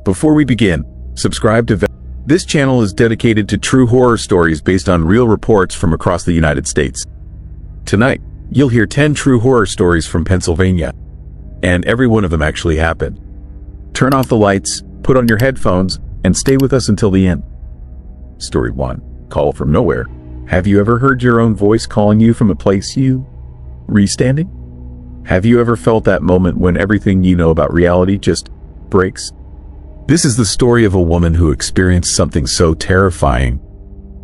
Before we begin, subscribe to This channel is dedicated to true horror stories based on real reports from across the United States. Tonight, you'll hear 10 true horror stories from Pennsylvania, and every one of them actually happened. Turn off the lights, put on your headphones, and stay with us until the end. Story 1. Call from nowhere. Have you ever heard your own voice calling you from a place you standing? Have you ever felt that moment when everything you know about reality just breaks? This is the story of a woman who experienced something so terrifying,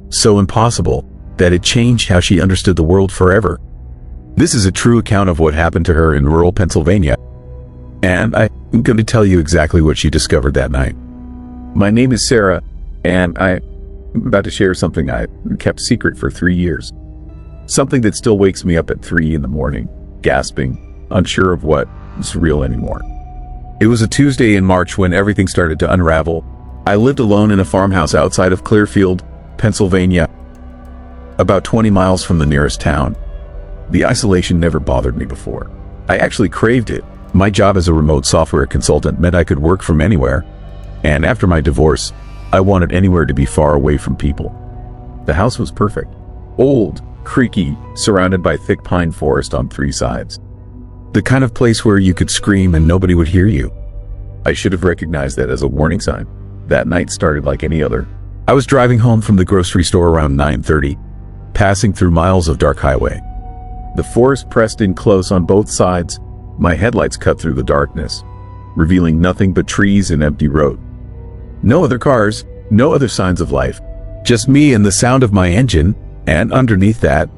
so impossible, that it changed how she understood the world forever. This is a true account of what happened to her in rural Pennsylvania, and I'm going to tell you exactly what she discovered that night. My name is Sarah, and I'm about to share something I kept secret for 3 years. Something that still wakes me up at 3 in the morning, gasping, unsure of what is real anymore. It was a Tuesday in March when everything started to unravel. I lived alone in a farmhouse outside of Clearfield, Pennsylvania, about 20 miles from the nearest town. The isolation never bothered me before. I actually craved it. My job as a remote software consultant meant I could work from anywhere, and after my divorce, I wanted anywhere to be far away from people. The house was perfect. Old, creaky, surrounded by thick pine forest on 3 sides. The kind of place where you could scream and nobody would hear you. I should have recognized that as a warning sign. That night started like any other. I was driving home from the grocery store around 9:30, passing through miles of dark highway. The forest pressed in close on both sides. My headlights cut through the darkness, revealing nothing but trees and empty road. No other cars, no other signs of life. Just me and the sound of my engine, and underneath that,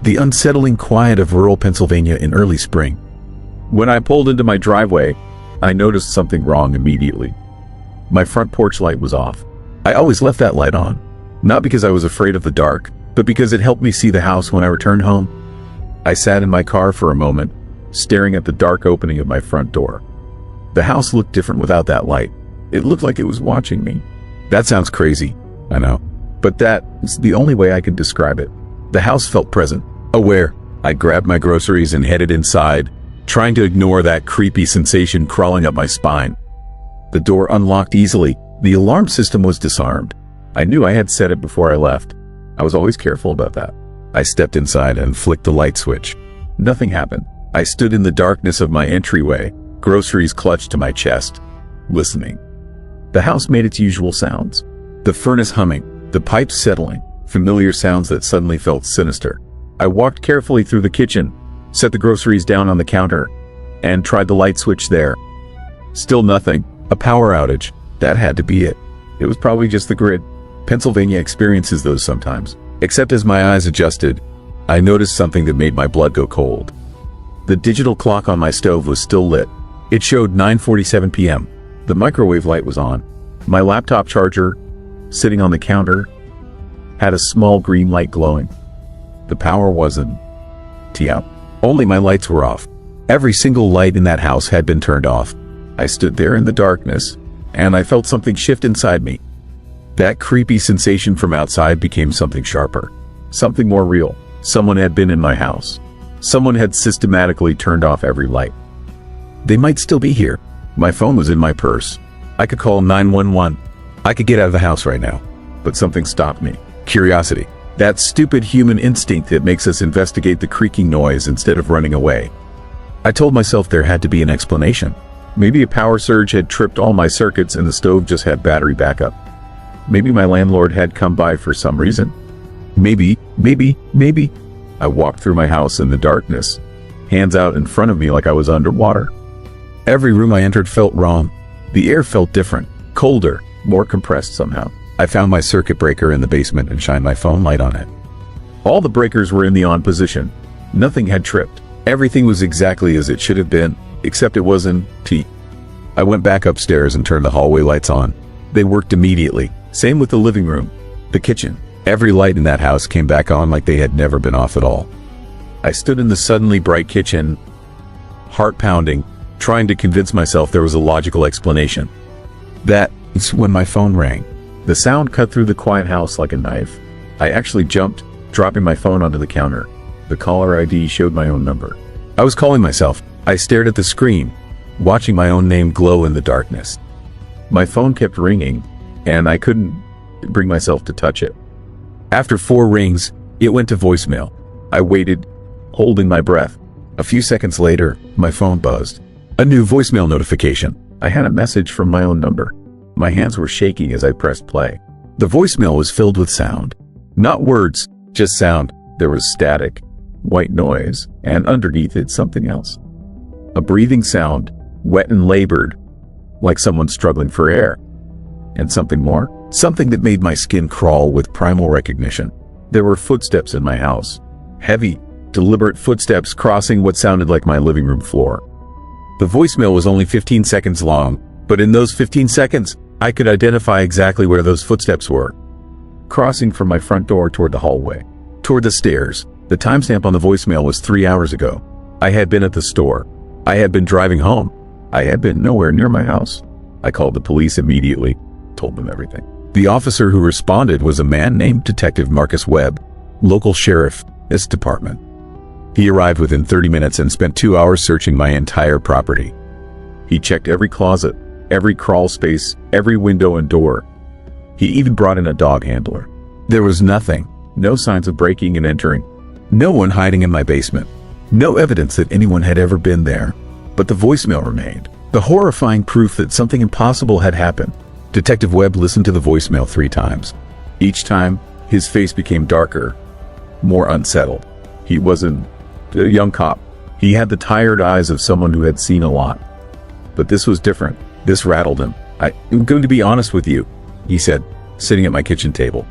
the unsettling quiet of rural Pennsylvania in early spring. When I pulled into my driveway, I noticed something wrong immediately. My front porch light was off. I always left that light on, not because I was afraid of the dark, but because it helped me see the house when I returned home. I sat in my car for a moment, staring at the dark opening of my front door. The house looked different without that light. It looked like it was watching me. That sounds crazy, I know, but that's the only way I could describe it. The house felt present, aware. I grabbed my groceries and headed inside, trying to ignore that creepy sensation crawling up my spine. The door unlocked easily. The alarm system was disarmed. I knew I had set it before I left. I was always careful about that. I stepped inside and flicked the light switch. Nothing happened. I stood in the darkness of my entryway, groceries clutched to my chest, listening. The house made its usual sounds. The furnace humming, the pipes settling, familiar sounds that suddenly felt sinister. I walked carefully through the kitchen, set the groceries down on the counter, and tried the light switch there. Still nothing. A power outage. That had to be it. It was probably just the grid. Pennsylvania experiences those sometimes. Except as my eyes adjusted, I noticed something that made my blood go cold. The digital clock on my stove was still lit. It showed 9:47 p.m. The microwave light was on. My laptop charger, sitting on the counter, had a small green light glowing. The power wasn't out. Only my lights were off. Every single light in that house had been turned off. I stood there in the darkness, and I felt something shift inside me. That creepy sensation from outside became something sharper, something more real. Someone had been in my house. Someone had systematically turned off every light. They might still be here. My phone was in my purse. I could call 911. I could get out of the house right now. But something stopped me. Curiosity. That stupid human instinct that makes us investigate the creaking noise instead of running away. I told myself there had to be an explanation. Maybe a power surge had tripped all my circuits and the stove just had battery backup. Maybe my landlord had come by for some reason. Maybe. I walked through my house in the darkness, hands out in front of me like I was underwater. Every room I entered felt wrong. The air felt different, colder, more compressed somehow. I found my circuit breaker in the basement and shined my phone light on it. All the breakers were in the on position. Nothing had tripped. Everything was exactly as it should have been, except it wasn't. I went back upstairs and turned the hallway lights on. They worked immediately. Same with the living room, the kitchen. Every light in that house came back on like they had never been off at all. I stood in the suddenly bright kitchen, heart pounding, trying to convince myself there was a logical explanation. That's when my phone rang. The sound cut through the quiet house like a knife. I actually jumped, dropping my phone onto the counter. The caller ID showed my own number. I was calling myself. I stared at the screen, watching my own name glow in the darkness. My phone kept ringing, and I couldn't bring myself to touch it. After 4 rings, it went to voicemail. I waited, holding my breath. A few seconds later, my phone buzzed. A new voicemail notification. I had a message from my own number. My hands were shaking as I pressed play. The voicemail was filled with sound. Not words, just sound. There was static, white noise, and underneath it something else. A breathing sound, wet and labored, like someone struggling for air. And something more, something that made my skin crawl with primal recognition. There were footsteps in my house. Heavy, deliberate footsteps crossing what sounded like my living room floor. The voicemail was only 15 seconds long, but in those 15 seconds, I could identify exactly where those footsteps were. Crossing from my front door toward the hallway, toward the stairs. The timestamp on the voicemail was 3 hours ago. I had been at the store. I had been driving home. I had been nowhere near my house. I called the police immediately, told them everything. The officer who responded was a man named Detective Marcus Webb, local sheriff, this department. He arrived within 30 minutes and spent 2 hours searching my entire property. He checked every closet, every crawl space, every window and door. He even brought in a dog handler. There was nothing, no signs of breaking and entering, no one hiding in my basement, no evidence that anyone had ever been there. But the voicemail remained, the horrifying proof that something impossible had happened. Detective Webb listened to the voicemail 3 times. Each time, his face became darker, more unsettled. He wasn't a young cop. He had the tired eyes of someone who had seen a lot. But this was different. This rattled him. I'm going to be honest with you, he said, sitting at my kitchen table.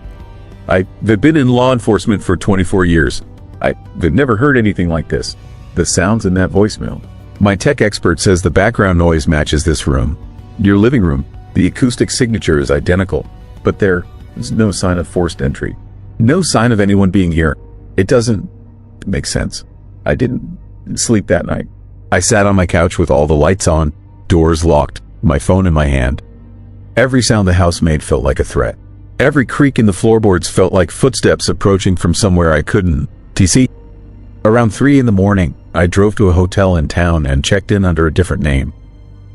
I've been in law enforcement for 24 years. I've never heard anything like this. The sounds in that voicemail. My tech expert says the background noise matches this room. Your living room. The acoustic signature is identical, but there is no sign of forced entry. No sign of anyone being here. It doesn't make sense. I didn't sleep that night. I sat on my couch with all the lights on, doors locked, my phone in my hand. Every sound the house made felt like a threat. Every creak in the floorboards felt like footsteps approaching from somewhere I couldn't see. Around 3 in the morning, I drove to a hotel in town and checked in under a different name.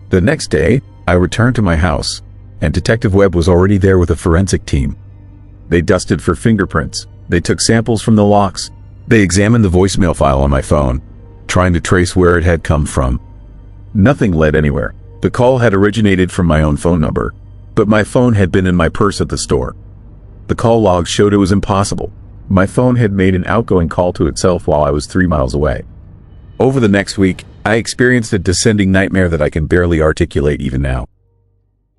The next day, I returned to my house, and Detective Webb was already there with a forensic team. They dusted for fingerprints. They took samples from the locks. They examined the voicemail file on my phone, trying to trace where it had come from. Nothing led anywhere. The call had originated from my own phone number, but my phone had been in my purse at the store. The call logs showed it was impossible. My phone had made an outgoing call to itself while I was 3 miles away. Over the next week, I experienced a descending nightmare that I can barely articulate even now.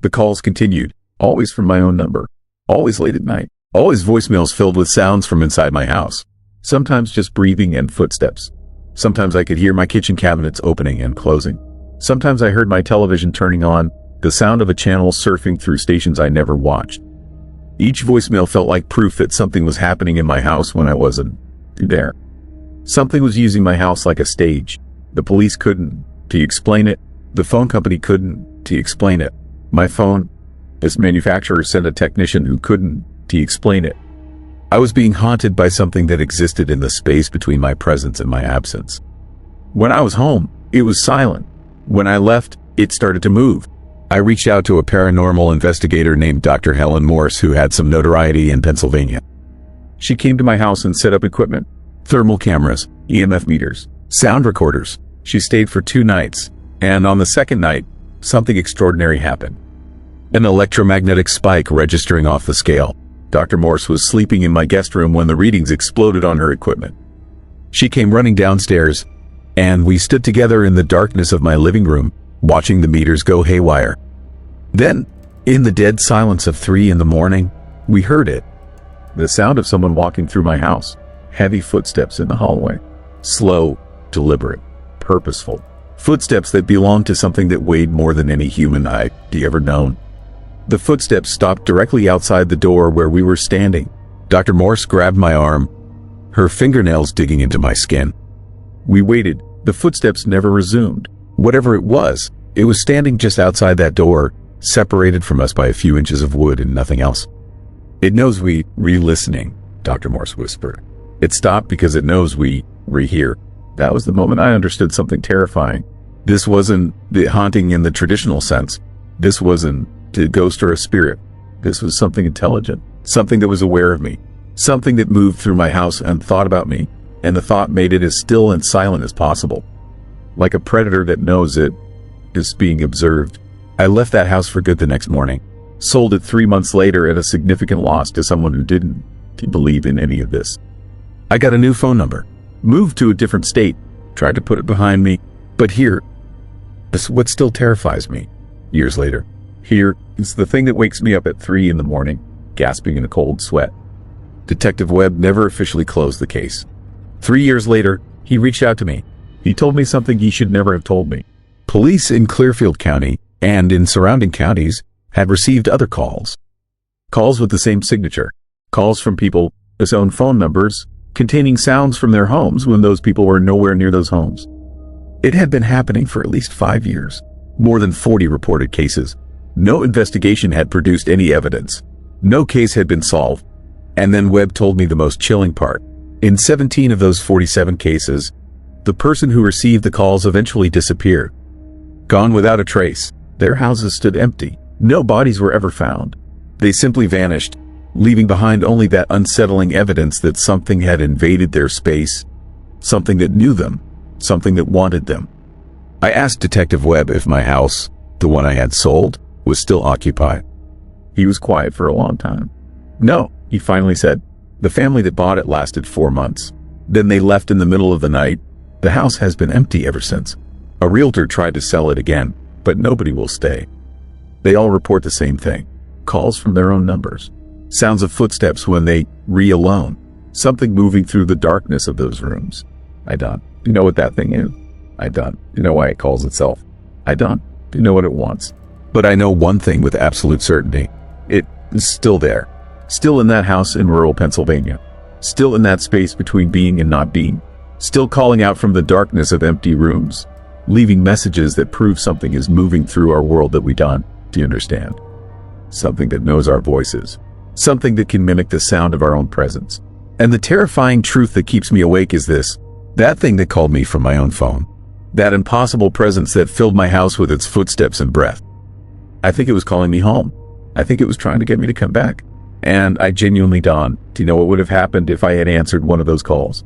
The calls continued, always from my own number, always late at night, always voicemails filled with sounds from inside my house, sometimes just breathing and footsteps. Sometimes I could hear my kitchen cabinets opening and closing. Sometimes I heard my television turning on, the sound of a channel surfing through stations I never watched. Each voicemail felt like proof that something was happening in my house when I wasn't there. Something was using my house like a stage. The police couldn't explain it. The phone company couldn't explain it. My phone, this manufacturer sent a technician who couldn't explain it. I was being haunted by something that existed in the space between my presence and my absence. When I was home, it was silent. When I left, it started to move. I reached out to a paranormal investigator named Dr. Helen Morse, who had some notoriety in Pennsylvania. She came to my house and set up equipment, thermal cameras, EMF meters, sound recorders. She stayed for 2 nights, and on the 2nd night, something extraordinary happened. An electromagnetic spike registering off the scale. Dr. Morse was sleeping in my guest room when the readings exploded on her equipment. She came running downstairs, and we stood together in the darkness of my living room, watching the meters go haywire. Then, in the dead silence of 3 in the morning, we heard it. The sound of someone walking through my house. Heavy footsteps in the hallway. Slow, deliberate, purposeful. Footsteps that belonged to something that weighed more than any human I'd ever known. The footsteps stopped directly outside the door where we were standing. Dr. Morse grabbed my arm, her fingernails digging into my skin. We waited. The footsteps never resumed. Whatever it was standing just outside that door, separated from us by a few inches of wood and nothing else. It knows we re-listening, Dr. Morse whispered. It stopped because it knows we re-hear. That was the moment I understood something terrifying. This wasn't the haunting in the traditional sense. This wasn't a ghost or a spirit. This was something intelligent, something that was aware of me, something that moved through my house and thought about me, and the thought made it as still and silent as possible. Like a predator that knows it is being observed. I left that house for good the next morning, sold it 3 months later at a significant loss to someone who didn't believe in any of this. I got a new phone number, moved to a different state, tried to put it behind me, but here is what still terrifies me. Years later, here is the thing that wakes me up at 3 in the morning, gasping in a cold sweat. Detective Webb never officially closed the case. 3 years later, he reached out to me. He told me something he should never have told me. Police in Clearfield County and in surrounding counties had received other calls. Calls with the same signature. Calls from people with own phone numbers containing sounds from their homes when those people were nowhere near those homes. It had been happening for at least 5 years. More than 40 reported cases. No investigation had produced any evidence. No case had been solved. And then Webb told me the most chilling part. In 17 of those 47 cases, the person who received the calls eventually disappeared. Gone without a trace. Their houses stood empty. No bodies were ever found. They simply vanished, leaving behind only that unsettling evidence that something had invaded their space, something that knew them, something that wanted them. I asked Detective Webb if my house, the one I had sold, was still occupied. He was quiet for a long time. No, he finally said. The family that bought it lasted 4 months. Then they left in the middle of the night. The house has been empty ever since. A realtor tried to sell it again, but nobody will stay. They all report the same thing. Calls from their own numbers. Sounds of footsteps when they re-alone. Something moving through the darkness of those rooms. I don't. You know what that thing is? I don't. You know why it calls itself? I don't. You know what it wants? But I know one thing with absolute certainty. It is still there. Still in that house in rural Pennsylvania. Still in that space between being and not being. Still calling out from the darkness of empty rooms. Leaving messages that prove something is moving through our world that we don't. Do you understand? Something that knows our voices. Something that can mimic the sound of our own presence. And the terrifying truth that keeps me awake is this. That thing that called me from my own phone. That impossible presence that filled my house with its footsteps and breath. I think it was calling me home. I think it was trying to get me to come back. And I genuinely don't. Do you know what would have happened if I had answered one of those calls?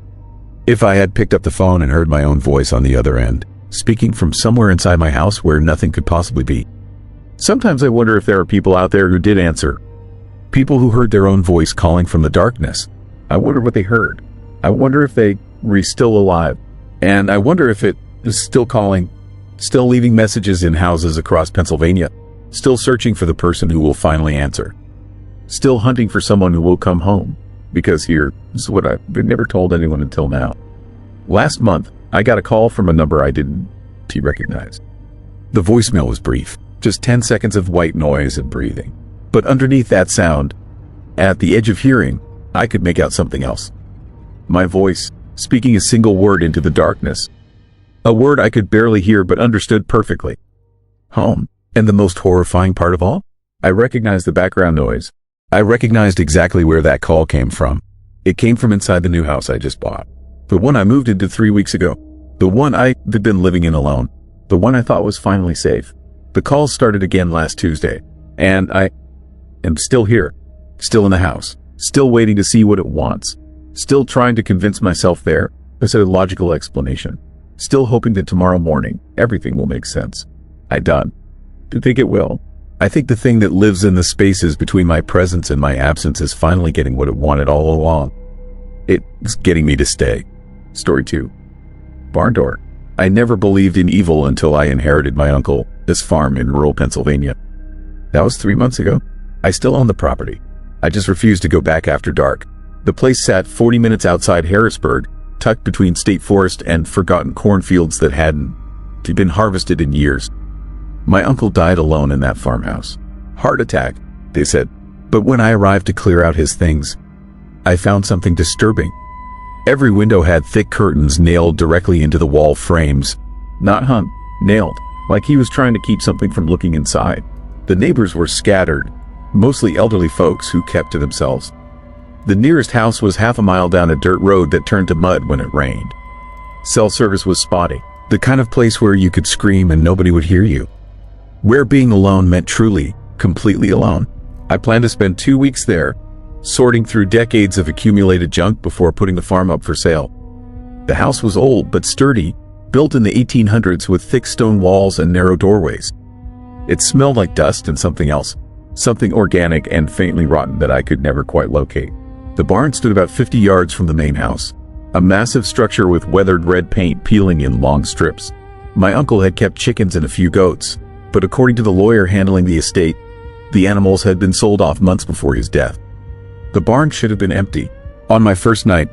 If I had picked up the phone and heard my own voice on the other end, speaking from somewhere inside my house where nothing could possibly be. Sometimes I wonder if there are people out there who did answer. People who heard their own voice calling from the darkness. I wonder what they heard. I wonder if they were still alive. And I wonder if it is still calling, still leaving messages in houses across Pennsylvania, still searching for the person who will finally answer. Still hunting for someone who will come home. Because here is what I've never told anyone until now. Last month, I got a call from a number I didn't recognize. The voicemail was brief. Just 10 seconds of white noise and breathing. But underneath that sound, at the edge of hearing, I could make out something else. My voice, speaking a single word into the darkness. A word I could barely hear but understood perfectly. Home. And the most horrifying part of all? I recognized the background noise. I recognized exactly where that call came from. It came from inside the new house I just bought. The one I moved into 3 weeks ago. The one I had been living in alone. The one I thought was finally safe. The calls started again last Tuesday, and I am still here, still in the house, still waiting to see what it wants, still trying to convince myself there is a logical explanation, still hoping that tomorrow morning everything will make sense. I don't think it will. I think the thing that lives in the spaces between my presence and my absence is finally getting what it wanted all along. It's getting me to stay. Story 2. Barn door. I never believed in evil until I inherited my uncle, this farm in rural Pennsylvania. That was 3 months ago. I still own the property. I just refused to go back after dark. The place sat 40 minutes outside Harrisburg, tucked between state forest and forgotten cornfields that hadn't been harvested in years. My uncle died alone in that farmhouse. Heart attack, they said. But when I arrived to clear out his things, I found something disturbing. Every window had thick curtains nailed directly into the wall frames. Not hung, nailed, like he was trying to keep something from looking inside. The neighbors were scattered, mostly elderly folks who kept to themselves. The nearest house was half a mile down a dirt road that turned to mud when it rained. Cell service was spotty, the kind of place where you could scream and nobody would hear you. Where being alone meant truly completely alone. I planned to spend 2 weeks there, sorting through decades of accumulated junk before putting the farm up for sale. The house was old but sturdy, built in the 1800s with thick stone walls and narrow doorways. It smelled like dust and something else, something organic and faintly rotten that I could never quite locate. The barn stood about 50 yards from the main house, a massive structure with weathered red paint peeling in long strips. My uncle had kept chickens and a few goats, but according to the lawyer handling the estate, the animals had been sold off months before his death. The barn should have been empty. On my first night,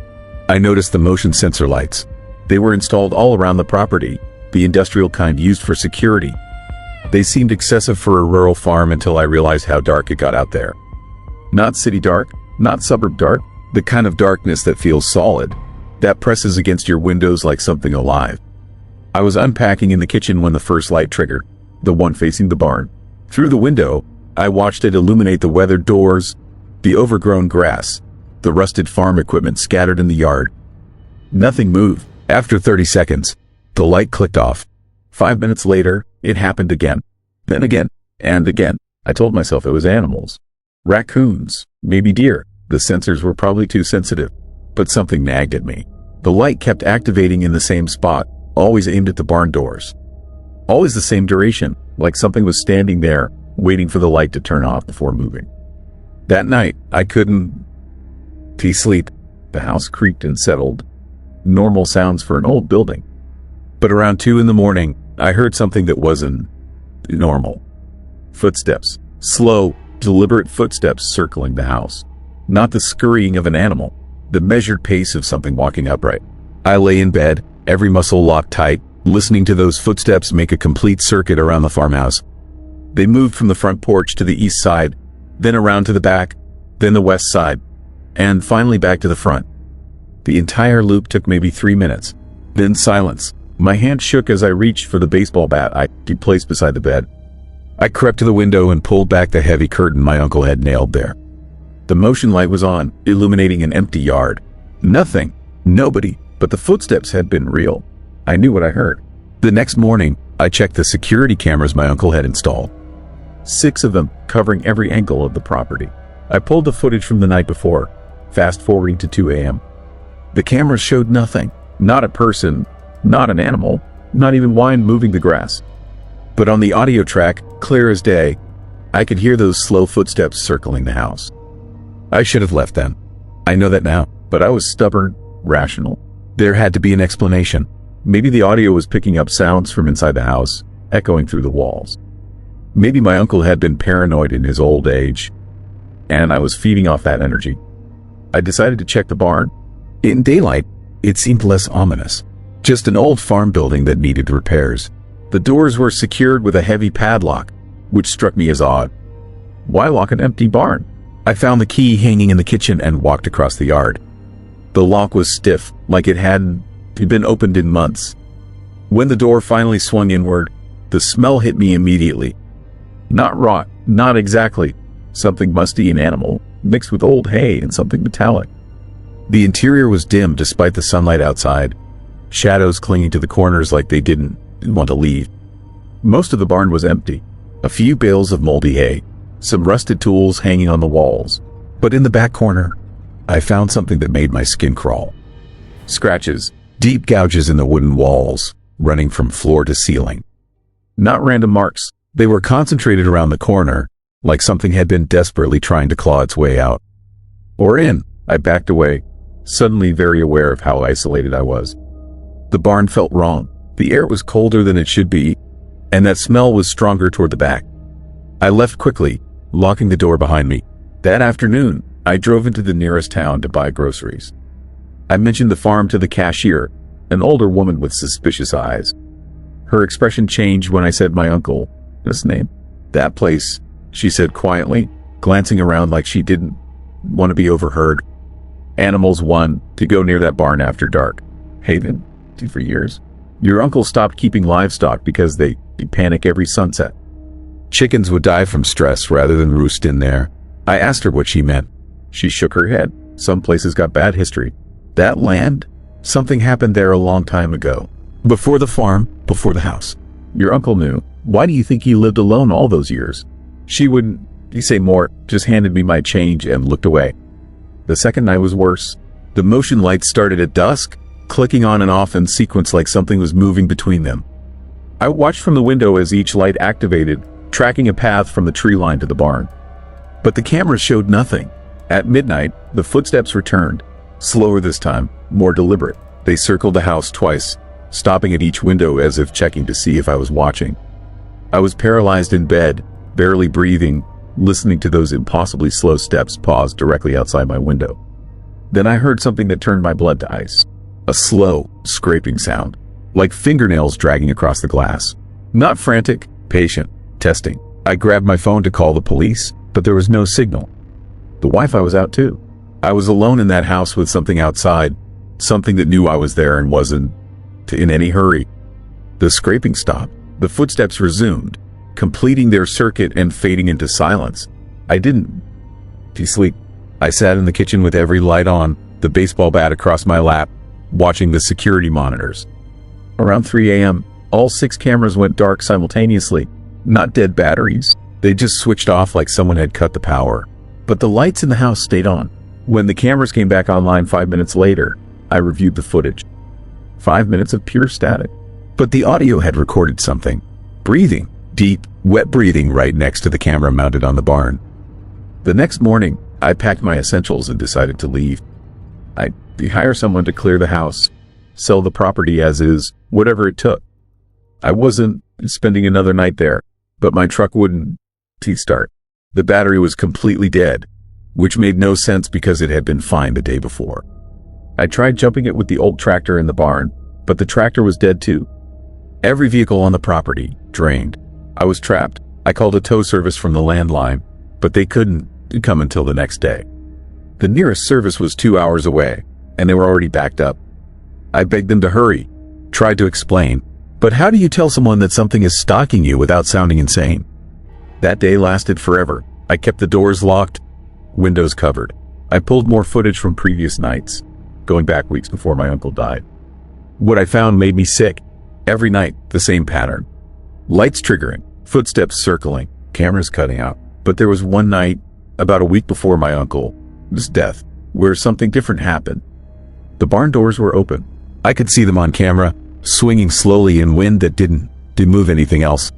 I noticed the motion sensor lights. They were installed all around the property, the industrial kind used for security. They seemed excessive for a rural farm until I realized how dark it got out there. Not city dark, not suburb dark, the kind of darkness that feels solid, that presses against your windows like something alive. I was unpacking in the kitchen when the first light triggered, the one facing the barn. Through the window, I watched it illuminate the weathered doors, the overgrown grass, the rusted farm equipment scattered in the yard. Nothing moved. After 30 seconds, the light clicked off. 5 minutes later, it happened again. Then again, and again. I told myself it was animals. Raccoons, maybe deer. The sensors were probably too sensitive, but something nagged at me. The light kept activating in the same spot, always aimed at the barn doors. Always the same duration, like something was standing there, waiting for the light to turn off before moving. That night, I couldn't sleep. The house creaked and settled. Normal sounds for an old building. But around 2 in the morning, I heard something that wasn't normal. Footsteps. Slow, deliberate footsteps circling the house. Not the scurrying of an animal, the measured pace of something walking upright. I lay in bed, every muscle locked tight, listening to those footsteps make a complete circuit around the farmhouse. They moved from the front porch to the east side, then around to the back, then the west side, and finally back to the front. The entire loop took maybe 3 minutes. Then silence. My hand shook as I reached for the baseball bat I placed beside the bed. I crept to the window and pulled back the heavy curtain my uncle had nailed there. The motion light was on, illuminating an empty yard. Nothing. Nobody. But the footsteps had been real. I knew what I heard. The next morning, I checked the security cameras my uncle had installed. 6 of them, covering every angle of the property. I pulled the footage from the night before, fast-forwarding to 2 a.m. The cameras showed nothing. Not a person, not an animal, not even wind moving the grass. But on the audio track, clear as day, I could hear those slow footsteps circling the house. I should have left then. I know that now, but I was stubborn, rational. There had to be an explanation. Maybe the audio was picking up sounds from inside the house, echoing through the walls. Maybe my uncle had been paranoid in his old age, and I was feeding off that energy. I decided to check the barn. In daylight, it seemed less ominous. Just an old farm building that needed repairs. The doors were secured with a heavy padlock, which struck me as odd. Why lock an empty barn? I found the key hanging in the kitchen and walked across the yard. The lock was stiff, like it hadn't been opened in months. When the door finally swung inward, the smell hit me immediately. Not rot, not exactly. Something musty and animal, mixed with old hay and something metallic. The interior was dim despite the sunlight outside, shadows clinging to the corners like they didn't want to leave. Most of the barn was empty. A few bales of moldy hay, some rusted tools hanging on the walls. But in the back corner, I found something that made my skin crawl. Scratches, deep gouges in the wooden walls, running from floor to ceiling. Not random marks. They were concentrated around the corner, like something had been desperately trying to claw its way out. Or in. I backed away, suddenly very aware of how isolated I was. The barn felt wrong. The air was colder than it should be, and that smell was stronger toward the back. I left quickly, locking the door behind me. That afternoon, I drove into the nearest town to buy groceries. I mentioned the farm to the cashier, an older woman with suspicious eyes. Her expression changed when I said my uncle's name. That place, she said quietly, glancing around like she didn't want to be overheard. Animals won to go near that barn after dark. Haven, for years. Your uncle stopped keeping livestock because they panic every sunset. Chickens would die from stress rather than roost in there. I asked her what she meant. She shook her head. Some places got bad history. That land? Something happened there a long time ago. Before the farm, before the house. Your uncle knew. Why do you think he lived alone all those years? She wouldn't say more, just handed me my change and looked away. The second night was worse. The motion lights started at dusk, clicking on and off in sequence like something was moving between them. I watched from the window as each light activated, tracking a path from the tree line to the barn. But the cameras showed nothing. At midnight, the footsteps returned, slower this time, more deliberate. They circled the house twice, stopping at each window as if checking to see if I was watching. I was paralyzed in bed, barely breathing, listening to those impossibly slow steps pause directly outside my window. Then I heard something that turned my blood to ice. A slow, scraping sound, like fingernails dragging across the glass. Not frantic, patient, testing. I grabbed my phone to call the police, but there was no signal. The Wi-Fi was out too. I was alone in that house with something outside, something that knew I was there and wasn't in any hurry. The scraping stopped. The footsteps resumed, completing their circuit and fading into silence. I didn't sleep. I sat in the kitchen with every light on, the baseball bat across my lap, watching the security monitors. Around 3 a.m., all 6 cameras went dark simultaneously. Not dead batteries. They just switched off like someone had cut the power. But the lights in the house stayed on. When the cameras came back online 5 minutes later, I reviewed the footage. 5 minutes of pure static. But the audio had recorded something. Breathing. Deep, wet breathing right next to the camera mounted on the barn. The next morning, I packed my essentials and decided to leave. I'd hire someone to clear the house, sell the property as is, whatever it took. I wasn't spending another night there, but my truck wouldn't start. The battery was completely dead, which made no sense because it had been fine the day before. I tried jumping it with the old tractor in the barn, but the tractor was dead too. Every vehicle on the property drained. I was trapped. I called a tow service from the landline, but they couldn't come until the next day. The nearest service was 2 hours away, and they were already backed up. I begged them to hurry, tried to explain, but how do you tell someone that something is stalking you without sounding insane? That day lasted forever. I kept the doors locked, windows covered. I pulled more footage from previous nights, going back weeks before my uncle died. What I found made me sick. Every night, the same pattern. Lights triggering, footsteps circling, cameras cutting out. But there was one night, about a week before my uncle's death, where something different happened. The barn doors were open. I could see them on camera, swinging slowly in wind that didn't move anything else.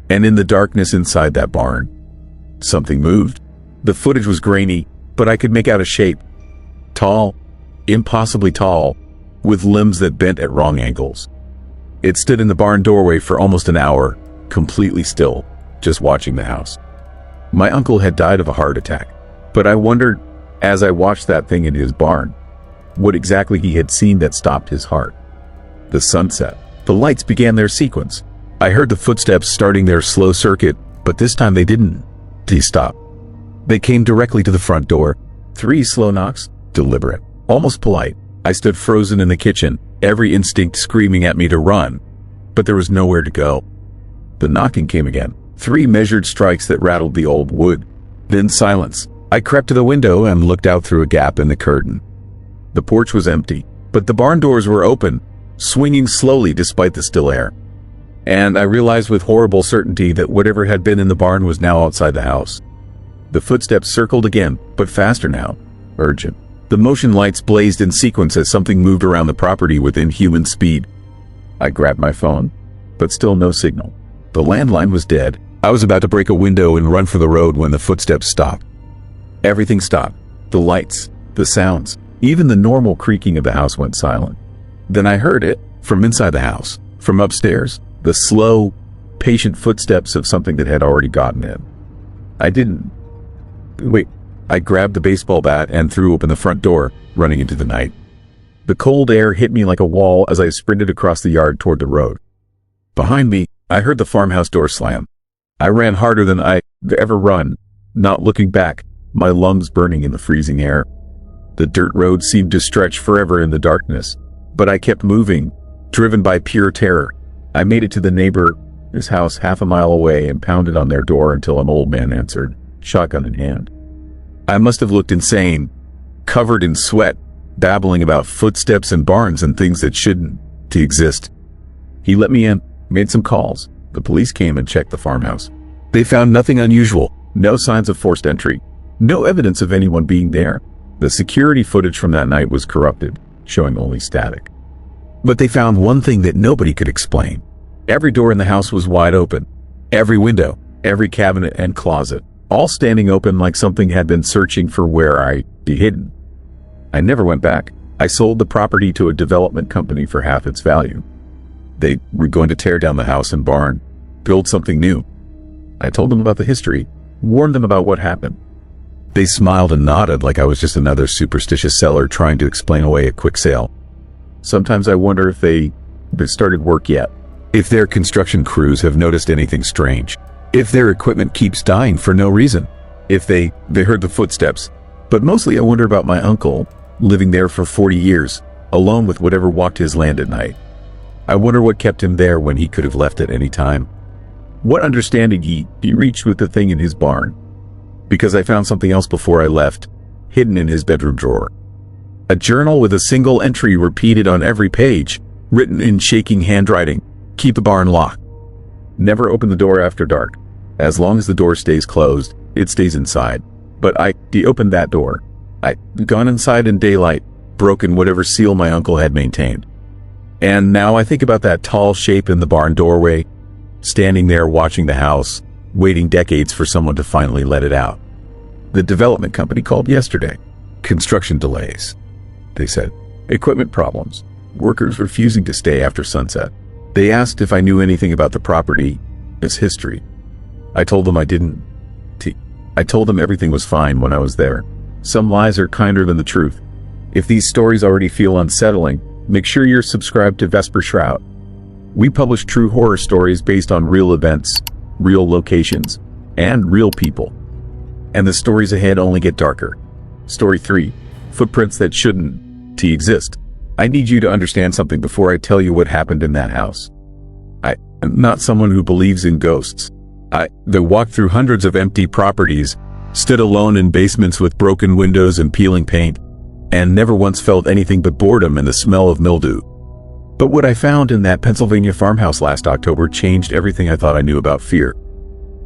And in the darkness inside that barn, something moved. The footage was grainy, but I could make out a shape. Tall, impossibly tall, with limbs that bent at wrong angles. It stood in the barn doorway for almost an hour, completely still, just watching the house. My uncle had died of a heart attack, but I wondered, as I watched that thing in his barn, what exactly he had seen that stopped his heart. The sunset. The lights began their sequence. I heard the footsteps starting their slow circuit, but this time they didn't stop. They came directly to the front door. 3 slow knocks, deliberate, almost polite. I stood frozen in the kitchen, every instinct screaming at me to run, but there was nowhere to go. The knocking came again. 3 measured strikes that rattled the old wood. Then silence. I crept to the window and looked out through a gap in the curtain. The porch was empty, but the barn doors were open, swinging slowly despite the still air. And I realized with horrible certainty that whatever had been in the barn was now outside the house. The footsteps circled again, but faster now. Urgent. The motion lights blazed in sequence as something moved around the property with inhuman speed. I grabbed my phone, but still no signal. The landline was dead. I was about to break a window and run for the road when the footsteps stopped. Everything stopped. The lights, the sounds, even the normal creaking of the house went silent. Then I heard it, from inside the house, from upstairs, the slow, patient footsteps of something that had already gotten in. I grabbed the baseball bat and threw open the front door, running into the night. The cold air hit me like a wall as I sprinted across the yard toward the road. Behind me, I heard the farmhouse door slam. I ran harder than I'd ever run, not looking back, my lungs burning in the freezing air. The dirt road seemed to stretch forever in the darkness, but I kept moving, driven by pure terror. I made it to the neighbor's house half a mile away and pounded on their door until an old man answered, shotgun in hand. I must have looked insane, covered in sweat, babbling about footsteps and barns and things that shouldn't exist. He let me in, made some calls. The police came and checked the farmhouse. They found nothing unusual, no signs of forced entry, no evidence of anyone being there. The security footage from that night was corrupted, showing only static. But they found one thing that nobody could explain. Every door in the house was wide open. Every window, every cabinet and closet, all standing open like something had been searching for where I'd be hidden. I never went back. I sold the property to a development company for half its value. They were going to tear down the house and barn, build something new. I told them about the history, warned them about what happened. They smiled and nodded like I was just another superstitious seller trying to explain away a quick sale. Sometimes I wonder if they started work yet. If their construction crews have noticed anything strange. If their equipment keeps dying for no reason. If they heard the footsteps. But mostly I wonder about my uncle, living there for 40 years, alone with whatever walked his land at night. I wonder what kept him there when he could have left at any time. What understanding he reached with the thing in his barn. Because I found something else before I left, hidden in his bedroom drawer. A journal with a single entry repeated on every page, written in shaking handwriting. Keep the barn locked. Never open the door after dark. As long as the door stays closed, it stays inside. But I opened that door. I'd gone inside in daylight, broken whatever seal my uncle had maintained. And now I think about that tall shape in the barn doorway, standing there watching the house, waiting decades for someone to finally let it out. The development company called yesterday. Construction delays, they said. Equipment problems. Workers refusing to stay after sunset. They asked if I knew anything about the property, its history. I told them I didn't. I told them everything was fine when I was there. Some lies are kinder than the truth. If these stories already feel unsettling, make sure you're subscribed to Vesper Shroud. We publish true horror stories based on real events, real locations, and real people. And the stories ahead only get darker. Story 3. Footprints that shouldn't exist. I need you to understand something before I tell you what happened in that house. I'm not someone who believes in ghosts. They walked through hundreds of empty properties, stood alone in basements with broken windows and peeling paint, and never once felt anything but boredom and the smell of mildew. But what I found in that Pennsylvania farmhouse last October changed everything I thought I knew about fear.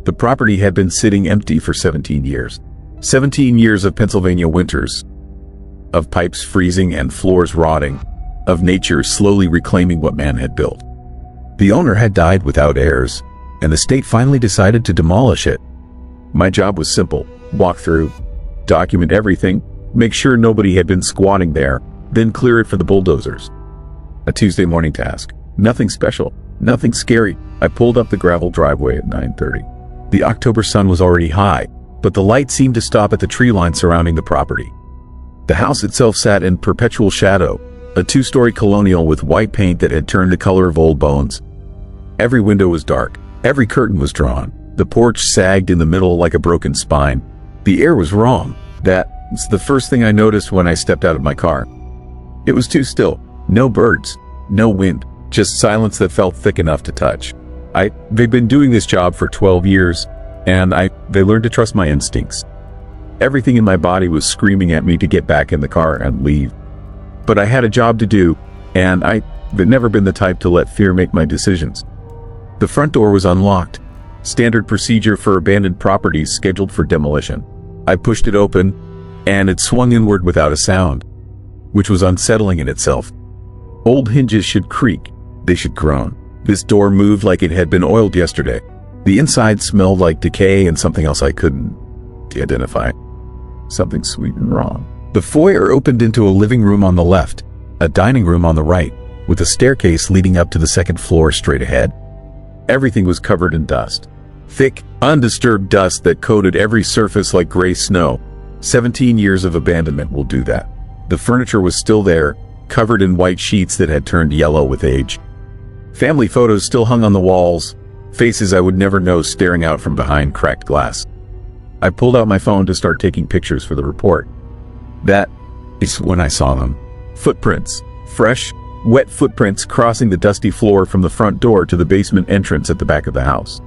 The property had been sitting empty for 17 years. 17 years of Pennsylvania winters. Of pipes freezing and floors rotting. Of nature slowly reclaiming what man had built. The owner had died without heirs, and the state finally decided to demolish it. My job was simple. Walk through, document everything, make sure nobody had been squatting there, then clear it for the bulldozers. A Tuesday morning task. Nothing special, nothing scary. I pulled up the gravel driveway at 9:30. The October sun was already high, but the light seemed to stop at the tree line surrounding the property. The house itself sat in perpetual shadow, a two-story colonial with white paint that had turned the color of old bones. Every window was dark, every curtain was drawn. The porch sagged in the middle like a broken spine. The air was wrong. That's the first thing I noticed when I stepped out of my car. It was too still. No birds, no wind, just silence that felt thick enough to touch. They'd been doing this job for 12 years, and they learned to trust my instincts. Everything in my body was screaming at me to get back in the car and leave. But I had a job to do, and I've never been the type to let fear make my decisions. The front door was unlocked, standard procedure for abandoned properties scheduled for demolition. I pushed it open, and it swung inward without a sound, which was unsettling in itself. Old hinges should creak, they should groan. This door moved like it had been oiled yesterday. The inside smelled like decay and something else I couldn't identify. Something sweet and wrong. The foyer opened into a living room on the left, a dining room on the right, with a staircase leading up to the second floor straight ahead. Everything was covered in dust. Thick, undisturbed dust that coated every surface like gray snow. 17 years of abandonment will do that. The furniture was still there, covered in white sheets that had turned yellow with age. Family photos still hung on the walls, faces I would never know staring out from behind cracked glass. I pulled out my phone to start taking pictures for the report. That is when I saw them. Footprints. Fresh, wet footprints crossing the dusty floor from the front door to the basement entrance at the back of the house.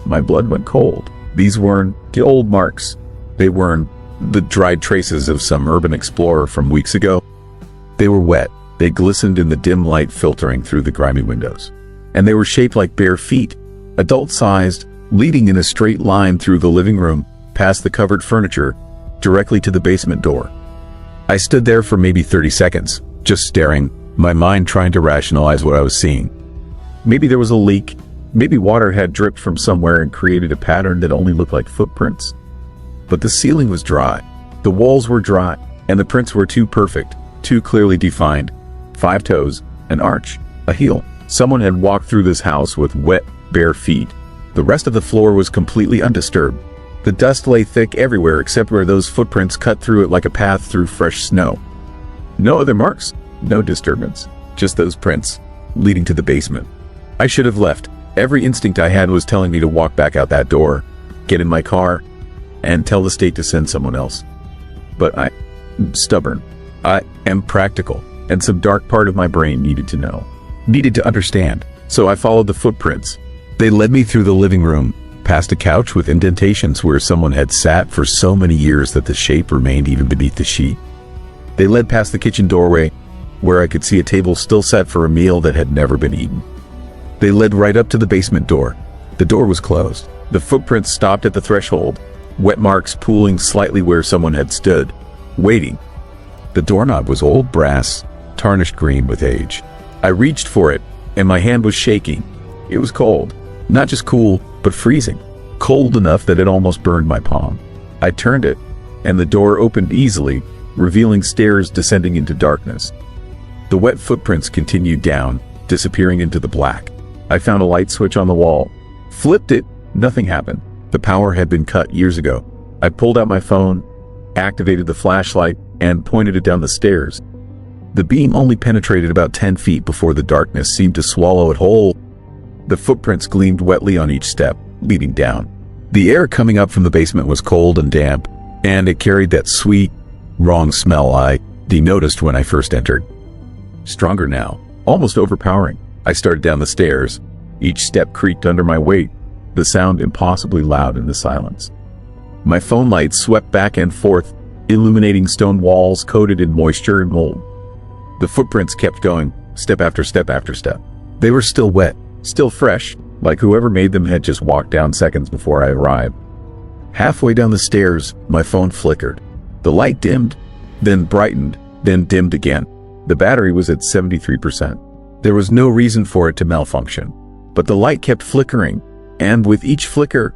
My blood went cold. These weren't old marks. They weren't the dried traces of some urban explorer from weeks ago. They were wet. They glistened in the dim light filtering through the grimy windows. And they were shaped like bare feet, adult-sized, leading in a straight line through the living room, past the covered furniture, directly to the basement door. I stood there for maybe 30 seconds, just staring, my mind trying to rationalize what I was seeing. Maybe there was a leak. Maybe water had dripped from somewhere and created a pattern that only looked like footprints. But the ceiling was dry, the walls were dry, and the prints were too perfect, too clearly defined. 5 toes, an arch, a heel. Someone had walked through this house with wet, bare feet. The rest of the floor was completely undisturbed. The dust lay thick everywhere except where those footprints cut through it like a path through fresh snow. No other marks, no disturbance, just those prints, leading to the basement. I should have left. Every instinct I had was telling me to walk back out that door, get in my car, and tell the state to send someone else. But I'm stubborn. I am practical, and some dark part of my brain needed to know, needed to understand. So I followed the footprints. They led me through the living room, past a couch with indentations where someone had sat for so many years that the shape remained even beneath the sheet. They led past the kitchen doorway, where I could see a table still set for a meal that had never been eaten. They led right up to the basement door. The door was closed. The footprints stopped at the threshold, wet marks pooling slightly where someone had stood, waiting. The doorknob was old brass, tarnished green with age. I reached for it, and my hand was shaking. It was cold. Not just cool, but freezing. Cold enough that it almost burned my palm. I turned it, and the door opened easily, revealing stairs descending into darkness. The wet footprints continued down, disappearing into the black. I found a light switch on the wall. Flipped it, nothing happened. The power had been cut years ago. I pulled out my phone, activated the flashlight, and pointed it down the stairs. The beam only penetrated about 10 feet before the darkness seemed to swallow it whole. The footprints gleamed wetly on each step, leading down. The air coming up from the basement was cold and damp, and it carried that sweet, wrong smell I noticed when I first entered. Stronger now, almost overpowering. I started down the stairs. Each step creaked under my weight, the sound impossibly loud in the silence. My phone light swept back and forth, illuminating stone walls coated in moisture and mold. The footprints kept going, step after step after step. They were still wet, still fresh, like whoever made them had just walked down seconds before I arrived. Halfway down the stairs, my phone flickered. The light dimmed, then brightened, then dimmed again. The battery was at 73%. There was no reason for it to malfunction, but the light kept flickering, and with each flicker,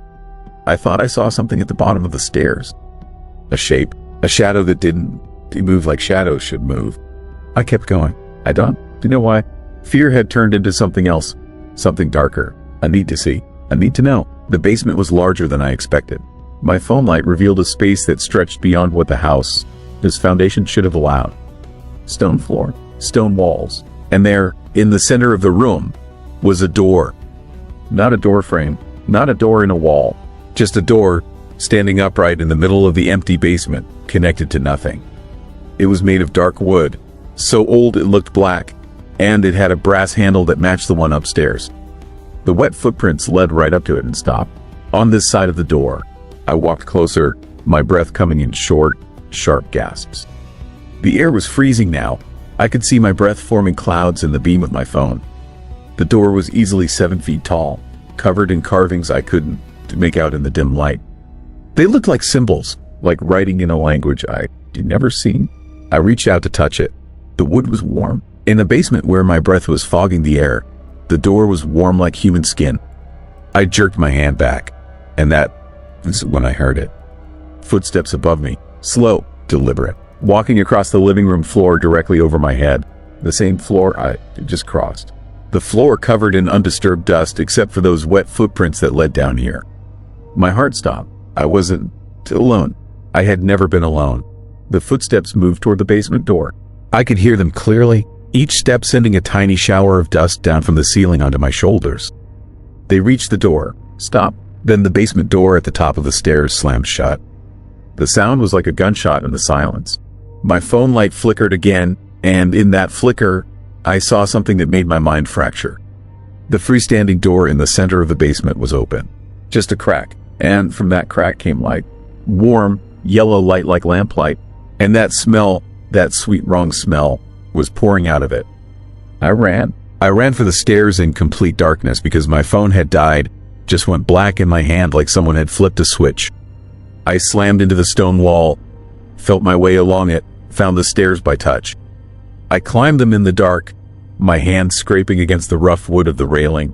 I thought I saw something at the bottom of the stairs. A shape, a shadow that didn't move like shadows should move. I kept going. I don't know why. Fear had turned into something else, something darker. A need to see, a need to know. The basement was larger than I expected. My phone light revealed a space that stretched beyond what the house, its foundation should have allowed. Stone floor, stone walls, and there, in the center of the room, was a door. Not a door frame, not a door in a wall, just a door, standing upright in the middle of the empty basement, connected to nothing. It was made of dark wood, so old it looked black, and it had a brass handle that matched the one upstairs. The wet footprints led right up to it and stopped. On this side of the door, I walked closer, my breath coming in short, sharp gasps. The air was freezing now. I could see my breath forming clouds in the beam of my phone. The door was easily 7 feet tall, covered in carvings I couldn't make out in the dim light. They looked like symbols, like writing in a language I'd never seen. I reached out to touch it. The wood was warm. In the basement where my breath was fogging the air, the door was warm like human skin. I jerked my hand back, and that was when I heard it. Footsteps above me, slow, deliberate, walking across the living room floor directly over my head, the same floor I just crossed. The floor covered in undisturbed dust except for those wet footprints that led down here. My heart stopped. I wasn't alone. I had never been alone. The footsteps moved toward the basement door. I could hear them clearly, each step sending a tiny shower of dust down from the ceiling onto my shoulders. They reached the door, stopped, then the basement door at the top of the stairs slammed shut. The sound was like a gunshot in the silence. My phone light flickered again, and in that flicker, I saw something that made my mind fracture. The freestanding door in the center of the basement was open. Just a crack, and from that crack came light. Warm, yellow light like lamplight, and that smell, that sweet wrong smell, was pouring out of it. I ran for the stairs in complete darkness because my phone had died, just went black in my hand like someone had flipped a switch. I slammed into the stone wall, felt my way along it, found the stairs by touch. I climbed them in the dark, my hands scraping against the rough wood of the railing,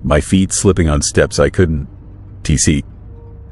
my feet slipping on steps I couldn't see.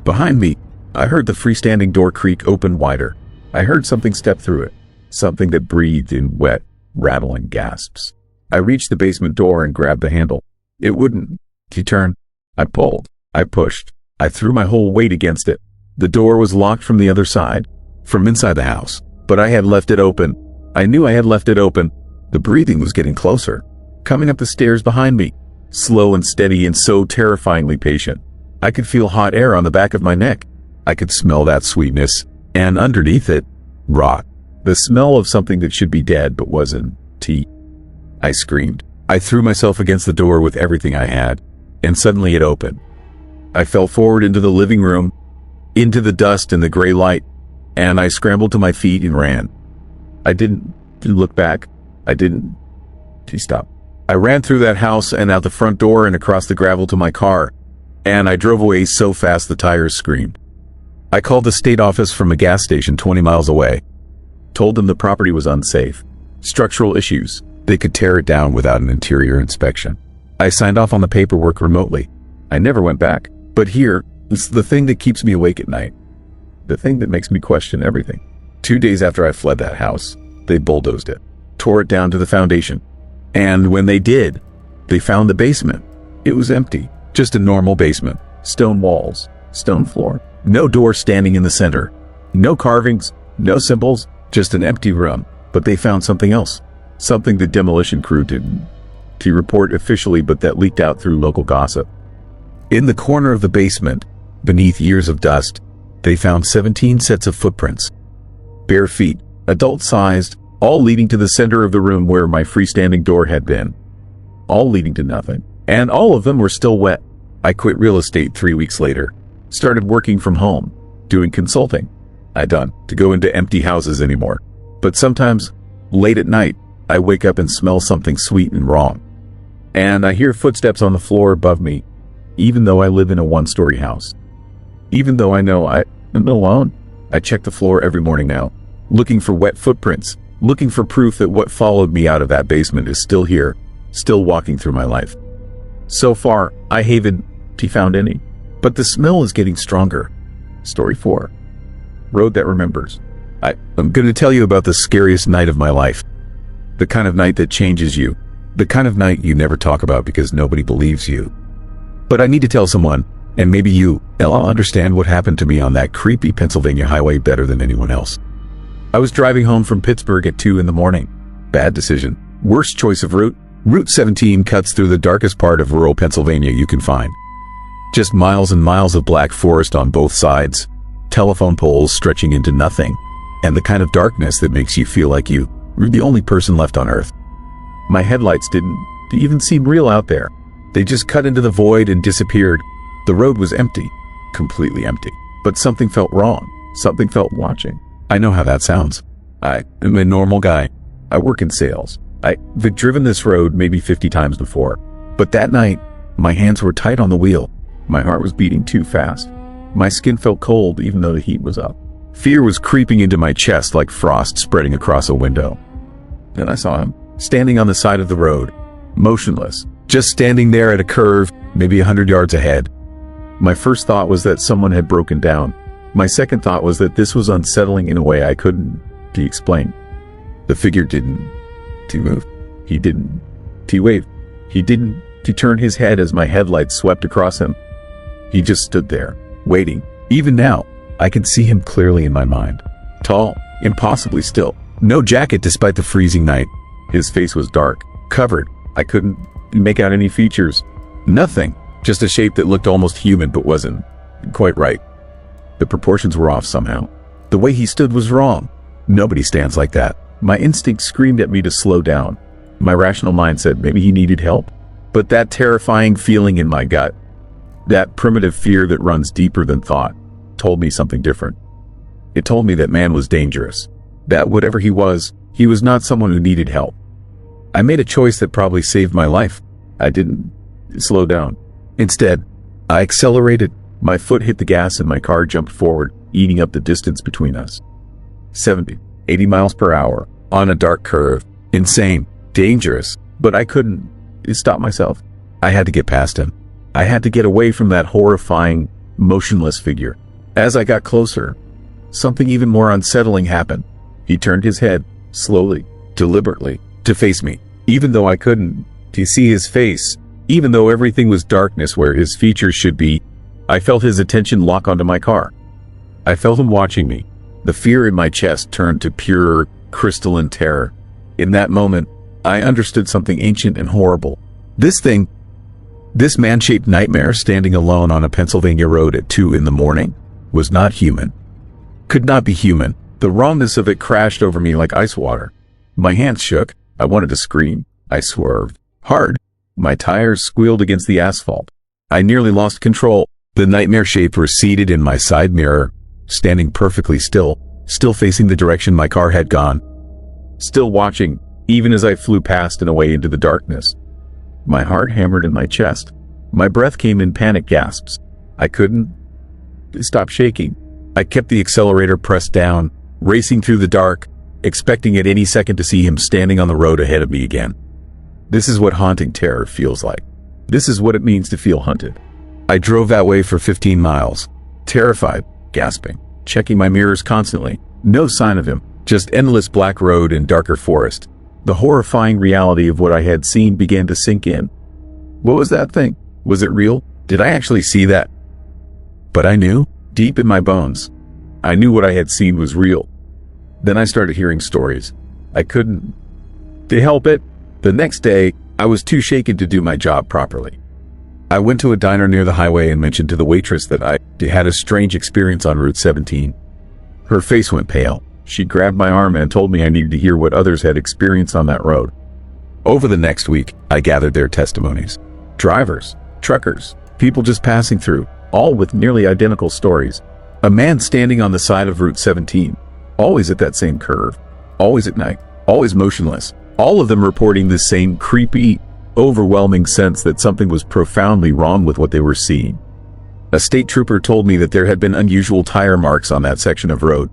Behind me, I heard the freestanding door creak open wider. I heard something step through it, something that breathed in wet, rattling gasps. I reached the basement door and grabbed the handle. It wouldn't turn. I pulled. I pushed. I threw my whole weight against it. The door was locked from the other side, from inside the house, but I had left it open. I knew I had left it open. The breathing was getting closer, coming up the stairs behind me, slow and steady and so terrifyingly patient. I could feel hot air on the back of my neck. I could smell that sweetness, and underneath it, rot. The smell of something that should be dead but wasn't. I screamed. I threw myself against the door with everything I had, and suddenly it opened. I fell forward into the living room, into the dust and the gray light, and I scrambled to my feet and ran. I didn't look back. I didn't stop. I ran through that house and out the front door and across the gravel to my car, and I drove away so fast the tires screamed. I called the state office from a gas station 20 miles away, told them the property was unsafe, structural issues, they could tear it down without an interior inspection. I signed off on the paperwork remotely. I never went back. But here, it's the thing that keeps me awake at night. The thing that makes me question everything. 2 days after I fled that house, they bulldozed it, tore it down to the foundation. And when they did, they found the basement. It was empty, just a normal basement. Stone walls, stone floor, no door standing in the center. No carvings, no symbols, just an empty room. But they found something else. Something the demolition crew didn't report officially, but that leaked out through local gossip. In the corner of the basement, beneath years of dust, they found 17 sets of footprints. Bare feet, adult-sized, all leading to the center of the room where my freestanding door had been. All leading to nothing. And all of them were still wet. I quit real estate 3 weeks later. Started working from home, doing consulting. I don't to go into empty houses anymore. But sometimes, late at night, I wake up and smell something sweet and wrong. And I hear footsteps on the floor above me, even though I live in a one-story house. Even though I know I'm alone, I check the floor every morning now, looking for wet footprints, looking for proof that what followed me out of that basement is still here, still walking through my life. So far, I haven't found any, but the smell is getting stronger. Story 4. Road that remembers. I'm going to tell you about the scariest night of my life. The kind of night that changes you. The kind of night you never talk about because nobody believes you. But I need to tell someone, and maybe you'll understand what happened to me on that creepy Pennsylvania highway better than anyone else. I was driving home from Pittsburgh at 2 in the morning. Bad decision. Worst choice of route. Route 17 cuts through the darkest part of rural Pennsylvania you can find. Just miles and miles of black forest on both sides, telephone poles stretching into nothing, and the kind of darkness that makes you feel like you're the only person left on Earth. My headlights didn't even seem real out there. They just cut into the void and disappeared. The road was empty, completely empty. But something felt wrong. Something felt watching. I know how that sounds. I am a normal guy. I work in sales. I've driven this road maybe 50 times before. But that night, my hands were tight on the wheel. My heart was beating too fast. My skin felt cold even though the heat was up. Fear was creeping into my chest like frost spreading across a window. Then I saw him, standing on the side of the road, motionless, just standing there at a curve, maybe 100 yards ahead. My first thought was that someone had broken down. My second thought was that this was unsettling in a way I couldn't explain. The figure didn't move. He didn't wave. He didn't turn his head as my headlights swept across him. He just stood there, waiting. Even now, I can see him clearly in my mind. Tall, impossibly still. No jacket despite the freezing night. His face was dark, covered. I couldn't make out any features. Nothing. Just a shape that looked almost human but wasn't quite right. The proportions were off somehow. The way he stood was wrong. Nobody stands like that. My instinct screamed at me to slow down. My rational mind said maybe he needed help. But that terrifying feeling in my gut, that primitive fear that runs deeper than thought, told me something different. It told me that man was dangerous. That whatever he was not someone who needed help. I made a choice that probably saved my life. I didn't slow down. Instead, I accelerated. My foot hit the gas and my car jumped forward, eating up the distance between us. 70, 80 miles per hour, on a dark curve. Insane, dangerous, but I couldn't stop myself. I had to get past him. I had to get away from that horrifying, motionless figure. As I got closer, something even more unsettling happened. He turned his head, slowly, deliberately, to face me, even though I couldn't see his face. Even though everything was darkness where his features should be, I felt his attention lock onto my car. I felt him watching me. The fear in my chest turned to pure, crystalline terror. In that moment, I understood something ancient and horrible. This man-shaped nightmare standing alone on a Pennsylvania road at 2 a.m, was not human. Could not be human. The wrongness of it crashed over me like ice water. My hands shook. I wanted to scream. I swerved hard. My tires squealed against the asphalt. I nearly lost control. The nightmare shape receded in my side mirror, standing perfectly still facing the direction my car had gone. Still watching, even as I flew past and away into the darkness. My heart hammered in my chest. My breath came in panic gasps. I couldn't stop shaking. I kept the accelerator pressed down, racing through the dark, expecting at any second to see him standing on the road ahead of me again. This is what haunting terror feels like. This is what it means to feel hunted. I drove that way for 15 miles, terrified, gasping, checking my mirrors constantly. No sign of him, just endless black road and darker forest. The horrifying reality of what I had seen began to sink in. What was that thing? Was it real? Did I actually see that? But I knew, deep in my bones, I knew what I had seen was real. Then I started hearing stories. I couldn't help it. The next day, I was too shaken to do my job properly. I went to a diner near the highway and mentioned to the waitress that I had a strange experience on Route 17. Her face went pale. She grabbed my arm and told me I needed to hear what others had experienced on that road. Over the next week, I gathered their testimonies. Drivers, truckers, people just passing through, all with nearly identical stories. A man standing on the side of Route 17, always at that same curve, always at night, always motionless. All of them reporting the same creepy, overwhelming sense that something was profoundly wrong with what they were seeing. A state trooper told me that there had been unusual tire marks on that section of road.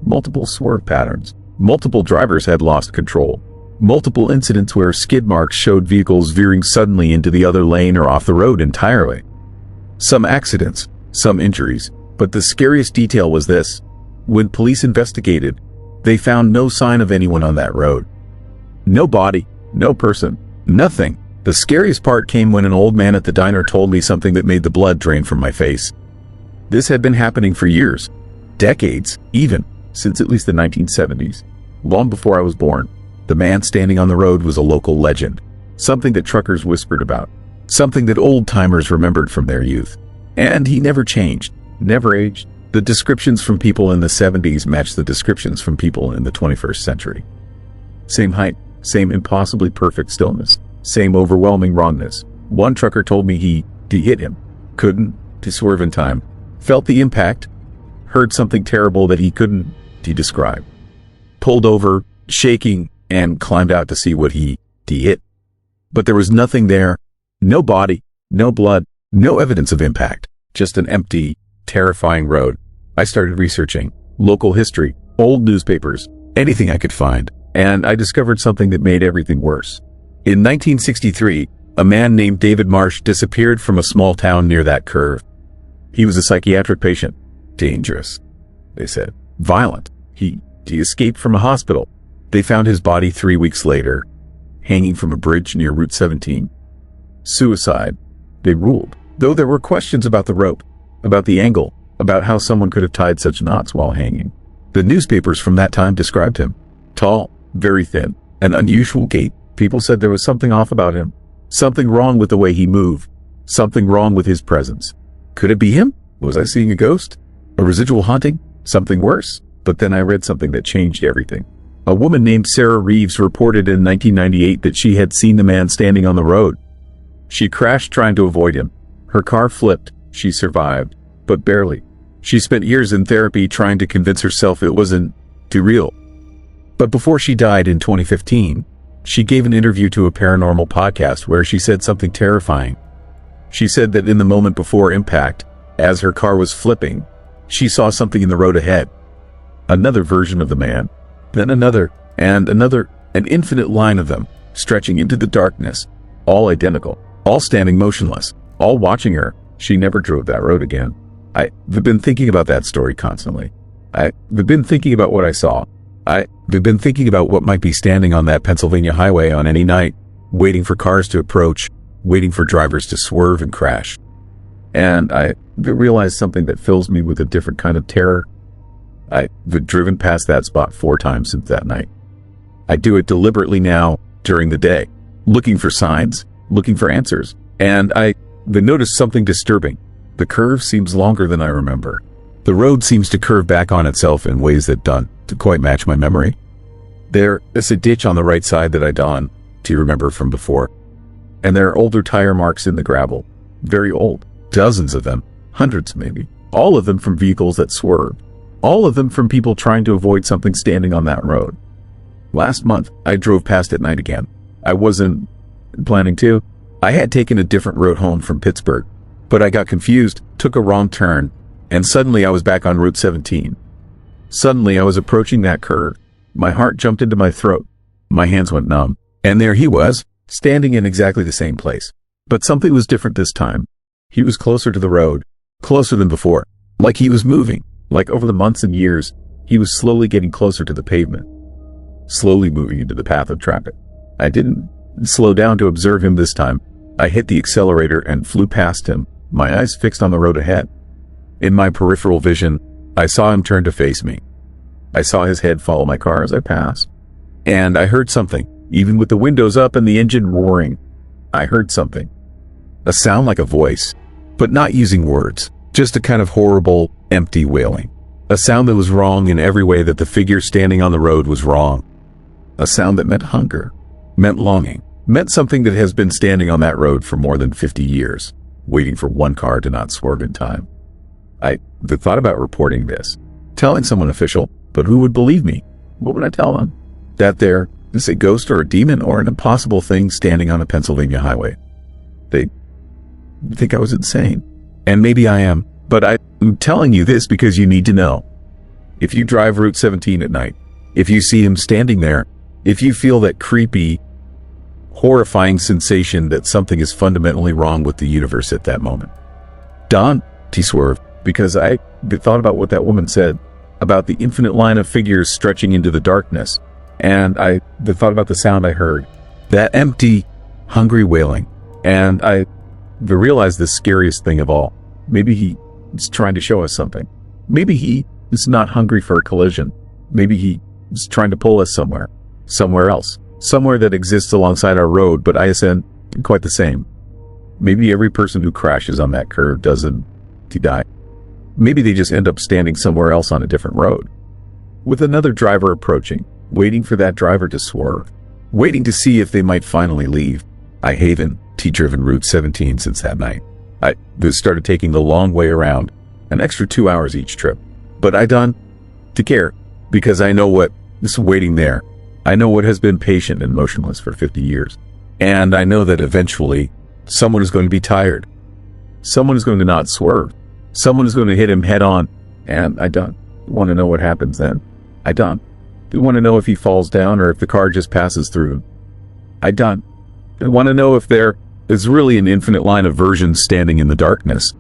Multiple swerve patterns. Multiple drivers had lost control. Multiple incidents where skid marks showed vehicles veering suddenly into the other lane or off the road entirely. Some accidents, some injuries, but the scariest detail was this. When police investigated, they found no sign of anyone on that road. No body, no person, nothing. The scariest part came when an old man at the diner told me something that made the blood drain from my face. This had been happening for years, decades, even, since at least the 1970s. Long before I was born, the man standing on the road was a local legend, something that truckers whispered about, something that old-timers remembered from their youth. And he never changed, never aged. The descriptions from people in the 70s matched the descriptions from people in the 21st century. Same height, same impossibly perfect stillness, same overwhelming wrongness. One trucker told me he hit him, couldn't swerve in time, felt the impact, heard something terrible that he couldn't describe, pulled over, shaking, and climbed out to see what he hit. But there was nothing there, no body, no blood, no evidence of impact, just an empty, terrifying road. I started researching local history, old newspapers, anything I could find, and I discovered something that made everything worse. In 1963, a man named David Marsh disappeared from a small town near that curve. He was a psychiatric patient. Dangerous, they said. Violent. He escaped from a hospital. They found his body 3 weeks later, hanging from a bridge near Route 17. Suicide, they ruled, though there were questions about the rope, about the angle, about how someone could have tied such knots while hanging. The newspapers from that time described him. Tall, very thin, an unusual gait. People said there was something off about him. Something wrong with the way he moved. Something wrong with his presence. Could it be him? Was I seeing a ghost? A residual haunting? Something worse? But then I read something that changed everything. A woman named Sarah Reeves reported in 1998 that she had seen the man standing on the road. She crashed trying to avoid him. Her car flipped. She survived, but barely. She spent years in therapy trying to convince herself it wasn't too real. But before she died in 2015, she gave an interview to a paranormal podcast where she said something terrifying. She said that in the moment before impact, as her car was flipping, she saw something in the road ahead. Another version of the man, then another, and another, an infinite line of them, stretching into the darkness, all identical, all standing motionless, all watching her. She never drove that road again. I've been thinking about that story constantly. I've been thinking about what I saw. I've been thinking about what might be standing on that Pennsylvania highway on any night, waiting for cars to approach, waiting for drivers to swerve and crash. And I realized something that fills me with a different kind of terror. I've driven past that spot 4 times since that night. I do it deliberately now during the day, looking for signs, looking for answers. And I noticed something disturbing. The curve seems longer than I remember. The road seems to curve back on itself in ways that don't quite match my memory. There is a ditch on the right side that I don't remember from before. And there are older tire marks in the gravel. Very old. Dozens of them. Hundreds maybe. All of them from vehicles that swerved. All of them from people trying to avoid something standing on that road. Last month, I drove past at night again. I wasn't planning to. I had taken a different road home from Pittsburgh, but I got confused, took a wrong turn, and suddenly I was back on Route 17. Suddenly I was approaching that curve. My heart jumped into my throat. My hands went numb. And there he was, standing in exactly the same place. But something was different this time. He was closer to the road, closer than before. Like he was moving. Like over the months and years, he was slowly getting closer to the pavement. Slowly moving into the path of traffic. I didn't slow down to observe him this time. I hit the accelerator and flew past him, my eyes fixed on the road ahead. In my peripheral vision, I saw him turn to face me. I saw his head follow my car as I passed. And I heard something, even with the windows up and the engine roaring. I heard something. A sound like a voice, but not using words. Just a kind of horrible, empty wailing. A sound that was wrong in every way that the figure standing on the road was wrong. A sound that meant hunger, meant longing, meant something that has been standing on that road for more than 50 years, waiting for one car to not swerve in time. I thought about reporting this, telling someone official, but who would believe me? What would I tell them? That there is a ghost or a demon or an impossible thing standing on a Pennsylvania highway. They think I was insane. And maybe I am, but I'm telling you this because you need to know. If you drive Route 17 at night, if you see him standing there, if you feel that creepy, horrifying sensation that something is fundamentally wrong with the universe at that moment, don't swerve, because I thought about what that woman said about the infinite line of figures stretching into the darkness, and I thought about the sound I heard, that empty, hungry wailing, and I realized the scariest thing of all. Maybe he is trying to show us something. Maybe he is not hungry for a collision. Maybe he is trying to pull us somewhere else, somewhere that exists alongside our road, but isn't quite the same. Maybe every person who crashes on that curve doesn't die. Maybe they just end up standing somewhere else on a different road, with another driver approaching, waiting for that driver to swerve, waiting to see if they might finally leave. I haven't driven Route 17 since that night. I started taking the long way around, an extra 2 hours each trip. But I don't care, because I know what is waiting there. I know what has been patient and motionless for 50 years. And I know that eventually, someone is going to be tired. Someone is going to not swerve. Someone is going to hit him head on. And I don't want to know what happens then. I don't want to know if he falls down or if the car just passes through him. I don't want to know if there is really an infinite line of versions standing in the darkness.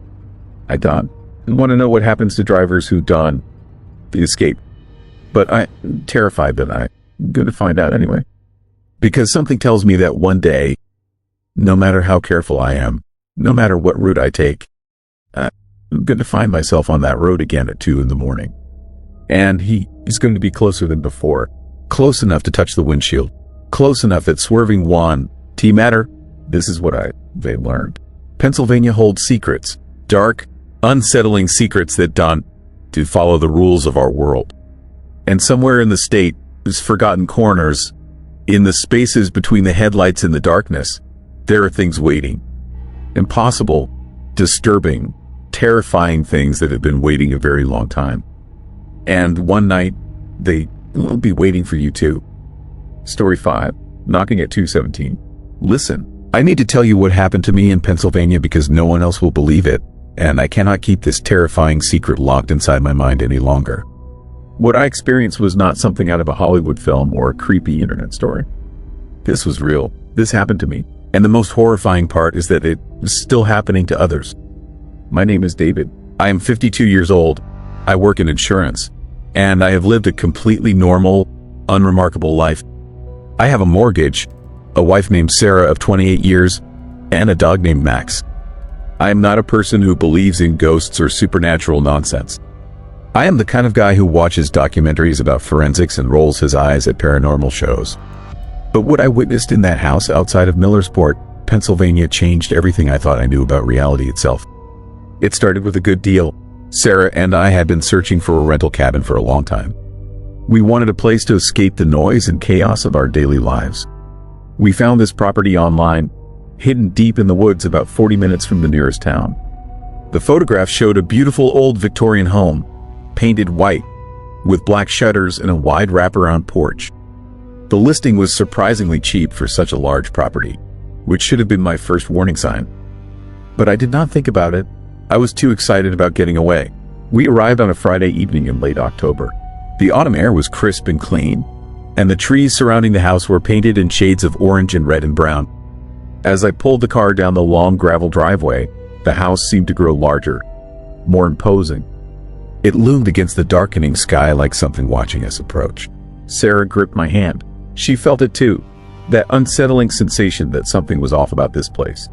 I don't want to know what happens to drivers who don't escape. But I'm terrified that I'm going to find out anyway. Because something tells me that one day, no matter how careful I am, no matter what route I take, I'm going to find myself on that road again at 2 a.m. And he is going to be closer than before. Close enough to touch the windshield. Close enough that swerving won't matter. This is what they've learned. Pennsylvania holds secrets. Dark, unsettling secrets that don't follow the rules of our world. And somewhere in the state, there's forgotten corners. In the spaces between the headlights and the darkness, there are things waiting. Impossible, disturbing, terrifying things that have been waiting a very long time. And one night, they will be waiting for you too. Story 5, knocking at 217. Listen, I need to tell you what happened to me in Pennsylvania because no one else will believe it, and I cannot keep this terrifying secret locked inside my mind any longer. What I experienced was not something out of a Hollywood film or a creepy internet story. This was real. This happened to me. And the most horrifying part is that it is still happening to others. My name is David. I am 52 years old. I work in insurance, and I have lived a completely normal, unremarkable life. I have a mortgage, a wife named Sarah of 28 years, and a dog named Max. I am not a person who believes in ghosts or supernatural nonsense. I am the kind of guy who watches documentaries about forensics and rolls his eyes at paranormal shows. But what I witnessed in that house outside of Millersport, Pennsylvania changed everything I thought I knew about reality itself. It started with a good deal. Sarah and I had been searching for a rental cabin for a long time. We wanted a place to escape the noise and chaos of our daily lives. We found this property online, hidden deep in the woods about 40 minutes from the nearest town. The photograph showed a beautiful old Victorian home, painted white, with black shutters and a wide wraparound porch. The listing was surprisingly cheap for such a large property, which should have been my first warning sign. But I did not think about it. I was too excited about getting away. We arrived on a Friday evening in late October. The autumn air was crisp and clean, and the trees surrounding the house were painted in shades of orange and red and brown. As I pulled the car down the long gravel driveway, the house seemed to grow larger, more imposing. It loomed against the darkening sky like something watching us approach. Sarah gripped my hand. She felt it too, that unsettling sensation that something was off about this place.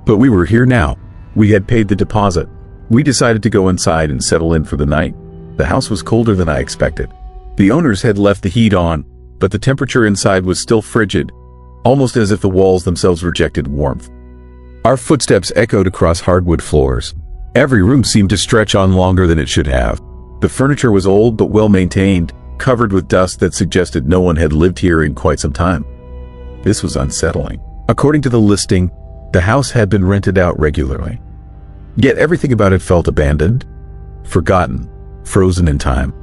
But we were here now. We had paid the deposit. We decided to go inside and settle in for the night. The house was colder than I expected. The owners had left the heat on, but the temperature inside was still frigid, almost as if the walls themselves rejected warmth. Our footsteps echoed across hardwood floors. Every room seemed to stretch on longer than it should have. The furniture was old but well maintained, covered with dust that suggested no one had lived here in quite some time. This was unsettling. According to the listing, the house had been rented out regularly. Yet everything about it felt abandoned, forgotten, frozen in time.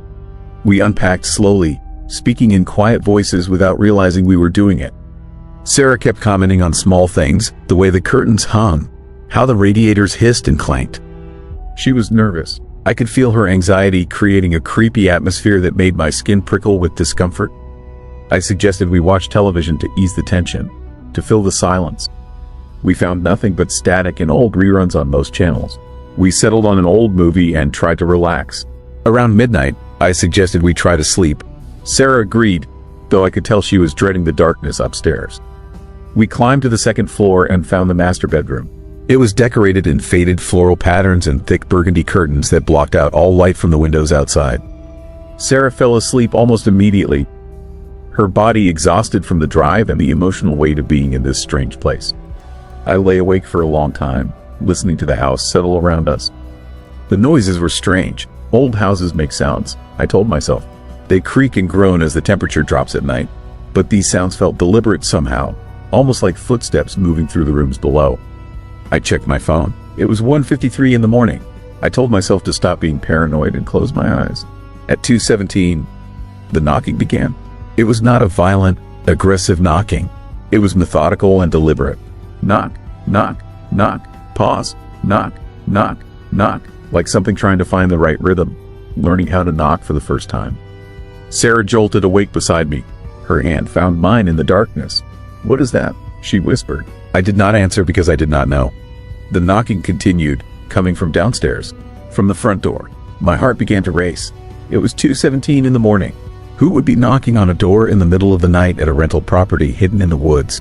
We unpacked slowly, speaking in quiet voices without realizing we were doing it. Sarah kept commenting on small things, the way the curtains hung, how the radiators hissed and clanked. She was nervous. I could feel her anxiety creating a creepy atmosphere that made my skin prickle with discomfort. I suggested we watch television to ease the tension, to fill the silence. We found nothing but static and old reruns on most channels. We settled on an old movie and tried to relax. Around midnight, I suggested we try to sleep. Sarah agreed, though I could tell she was dreading the darkness upstairs. We climbed to the second floor and found the master bedroom. It was decorated in faded floral patterns and thick burgundy curtains that blocked out all light from the windows outside. Sarah fell asleep almost immediately, her body exhausted from the drive and the emotional weight of being in this strange place. I lay awake for a long time, listening to the house settle around us. The noises were strange. Old houses make sounds, I told myself. They creak and groan as the temperature drops at night. But these sounds felt deliberate somehow, almost like footsteps moving through the rooms below. I checked my phone. It was 1:53 in the morning. I told myself to stop being paranoid and close my eyes. At 2:17, the knocking began. It was not a violent, aggressive knocking. It was methodical and deliberate. Knock, knock, knock, pause, knock, knock, knock, like something trying to find the right rhythm, learning how to knock for the first time. Sarah jolted awake beside me. Her hand found mine in the darkness. "What is that?" she whispered. I did not answer because I did not know. The knocking continued, coming from downstairs, from the front door. My heart began to race. It was 2:17 in the morning. Who would be knocking on a door in the middle of the night at a rental property hidden in the woods?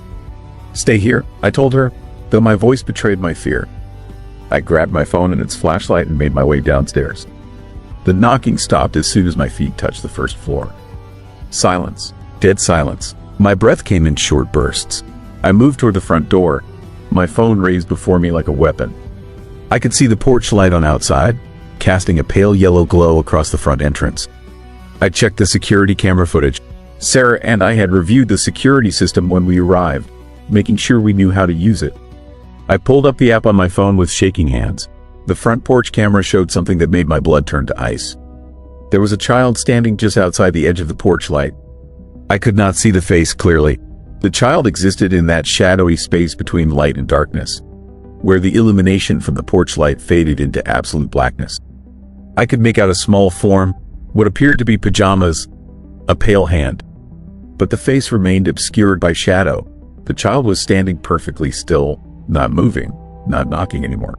"Stay here," I told her, though my voice betrayed my fear. I grabbed my phone and its flashlight and made my way downstairs. The knocking stopped as soon as my feet touched the first floor. Silence. Dead silence. My breath came in short bursts. I moved toward the front door, my phone raised before me like a weapon. I could see the porch light on outside, casting a pale yellow glow across the front entrance. I checked the security camera footage. Sarah and I had reviewed the security system when we arrived, making sure we knew how to use it. I pulled up the app on my phone with shaking hands. The front porch camera showed something that made my blood turn to ice. There was a child standing just outside the edge of the porch light. I could not see the face clearly, The child existed in that shadowy space between light and darkness, where the illumination from the porch light faded into absolute blackness. I could make out a small form, what appeared to be pajamas, a pale hand. But the face remained obscured by shadow. The child was standing perfectly still, not moving, not knocking anymore.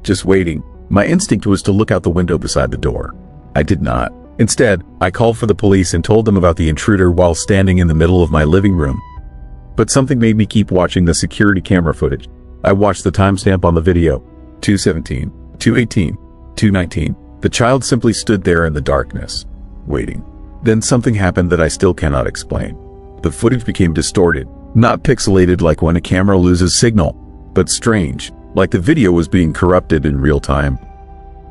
Just waiting. My instinct was to look out the window beside the door. I did not. Instead, I called for the police and told them about the intruder while standing in the middle of my living room. But something made me keep watching the security camera footage. I watched the timestamp on the video. 2:17, 2:18, 2:19. The child simply stood there in the darkness, waiting. Then something happened that I still cannot explain. The footage became distorted, not pixelated like when a camera loses signal, but strange, like the video was being corrupted in real time.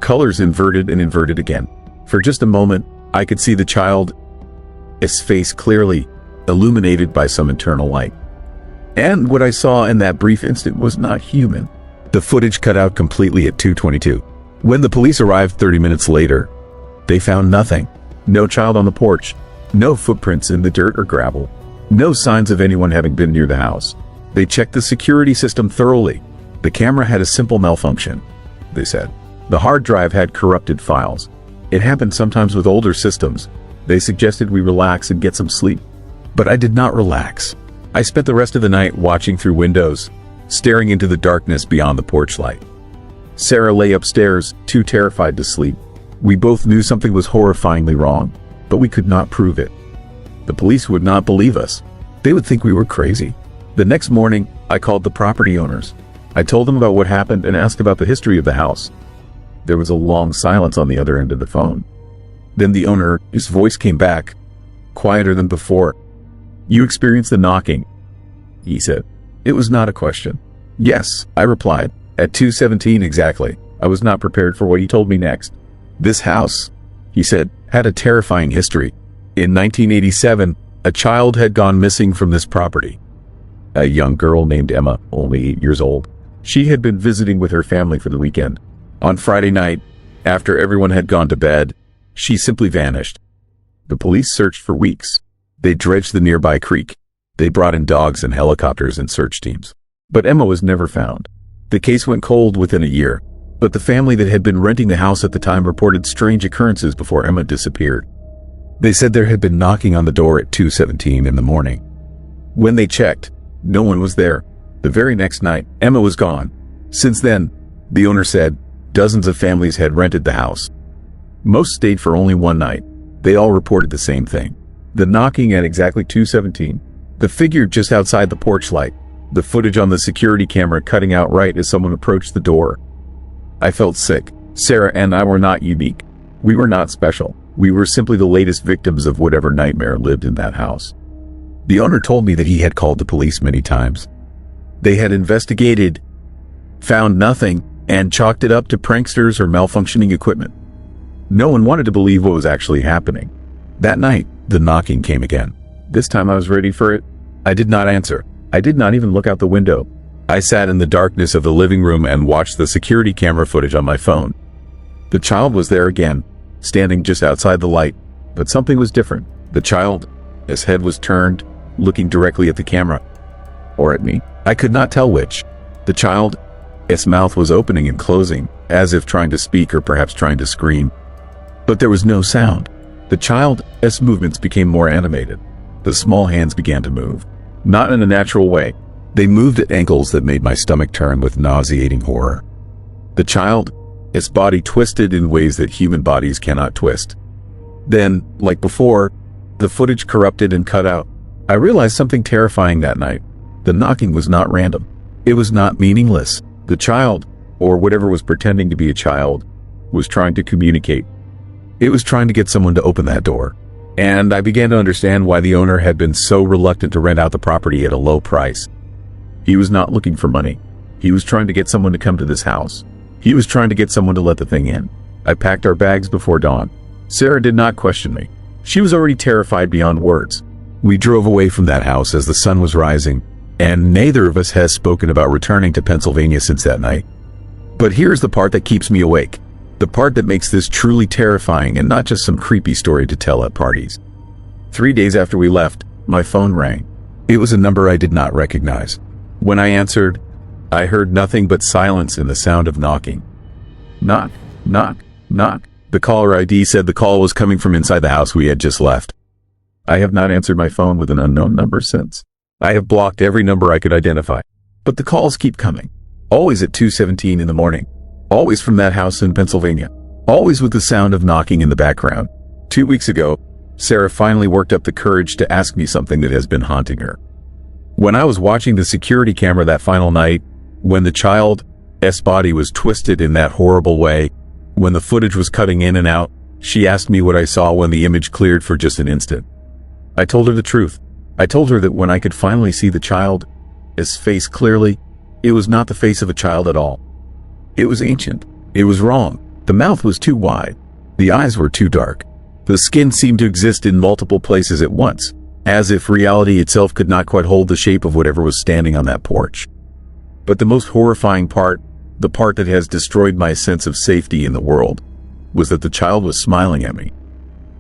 Colors inverted and inverted again. For just a moment, I could see the child's face clearly, illuminated by some internal light. And what I saw in that brief instant was not human. The footage cut out completely at 2:22. When the police arrived 30 minutes later, they found nothing. No child on the porch, no footprints in the dirt or gravel, no signs of anyone having been near the house. They checked the security system thoroughly. The camera had a simple malfunction, they said. The hard drive had corrupted files. It happened sometimes with older systems. They suggested we relax and get some sleep. But I did not relax. I spent the rest of the night watching through windows, staring into the darkness beyond the porch light. Sarah lay upstairs, too terrified to sleep. We both knew something was horrifyingly wrong, but we could not prove it. The police would not believe us. They would think we were crazy. The next morning, I called the property owners. I told them about what happened and asked about the history of the house. There was a long silence on the other end of the phone. Then the owner, his voice came back, quieter than before. "You experienced the knocking," he said. It was not a question. "Yes," I replied. At 2:17 exactly. I was not prepared for what he told me next. "This house," he said, "had a terrifying history. In 1987, a child had gone missing from this property. A young girl named Emma, only 8 years old. She had been visiting with her family for the weekend. On Friday night, after everyone had gone to bed, she simply vanished. The police searched for weeks. They dredged the nearby creek. They brought in dogs and helicopters and search teams. But Emma was never found. The case went cold within a year, but the family that had been renting the house at the time reported strange occurrences before Emma disappeared. They said there had been knocking on the door at 2:17 in the morning. When they checked, no one was there. The very next night, Emma was gone. Since then, the owner said, dozens of families had rented the house. Most stayed for only one night. They all reported the same thing. The knocking at exactly 2:17. The figure just outside the porch light. The footage on the security camera cutting out right as someone approached the door. I felt sick. Sarah and I were not unique. We were not special. We were simply the latest victims of whatever nightmare lived in that house. The owner told me that he had called the police many times. They had investigated, found nothing, and chalked it up to pranksters or malfunctioning equipment. No one wanted to believe what was actually happening. That night, the knocking came again. This time I was ready for it. I did not answer. I did not even look out the window. I sat in the darkness of the living room and watched the security camera footage on my phone. The child was there again, standing just outside the light, but something was different. The child, his head was turned, looking directly at the camera, or at me. I could not tell which. The child, its mouth was opening and closing, as if trying to speak or perhaps trying to scream. But there was no sound. The child's movements became more animated. The small hands began to move. Not in a natural way. They moved at angles that made my stomach turn with nauseating horror. The child, its body twisted in ways that human bodies cannot twist. Then, like before, the footage corrupted and cut out. I realized something terrifying that night. The knocking was not random. It was not meaningless. The child, or whatever was pretending to be a child, was trying to communicate. It was trying to get someone to open that door. And I began to understand why the owner had been so reluctant to rent out the property at a low price. He was not looking for money. He was trying to get someone to come to this house. He was trying to get someone to let the thing in. I packed our bags before dawn. Sarah did not question me. She was already terrified beyond words. We drove away from that house as the sun was rising, and neither of us has spoken about returning to Pennsylvania since that night. But here's the part that keeps me awake. The part that makes this truly terrifying and not just some creepy story to tell at parties. 3 days after we left, my phone rang. It was a number I did not recognize. When I answered, I heard nothing but silence and the sound of knocking. Knock, knock, knock. The caller ID said the call was coming from inside the house we had just left. I have not answered my phone with an unknown number since. I have blocked every number I could identify. But the calls keep coming. Always at 2:17 in the morning. Always from that house in Pennsylvania. Always with the sound of knocking in the background. 2 weeks ago, Sarah finally worked up the courage to ask me something that has been haunting her. When I was watching the security camera that final night, when the child's body was twisted in that horrible way, when the footage was cutting in and out, she asked me what I saw when the image cleared for just an instant. I told her the truth. I told her that when I could finally see the child's face clearly, it was not the face of a child at all. It was ancient. It was wrong. The mouth was too wide. The eyes were too dark. The skin seemed to exist in multiple places at once, as if reality itself could not quite hold the shape of whatever was standing on that porch. But the most horrifying part, the part that has destroyed my sense of safety in the world, was that the child was smiling at me.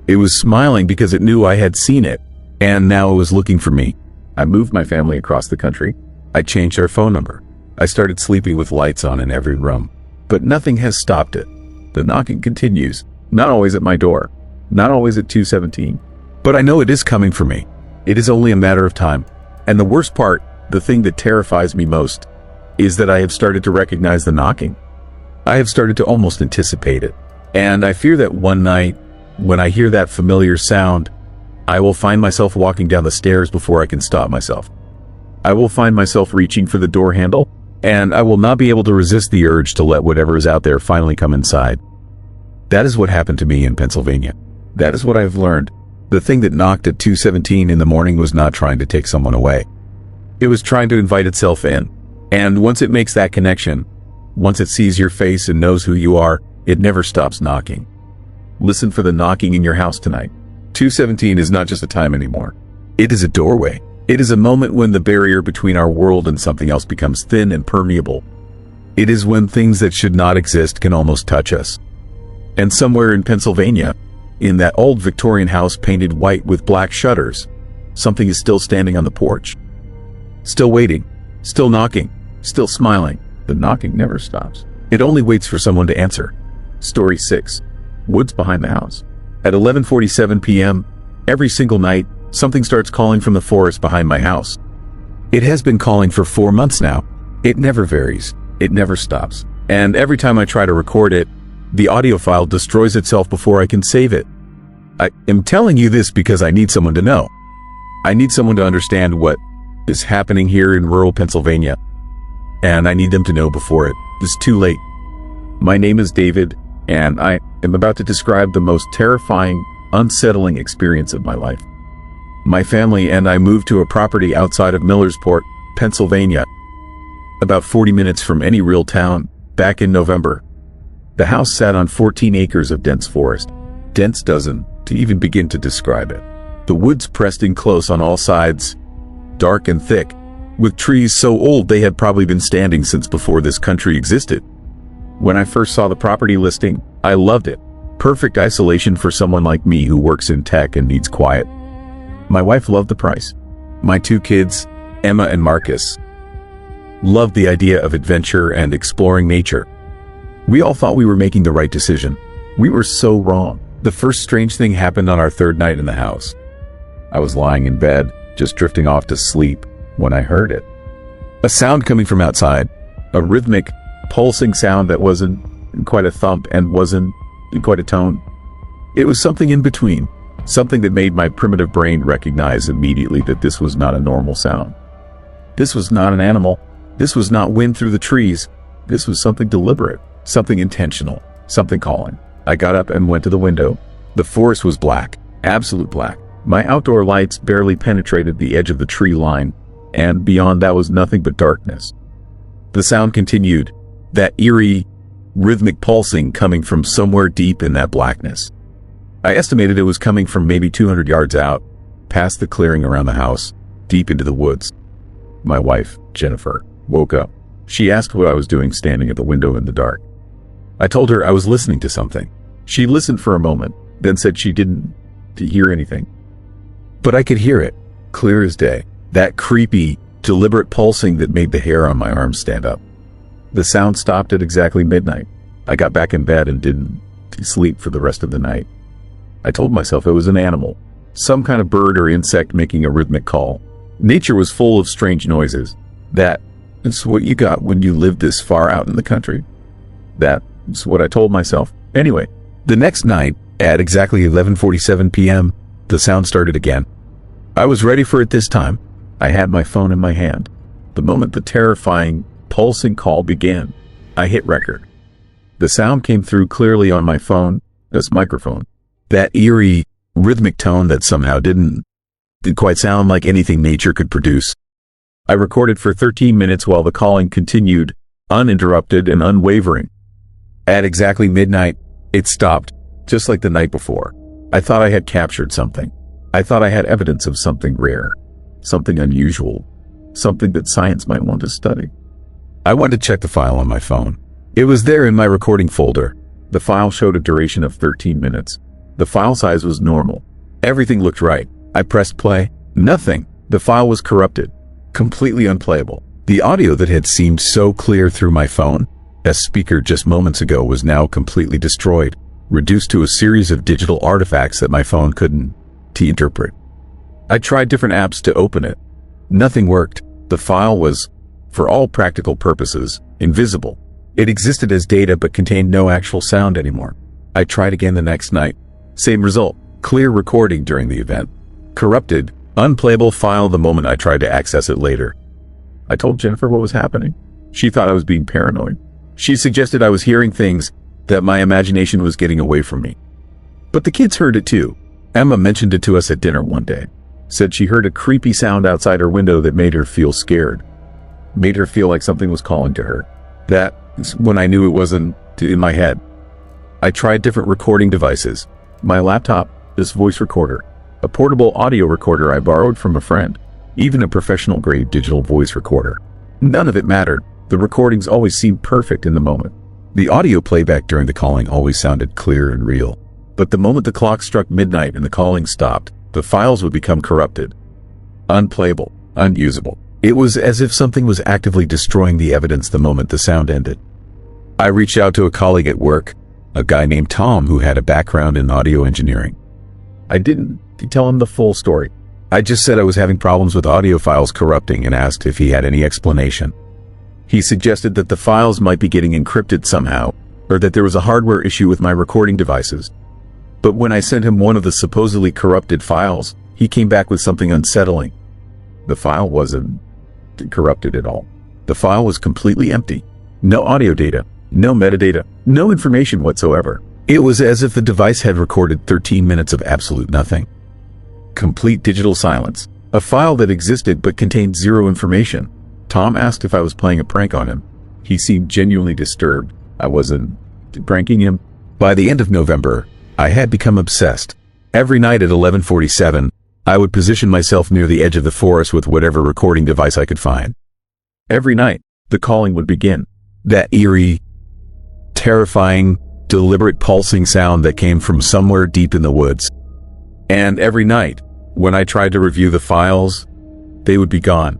It was smiling because it knew I had seen it, and now it was looking for me. I moved my family across the country. I changed our phone number. I started sleeping with lights on in every room. But nothing has stopped it. The knocking continues, not always at my door, not always at 2:17. But I know it is coming for me. It is only a matter of time. And the worst part, the thing that terrifies me most, is that I have started to recognize the knocking. I have started to almost anticipate it. And I fear that one night, when I hear that familiar sound, I will find myself walking down the stairs before I can stop myself. I will find myself reaching for the door handle, and I will not be able to resist the urge to let whatever is out there finally come inside. That is what happened to me in Pennsylvania. That is what I have learned. The thing that knocked at 2:17 in the morning was not trying to take someone away. It was trying to invite itself in. And once it makes that connection, once it sees your face and knows who you are, it never stops knocking. Listen for the knocking in your house tonight. 2:17 is not just a time anymore. It is a doorway. It is a moment when the barrier between our world and something else becomes thin and permeable. It is when things that should not exist can almost touch us. And somewhere in Pennsylvania, in that old Victorian house painted white with black shutters, something is still standing on the porch. Still waiting. Still knocking. Still smiling. The knocking never stops. It only waits for someone to answer. Story 6. Woods behind the house. At 11:47 p.m., every single night, something starts calling from the forest behind my house. It has been calling for 4 months now. It never varies. It never stops. And every time I try to record it, the audio file destroys itself before I can save it. I am telling you this because I need someone to know. I need someone to understand what is happening here in rural Pennsylvania. And I need them to know before it is too late. My name is David, and I am about to describe the most terrifying, unsettling experience of my life. My family and I moved to a property outside of Millersport, Pennsylvania, about 40 minutes from any real town, back in November. The house sat on 14 acres of dense forest. Dense doesn't to even begin to describe it. The woods pressed in close on all sides, dark and thick, with trees so old they had probably been standing since before this country existed. When I first saw the property listing, I loved it. Perfect isolation for someone like me who works in tech and needs quiet. My wife loved the price. My 2 kids, Emma and Marcus, loved the idea of adventure and exploring nature. We all thought we were making the right decision. We were so wrong. The first strange thing happened on our 3rd night in the house. I was lying in bed, just drifting off to sleep, when I heard it. A sound coming from outside. A rhythmic, pulsing sound that wasn't quite a thump and wasn't quite a tone. It was something in between. Something that made my primitive brain recognize immediately that this was not a normal sound. This was not an animal. This was not wind through the trees. This was something deliberate, something intentional, something calling. I got up and went to the window. The forest was black, absolute black. My outdoor lights barely penetrated the edge of the tree line, and beyond that was nothing but darkness. The sound continued, that eerie, rhythmic pulsing coming from somewhere deep in that blackness. I estimated it was coming from maybe 200 yards out, past the clearing around the house, deep into the woods. My wife, Jennifer, woke up. She asked what I was doing standing at the window in the dark. I told her I was listening to something. She listened for a moment, then said she didn't hear anything. But I could hear it, clear as day. That creepy, deliberate pulsing that made the hair on my arms stand up. The sound stopped at exactly midnight. I got back in bed and didn't sleep for the rest of the night. I told myself it was an animal, some kind of bird or insect making a rhythmic call. Nature was full of strange noises. That's what you got when you live this far out in the country. That's what I told myself. Anyway, the next night, at exactly 11:47 p.m., the sound started again. I was ready for it this time. I had my phone in my hand. The moment the terrifying, pulsing call began, I hit record. The sound came through clearly on my phone, this microphone. That eerie, rhythmic tone that somehow didn't quite sound like anything nature could produce. I recorded for 13 minutes while the calling continued, uninterrupted and unwavering. At exactly midnight, it stopped, just like the night before. I thought I had captured something. I thought I had evidence of something rare, something unusual, something that science might want to study. I went to check the file on my phone. It was there in my recording folder. The file showed a duration of 13 minutes. The file size was normal. Everything looked right. I pressed play. Nothing. The file was corrupted. Completely unplayable. The audio that had seemed so clear through my phone, a speaker just moments ago, was now completely destroyed, reduced to a series of digital artifacts that my phone couldn't interpret. I tried different apps to open it. Nothing worked. The file was, for all practical purposes, invisible. It existed as data but contained no actual sound anymore. I tried again the next night. Same result. Clear recording during the event. Corrupted, unplayable file the moment I tried to access it later. I told Jennifer what was happening. She thought I was being paranoid. She suggested I was hearing things, that my imagination was getting away from me. But the kids heard it too. Emma mentioned it to us at dinner one day. Said she heard a creepy sound outside her window that made her feel scared. Made her feel like something was calling to her. That's when I knew it wasn't in my head. I tried different recording devices. My laptop, this voice recorder, a portable audio recorder I borrowed from a friend, even a professional-grade digital voice recorder. None of it mattered. The recordings always seemed perfect in the moment. The audio playback during the calling always sounded clear and real. But the moment the clock struck midnight and the calling stopped, the files would become corrupted. Unplayable, unusable. It was as if something was actively destroying the evidence the moment the sound ended. I reached out to a colleague at work, a guy named Tom who had a background in audio engineering. I didn't tell him the full story. I just said I was having problems with audio files corrupting and asked if he had any explanation. He suggested that the files might be getting encrypted somehow, or that there was a hardware issue with my recording devices. But when I sent him one of the supposedly corrupted files, he came back with something unsettling. The file wasn't corrupted at all. The file was completely empty. No audio data, no metadata, no information whatsoever. It was as if the device had recorded 13 minutes of absolute nothing. Complete digital silence. A file that existed but contained zero information. Tom asked if I was playing a prank on him. He seemed genuinely disturbed. I wasn't pranking him. By the end of November, I had become obsessed. Every night at 11:47, I would position myself near the edge of the forest with whatever recording device I could find. Every night, the calling would begin. That eerie, terrifying, deliberate pulsing sound that came from somewhere deep in the woods. And every night, when I tried to review the files, they would be gone.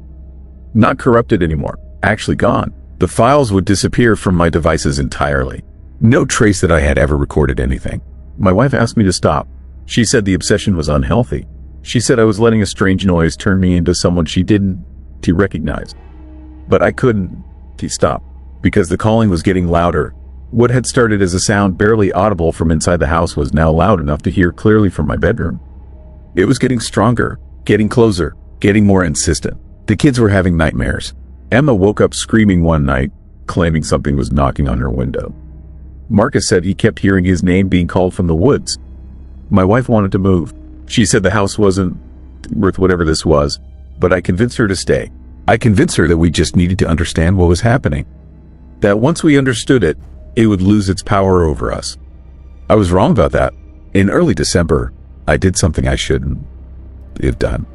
Not corrupted anymore, actually gone. The files would disappear from my devices entirely. No trace that I had ever recorded anything. My wife asked me to stop. She said the obsession was unhealthy. She said I was letting a strange noise turn me into someone she didn't recognize. But I couldn't stop, because the calling was getting louder. What had started as a sound barely audible from inside the house was now loud enough to hear clearly from my bedroom. It was getting stronger, getting closer, getting more insistent. The kids were having nightmares. Emma woke up screaming one night, claiming something was knocking on her window. Marcus said he kept hearing his name being called from the woods. My wife wanted to move. She said the house wasn't worth whatever this was, but I convinced her to stay. I convinced her that we just needed to understand what was happening. That once we understood it, it would lose its power over us. I was wrong about that. In early December, I did something I shouldn't have done.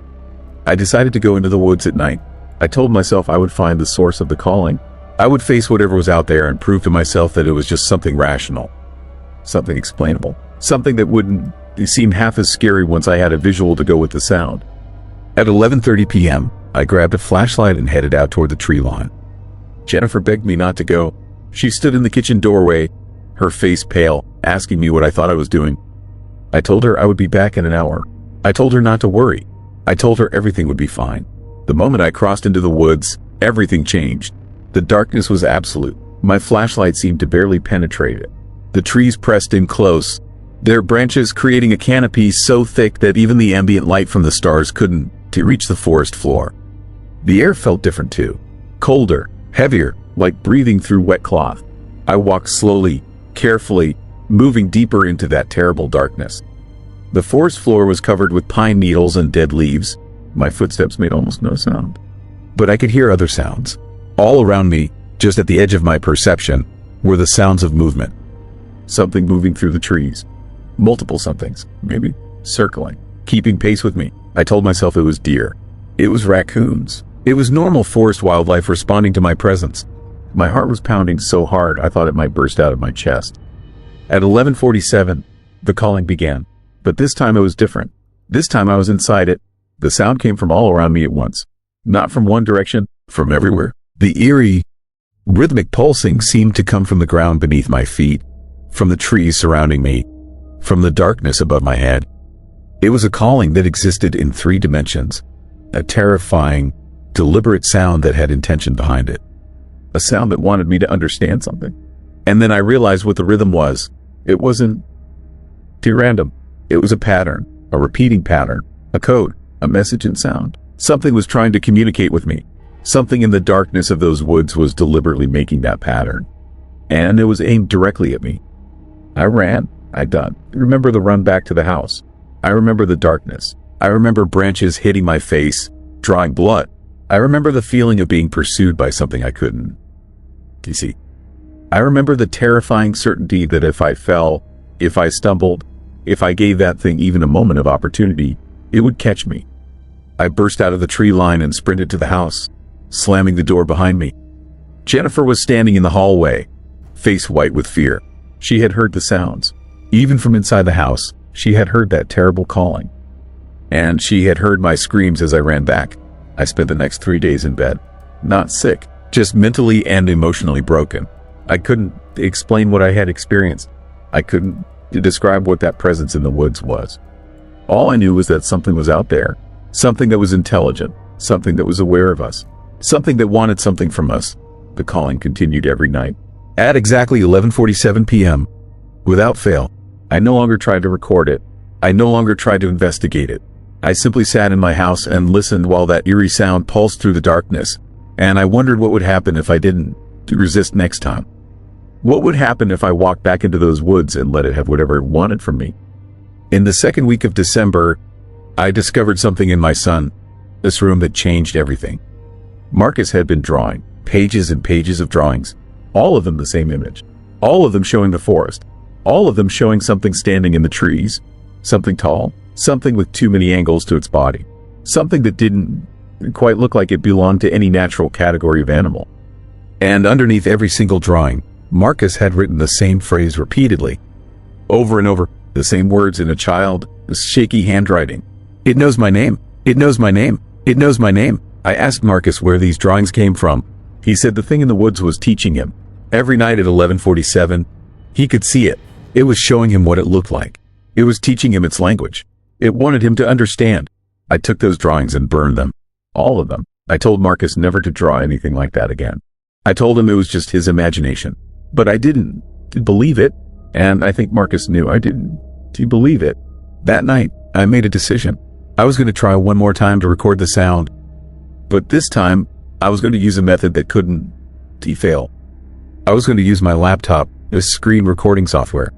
I decided to go into the woods at night. I told myself I would find the source of the calling. I would face whatever was out there and prove to myself that it was just something rational, something explainable, something that wouldn't seem half as scary once I had a visual to go with the sound. At 11:30 p.m., I grabbed a flashlight and headed out toward the tree line. Jennifer begged me not to go. She stood in the kitchen doorway, her face pale, asking me what I thought I was doing. I told her I would be back in an hour. I told her not to worry. I told her everything would be fine. The moment I crossed into the woods, everything changed. The darkness was absolute. My flashlight seemed to barely penetrate it. The trees pressed in close, their branches creating a canopy so thick that even the ambient light from the stars couldn't reach the forest floor. The air felt different too. Colder, heavier, like breathing through wet cloth. I walked slowly, carefully, moving deeper into that terrible darkness. The forest floor was covered with pine needles and dead leaves. My footsteps made almost no sound. But I could hear other sounds. All around me, just at the edge of my perception, were the sounds of movement. Something moving through the trees. Multiple somethings, maybe, circling, keeping pace with me. I told myself it was deer. It was raccoons. It was normal forest wildlife responding to my presence. My heart was pounding so hard I thought it might burst out of my chest. At 11:47, the calling began. But this time it was different. This time I was inside it. The sound came from all around me at once. Not from one direction, from everywhere. The eerie, rhythmic pulsing seemed to come from the ground beneath my feet, from the trees surrounding me, from the darkness above my head. It was a calling that existed in 3 dimensions. A terrifying, deliberate sound that had intention behind it. A sound that wanted me to understand something. And then I realized what the rhythm was. It wasn't too random. It was a pattern, a repeating pattern, a code, a message in sound. Something was trying to communicate with me. Something in the darkness of those woods was deliberately making that pattern. And it was aimed directly at me. I ran. I remember the run back to the house. I remember the darkness. I remember branches hitting my face, drawing blood. I remember the feeling of being pursued by something I couldn't see. I remember the terrifying certainty that if I fell, if I stumbled, if I gave that thing even a moment of opportunity, it would catch me. I burst out of the tree line and sprinted to the house, slamming the door behind me. Jennifer was standing in the hallway, face white with fear. She had heard the sounds. Even from inside the house, she had heard that terrible calling. And she had heard my screams as I ran back. I spent the next 3 days in bed. Not sick, just mentally and emotionally broken. I couldn't explain what I had experienced. I couldn't describe what that presence in the woods was. All I knew was that something was out there. Something that was intelligent. Something that was aware of us. Something that wanted something from us. The calling continued every night. At exactly 11:47 p.m., without fail, I no longer tried to record it. I no longer tried to investigate it. I simply sat in my house and listened while that eerie sound pulsed through the darkness, and I wondered what would happen if I didn't resist next time. What would happen if I walked back into those woods and let it have whatever it wanted from me? In the second week of December, I discovered something in my son, this room that changed everything. Marcus had been drawing, pages and pages of drawings, all of them the same image, all of them showing the forest, all of them showing something standing in the trees, something tall, something with too many angles to its body, something that didn't quite look like it belonged to any natural category of animal. And underneath every single drawing, Marcus had written the same phrase repeatedly, over and over, the same words in a child's shaky handwriting. "It knows my name. It knows my name. It knows my name." I asked Marcus where these drawings came from. He said the thing in the woods was teaching him. Every night at 11:47, he could see it. It was showing him what it looked like. It was teaching him its language. It wanted him to understand. I took those drawings and burned them. All of them. I told Marcus never to draw anything like that again. I told him it was just his imagination. But I didn't believe it, and I think Marcus knew I didn't believe it. That night, I made a decision. I was going to try one more time to record the sound. But this time, I was going to use a method that couldn't fail. I was going to use my laptop as screen recording software.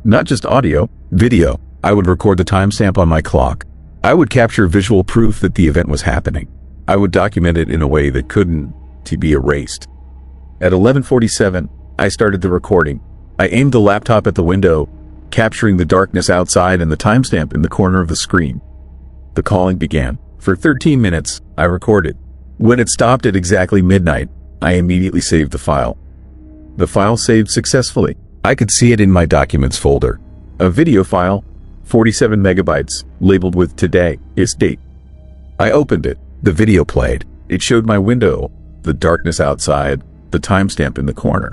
Not just audio, video. I would record the timestamp on my clock. I would capture visual proof that the event was happening. I would document it in a way that couldn't be erased. At 11:47, I started the recording. I aimed the laptop at the window, capturing the darkness outside and the timestamp in the corner of the screen. The calling began. For 13 minutes, I recorded. When it stopped at exactly midnight, I immediately saved the file. The file saved successfully. I could see it in my documents folder. A video file, 47 megabytes, labeled with today, its date. I opened it. The video played. It showed my window, the darkness outside, the timestamp in the corner.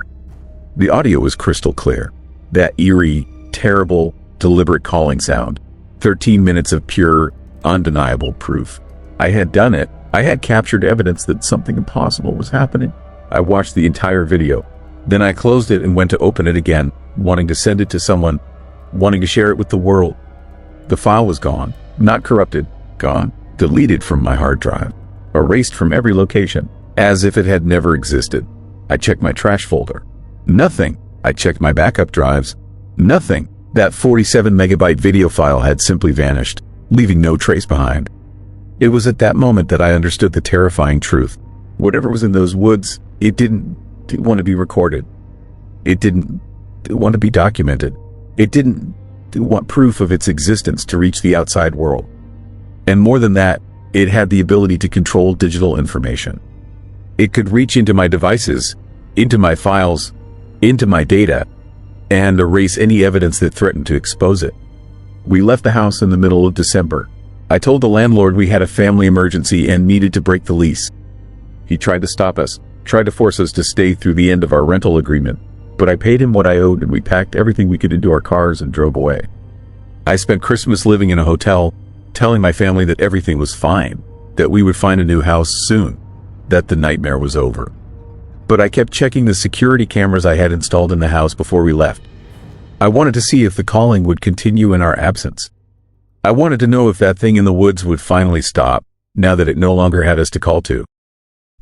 The audio was crystal clear. That eerie, terrible, deliberate calling sound. 13 minutes of pure, undeniable proof. I had done it. I had captured evidence that something impossible was happening. I watched the entire video. Then I closed it and went to open it again, wanting to send it to someone, wanting to share it with the world. The file was gone. Not corrupted. Gone. Deleted from my hard drive. Erased from every location, as if it had never existed. I checked my trash folder. Nothing. I checked my backup drives. Nothing. That 47 megabyte video file had simply vanished, leaving no trace behind. It was at that moment that I understood the terrifying truth. Whatever was in those woods, it didn't want to be recorded. It didn't want to be documented. It didn't want proof of its existence to reach the outside world. And more than that, it had the ability to control digital information. It could reach into my devices, into my files, into my data, and erase any evidence that threatened to expose it. We left the house in the middle of December. I told the landlord we had a family emergency and needed to break the lease. He tried to stop us, tried to force us to stay through the end of our rental agreement, but I paid him what I owed and we packed everything we could into our cars and drove away. I spent Christmas living in a hotel, telling my family that everything was fine, that we would find a new house soon, that the nightmare was over. But I kept checking the security cameras I had installed in the house before we left. I wanted to see if the calling would continue in our absence. I wanted to know if that thing in the woods would finally stop, now that it no longer had us to call to.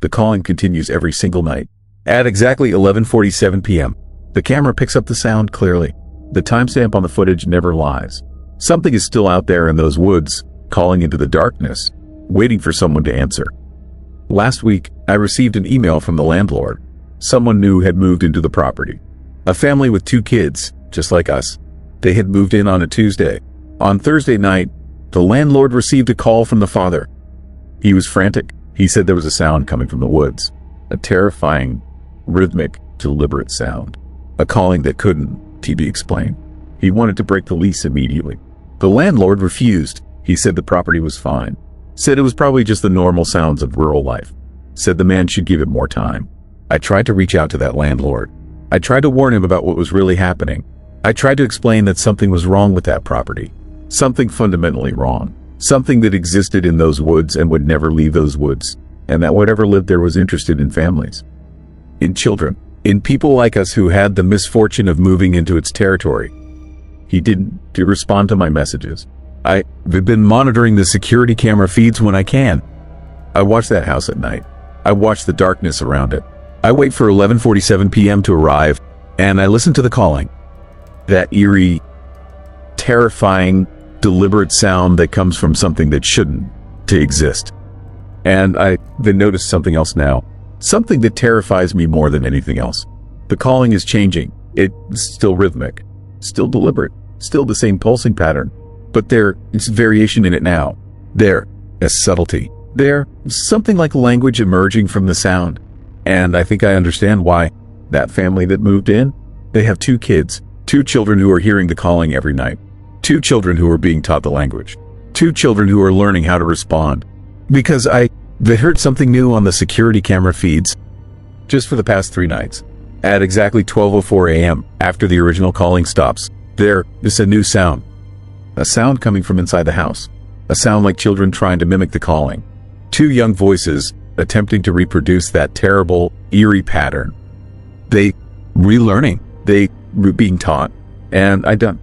The calling continues every single night. At exactly 11:47 p.m., the camera picks up the sound clearly. The timestamp on the footage never lies. Something is still out there in those woods, calling into the darkness, waiting for someone to answer. Last week, I received an email from the landlord. Someone new had moved into the property. A family with 2 kids, just like us. They had moved in on a Tuesday. On Thursday night, the landlord received a call from the father. He was frantic. He said there was a sound coming from the woods. A terrifying, rhythmic, deliberate sound. A calling that couldn't be explained. He wanted to break the lease immediately. The landlord refused. He said the property was fine. Said it was probably just the normal sounds of rural life. Said the man should give it more time. I tried to reach out to that landlord. I tried to warn him about what was really happening. I tried to explain that something was wrong with that property. Something fundamentally wrong. Something that existed in those woods and would never leave those woods. And that whatever lived there was interested in families. In children. In people like us who had the misfortune of moving into its territory. He didn't respond to my messages. I've been monitoring the security camera feeds when I can. I watch that house at night. I watch the darkness around it. I wait for 11:47 p.m. to arrive, and I listen to the calling. That eerie, terrifying, deliberate sound that comes from something that shouldn't to exist. And I then notice something else now. Something that terrifies me more than anything else. The calling is changing. It's still rhythmic, still deliberate, still the same pulsing pattern. But there is variation in it now. There is subtlety. There is something like language emerging from the sound. And I think I understand why. That family that moved in, they have 2 kids, 2 children who are hearing the calling every night. 2 children who are being taught the language. 2 children who are learning how to respond. Because they heard something new on the security camera feeds just for the past 3 nights. At exactly 12:04 a.m., after the original calling stops, there is a new sound. A sound coming from inside the house. A sound like children trying to mimic the calling. 2 young voices attempting to reproduce that terrible, eerie pattern. They relearning. They were being taught. And I don't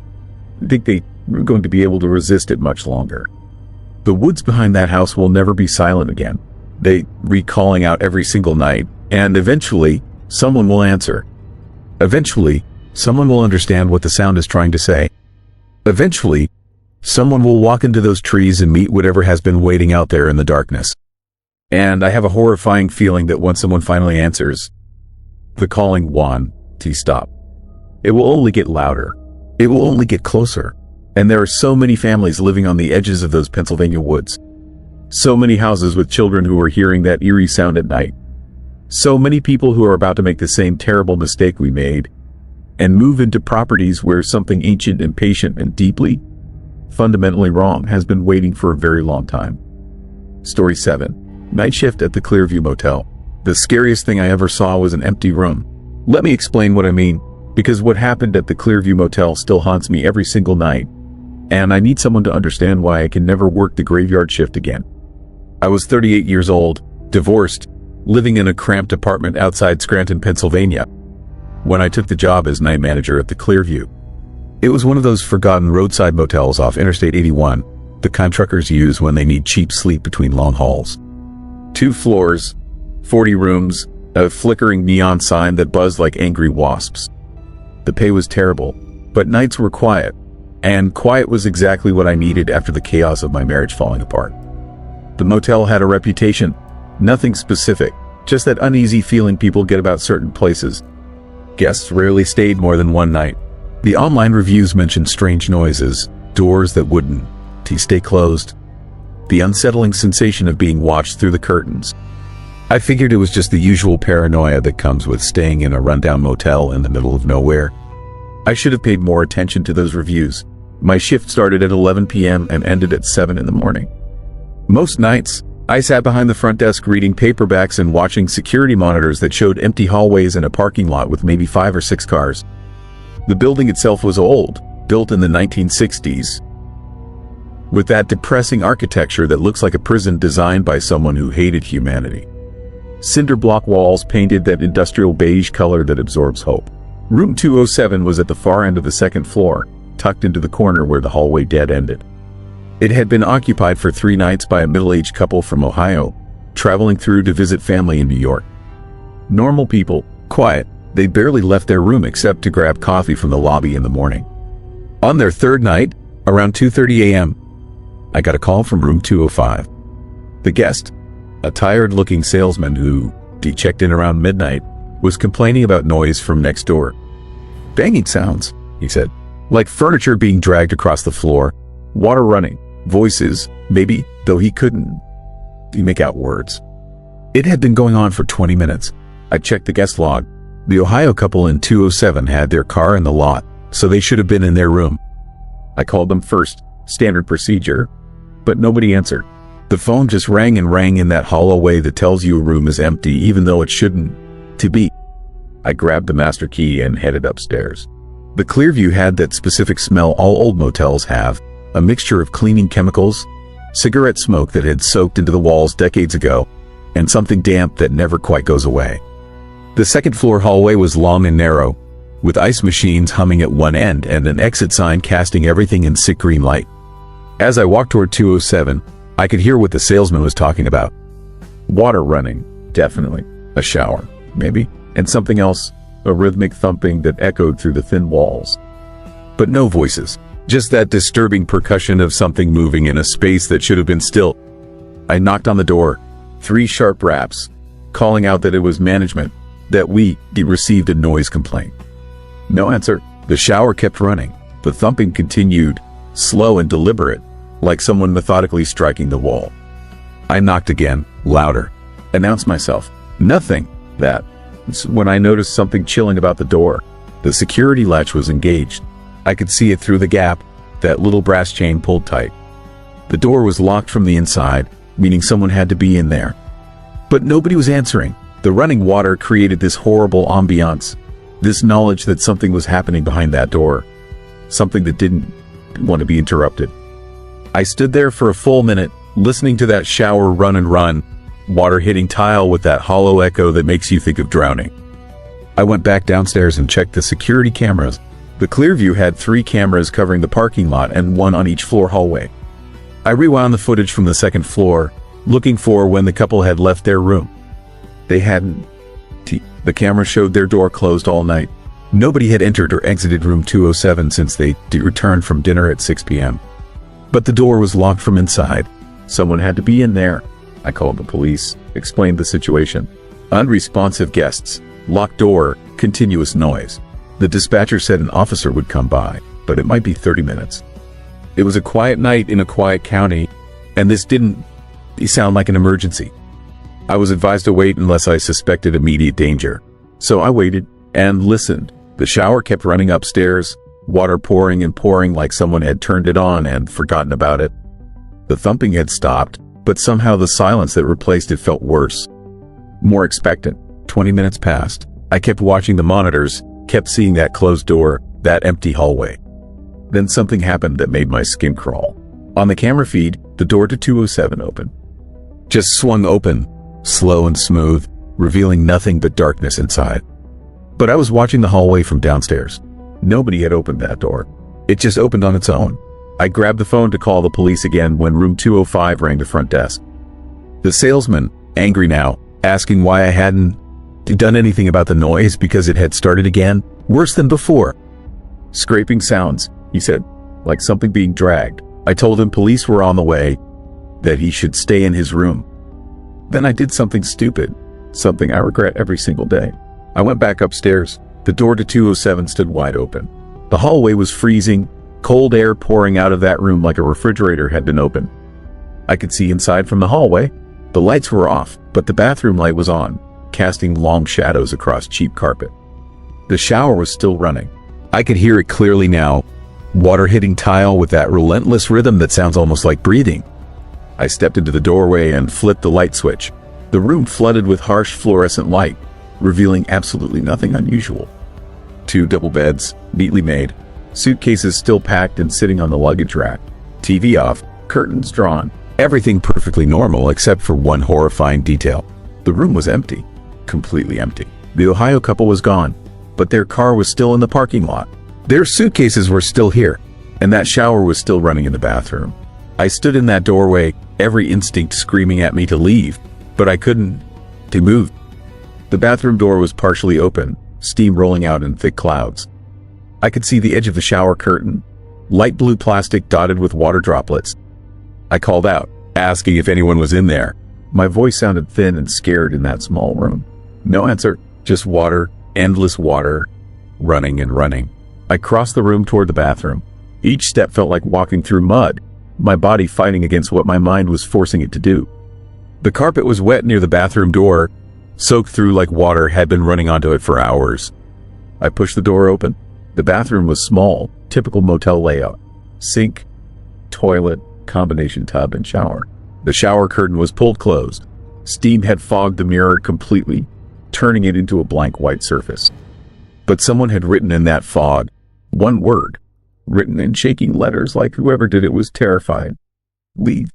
think they were going to be able to resist it much longer. The woods behind that house will never be silent again. They recalling out every single night. And eventually, someone will answer. Eventually, someone will understand what the sound is trying to say. Eventually, someone will walk into those trees and meet whatever has been waiting out there in the darkness. And I have a horrifying feeling that when someone finally answers, the calling won't stop. It will only get louder. It will only get closer. And there are so many families living on the edges of those Pennsylvania woods. So many houses with children who are hearing that eerie sound at night. So many people who are about to make the same terrible mistake we made and move into properties where something ancient and patient and deeply, fundamentally wrong has been waiting for a very long time. Story 7. Night shift at the Clearview Motel. The scariest thing I ever saw was an empty room. Let me explain what I mean, because what happened at the Clearview Motel still haunts me every single night, and I need someone to understand why I can never work the graveyard shift again. I was 38 years old, divorced, living in a cramped apartment outside Scranton, Pennsylvania, when I took the job as night manager at the Clearview. It was one of those forgotten roadside motels off Interstate 81 the kind truckers use when they need cheap sleep between long hauls. 2 floors, 40 rooms, a flickering neon sign that buzzed like angry wasps. The pay was terrible, but nights were quiet, and quiet was exactly what I needed after the chaos of my marriage falling apart. The motel had a reputation, nothing specific, just that uneasy feeling people get about certain places. Guests rarely stayed more than one night. The online reviews mentioned strange noises, doors that wouldn't stay closed, the unsettling sensation of being watched through the curtains. I figured it was just the usual paranoia that comes with staying in a rundown motel in the middle of nowhere. I should have paid more attention to those reviews. My shift started at 11 p.m. and ended at 7 in the morning. Most nights, I sat behind the front desk reading paperbacks and watching security monitors that showed empty hallways and a parking lot with maybe 5 or 6 cars. The building itself was old, built in the 1960s, with that depressing architecture that looks like a prison designed by someone who hated humanity. Cinder block walls painted that industrial beige color that absorbs hope. Room 207 was at the far end of the second floor, tucked into the corner where the hallway dead ended. It had been occupied for 3 nights by a middle-aged couple from Ohio, traveling through to visit family in New York. Normal people, quiet, they barely left their room except to grab coffee from the lobby in the morning. On their 3rd night, around 2:30 a.m., I got a call from room 205. The guest, a tired-looking salesman who checked in around midnight, was complaining about noise from next door. "Banging sounds," he said, "like furniture being dragged across the floor, water running, voices, maybe, though he couldn't make out words." It had been going on for 20 minutes. I checked the guest log. The Ohio couple in 207 had their car in the lot, so they should have been in their room. I called them first, standard procedure, but nobody answered. The phone just rang and rang in that hollow way that tells you a room is empty even though it shouldn't to be. I grabbed the master key and headed upstairs. The Clearview had that specific smell all old motels have, a mixture of cleaning chemicals, cigarette smoke that had soaked into the walls decades ago, and something damp that never quite goes away. The second floor hallway was long and narrow, with ice machines humming at one end and an exit sign casting everything in sick green light. As I walked toward 207, I could hear what the salesman was talking about. Water running, definitely. A shower, maybe. And something else, a rhythmic thumping that echoed through the thin walls. But no voices, just that disturbing percussion of something moving in a space that should have been still. I knocked on the door, 3 sharp raps, calling out that it was management, that we received a noise complaint. No answer. The shower kept running. The thumping continued, slow and deliberate, like someone methodically striking the wall. I knocked again, louder, announced myself. Nothing. That's when I noticed something chilling about the door. The security latch was engaged. I could see it through the gap, that little brass chain pulled tight. The door was locked from the inside, meaning someone had to be in there. But nobody was answering. The running water created this horrible ambiance, this knowledge that something was happening behind that door, something that didn't want to be interrupted. I stood there for a full minute, listening to that shower run and run, water hitting tile with that hollow echo that makes you think of drowning. I went back downstairs and checked the security cameras. The Clearview had 3 cameras covering the parking lot and 1 on each floor hallway. I rewound the footage from the second floor, looking for when the couple had left their room. They hadn't. The camera showed their door closed all night. Nobody had entered or exited room 207 since they returned from dinner at 6 p.m. But the door was locked from inside. Someone had to be in there. I called the police, explained the situation. Unresponsive guests, locked door, continuous noise. The dispatcher said an officer would come by, but it might be 30 minutes. It was a quiet night in a quiet county, and this didn't sound like an emergency. I was advised to wait unless I suspected immediate danger. So I waited and listened. The shower kept running upstairs, water pouring and pouring like someone had turned it on and forgotten about it. The thumping had stopped, but somehow the silence that replaced it felt worse. More expectant. 20 minutes passed. I kept watching the monitors, kept seeing that closed door, that empty hallway. Then something happened that made my skin crawl. On the camera feed, the door to 207 opened. Just swung open, slow and smooth, revealing nothing but darkness inside. But I was watching the hallway from downstairs. Nobody had opened that door. It just opened on its own. I grabbed the phone to call the police again when room 205 rang the front desk. The salesman, angry now, asking why I hadn't done anything about the noise because it had started again, worse than before. Scraping sounds, he said, like something being dragged. I told him police were on the way, that he should stay in his room. Then I did something stupid, something I regret every single day. I went back upstairs. The door to 207 stood wide open. The hallway was freezing, cold air pouring out of that room like a refrigerator had been opened. I could see inside from the hallway. The lights were off, but the bathroom light was on, casting long shadows across cheap carpet. The shower was still running. I could hear it clearly now, water hitting tile with that relentless rhythm that sounds almost like breathing. I stepped into the doorway and flipped the light switch. The room flooded with harsh fluorescent light, revealing absolutely nothing unusual. 2 double beds, neatly made, suitcases still packed and sitting on the luggage rack, TV off, curtains drawn, everything perfectly normal except for one horrifying detail. The room was empty, completely empty. The Ohio couple was gone, but their car was still in the parking lot. Their suitcases were still here, and that shower was still running in the bathroom. I stood in that doorway, every instinct screaming at me to leave, but I couldn't. To move. The bathroom door was partially open, steam rolling out in thick clouds. I could see the edge of the shower curtain, light blue plastic dotted with water droplets. I called out, asking if anyone was in there. My voice sounded thin and scared in that small room. No answer, just water, endless water, running and running. I crossed the room toward the bathroom. Each step felt like walking through mud, my body fighting against what my mind was forcing it to do. The carpet was wet near the bathroom door, soaked through like water had been running onto it for hours. I pushed the door open. The bathroom was small, typical motel layout. Sink, toilet, combination tub, and shower. The shower curtain was pulled closed. Steam had fogged the mirror completely, turning it into a blank white surface. But someone had written in that fog, one word, written in shaking letters like whoever did it was terrified. Leave.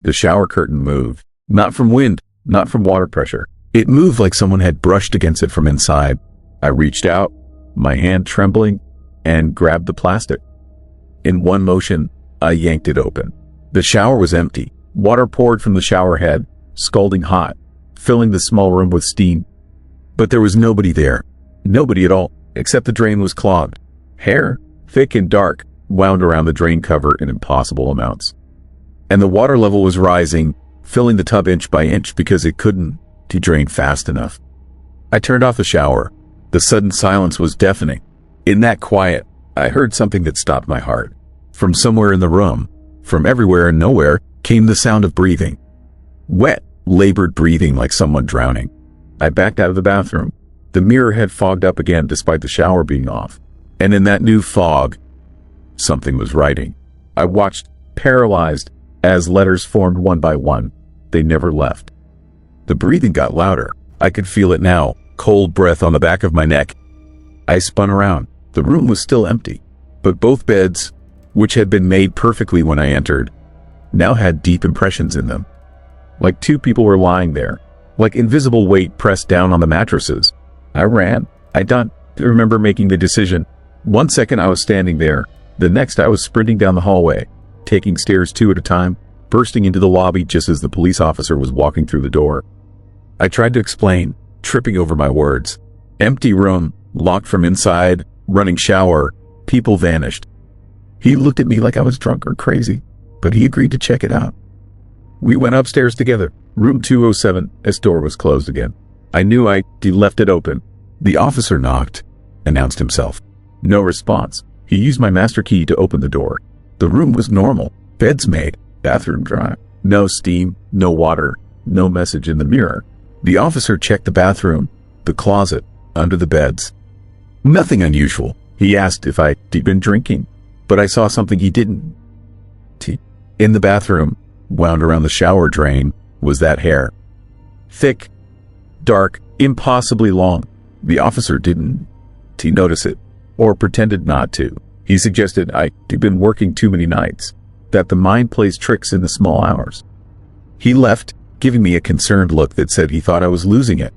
The shower curtain moved. Not from wind, not from water pressure. It moved like someone had brushed against it from inside. I reached out, my hand trembling, and grabbed the plastic. In one motion, I yanked it open. The shower was empty. Water poured from the shower head, scalding hot, filling the small room with steam. But there was nobody there. Nobody at all, except the drain was clogged. Hair, thick and dark, wound around the drain cover in impossible amounts. And the water level was rising, filling the tub inch by inch because it couldn't drain fast enough. I turned off the shower. The sudden silence was deafening. In that quiet, I heard something that stopped my heart. From somewhere in the room, from everywhere and nowhere, came the sound of breathing. Wet, labored breathing like someone drowning. I backed out of the bathroom. The mirror had fogged up again despite the shower being off. And in that new fog, something was writing. I watched, paralyzed, as letters formed one by one. They never left. The breathing got louder. I could feel it now, cold breath on the back of my neck. I spun around. The room was still empty, but both beds, which had been made perfectly when I entered, now had deep impressions in them. Like 2 people were lying there, like invisible weight pressed down on the mattresses. I ran. I don't remember making the decision. 1 second I was standing there. The next I was sprinting down the hallway, taking stairs 2 at a time, bursting into the lobby just as the police officer was walking through the door. I tried to explain, tripping over my words. Empty room, locked from inside, running shower, people vanished. He looked at me like I was drunk or crazy, but he agreed to check it out. We went upstairs together. Room 207's door was closed again. I knew I'd left it open. The officer knocked, announced himself. No response. He used my master key to open the door. The room was normal. Beds made, bathroom dry. No steam, no water, no message in the mirror. The officer checked the bathroom, the closet, under the beds. Nothing unusual. He asked if I'd been drinking, but I saw something he didn't. In the bathroom, wound around the shower drain, was that hair. Thick, dark, impossibly long. The officer didn't notice it, or pretended not to. He suggested I'd been working too many nights, that the mind plays tricks in the small hours. He left, giving me a concerned look that said he thought I was losing it.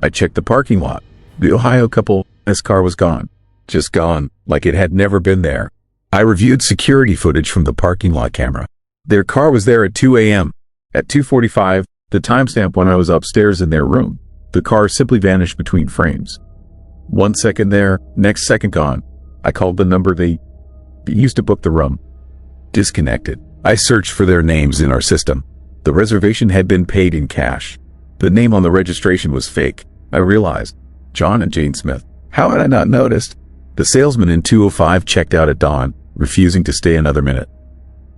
I checked the parking lot. The Ohio couple's car was gone. Just gone, like it had never been there. I reviewed security footage from the parking lot camera. Their car was there at 2 a.m. At 2:45, the timestamp when I was upstairs in their room, the car simply vanished between frames. 1 second there, next second gone. I called the number they used to book the room. Disconnected. I searched for their names in our system. The reservation had been paid in cash. The name on the registration was fake. I realized. John and Jane Smith. How had I not noticed? The salesman in 205 checked out at dawn, refusing to stay another minute.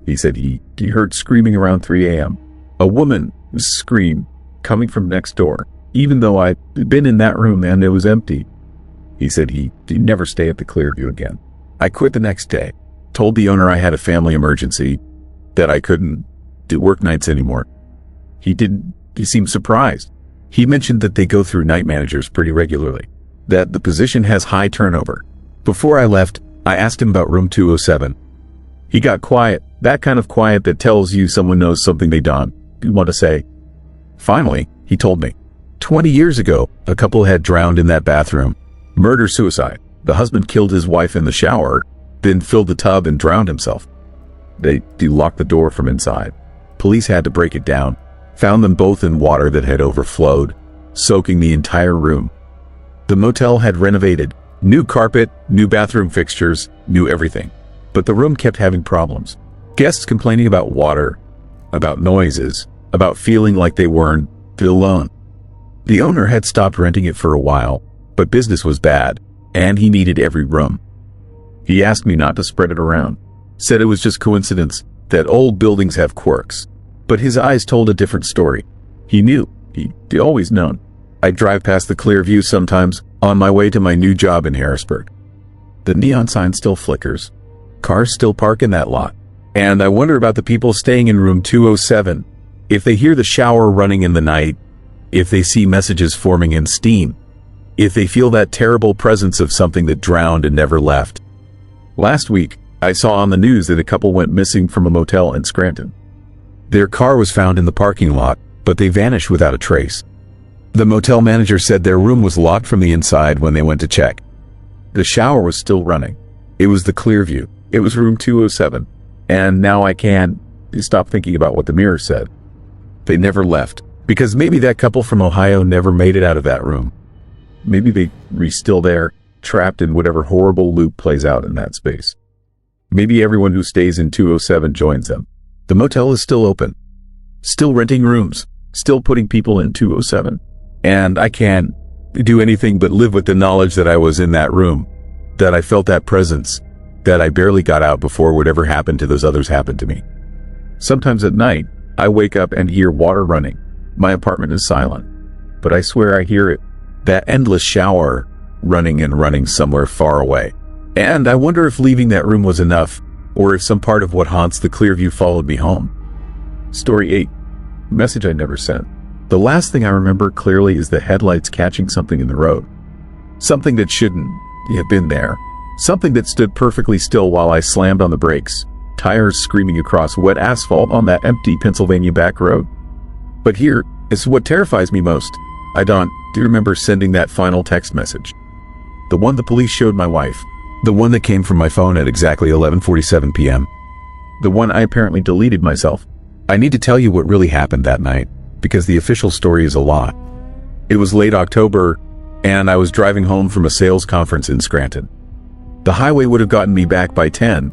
He said he heard screaming around 3 a.m. A woman screamed, coming from next door, even though I'd been in that room and it was empty. He said he'd never stay at the Clearview again. I quit the next day, told the owner I had a family emergency, that I couldn't work nights anymore. He seemed surprised. He mentioned that they go through night managers pretty regularly, that the position has high turnover. Before I left, I asked him about room 207. He got quiet, that kind of quiet that tells you someone knows something they don't want to say. Finally, he told me, 20 years ago, a couple had drowned in that bathroom. Murder-suicide. The husband killed his wife in the shower, then filled the tub and drowned himself. They locked the door from inside. Police had to break it down, found them both in water that had overflowed, soaking the entire room. The motel had renovated, new carpet, new bathroom fixtures, new everything. But the room kept having problems. Guests complaining about water, about noises, about feeling like they weren't alone. The owner had stopped renting it for a while, but business was bad, and he needed every room. He asked me not to spread it around, said it was just coincidence that old buildings have quirks. But his eyes told a different story. He knew. He'd always known. I'd drive past the Clearview sometimes, on my way to my new job in Harrisburg. The neon sign still flickers. Cars still park in that lot. And I wonder about the people staying in room 207. If they hear the shower running in the night, if they see messages forming in steam, if they feel that terrible presence of something that drowned and never left. Last week, I saw on the news that a couple went missing from a motel in Scranton. Their car was found in the parking lot, but they vanished without a trace. The motel manager said their room was locked from the inside when they went to check. The shower was still running. It was the Clearview. It was room 207. And now I can't stop thinking about what the mirror said. They never left, because maybe that couple from Ohio never made it out of that room. Maybe they're still there, trapped in whatever horrible loop plays out in that space. Maybe everyone who stays in 207 joins them. The motel is still open, still renting rooms, still putting people in 207. And I can't do anything but live with the knowledge that I was in that room, that I felt that presence, that I barely got out before whatever happened to those others happened to me. Sometimes at night, I wake up and hear water running. My apartment is silent, but I swear I hear it, that endless shower running and running somewhere far away. And I wonder if leaving that room was enough, or if some part of what haunts the Clearview followed me home. Story 8. Message I never sent. The last thing I remember clearly is the headlights catching something in the road. Something that shouldn't have been there. Something that stood perfectly still while I slammed on the brakes, tires screaming across wet asphalt on that empty Pennsylvania back road. But here is what terrifies me most. I do remember sending that final text message. The one the police showed my wife. The one that came from my phone at exactly 11:47 p.m. The one I apparently deleted myself. I need to tell you what really happened that night, because the official story is a lot. It was late October, and I was driving home from a sales conference in Scranton. The highway would have gotten me back by 10,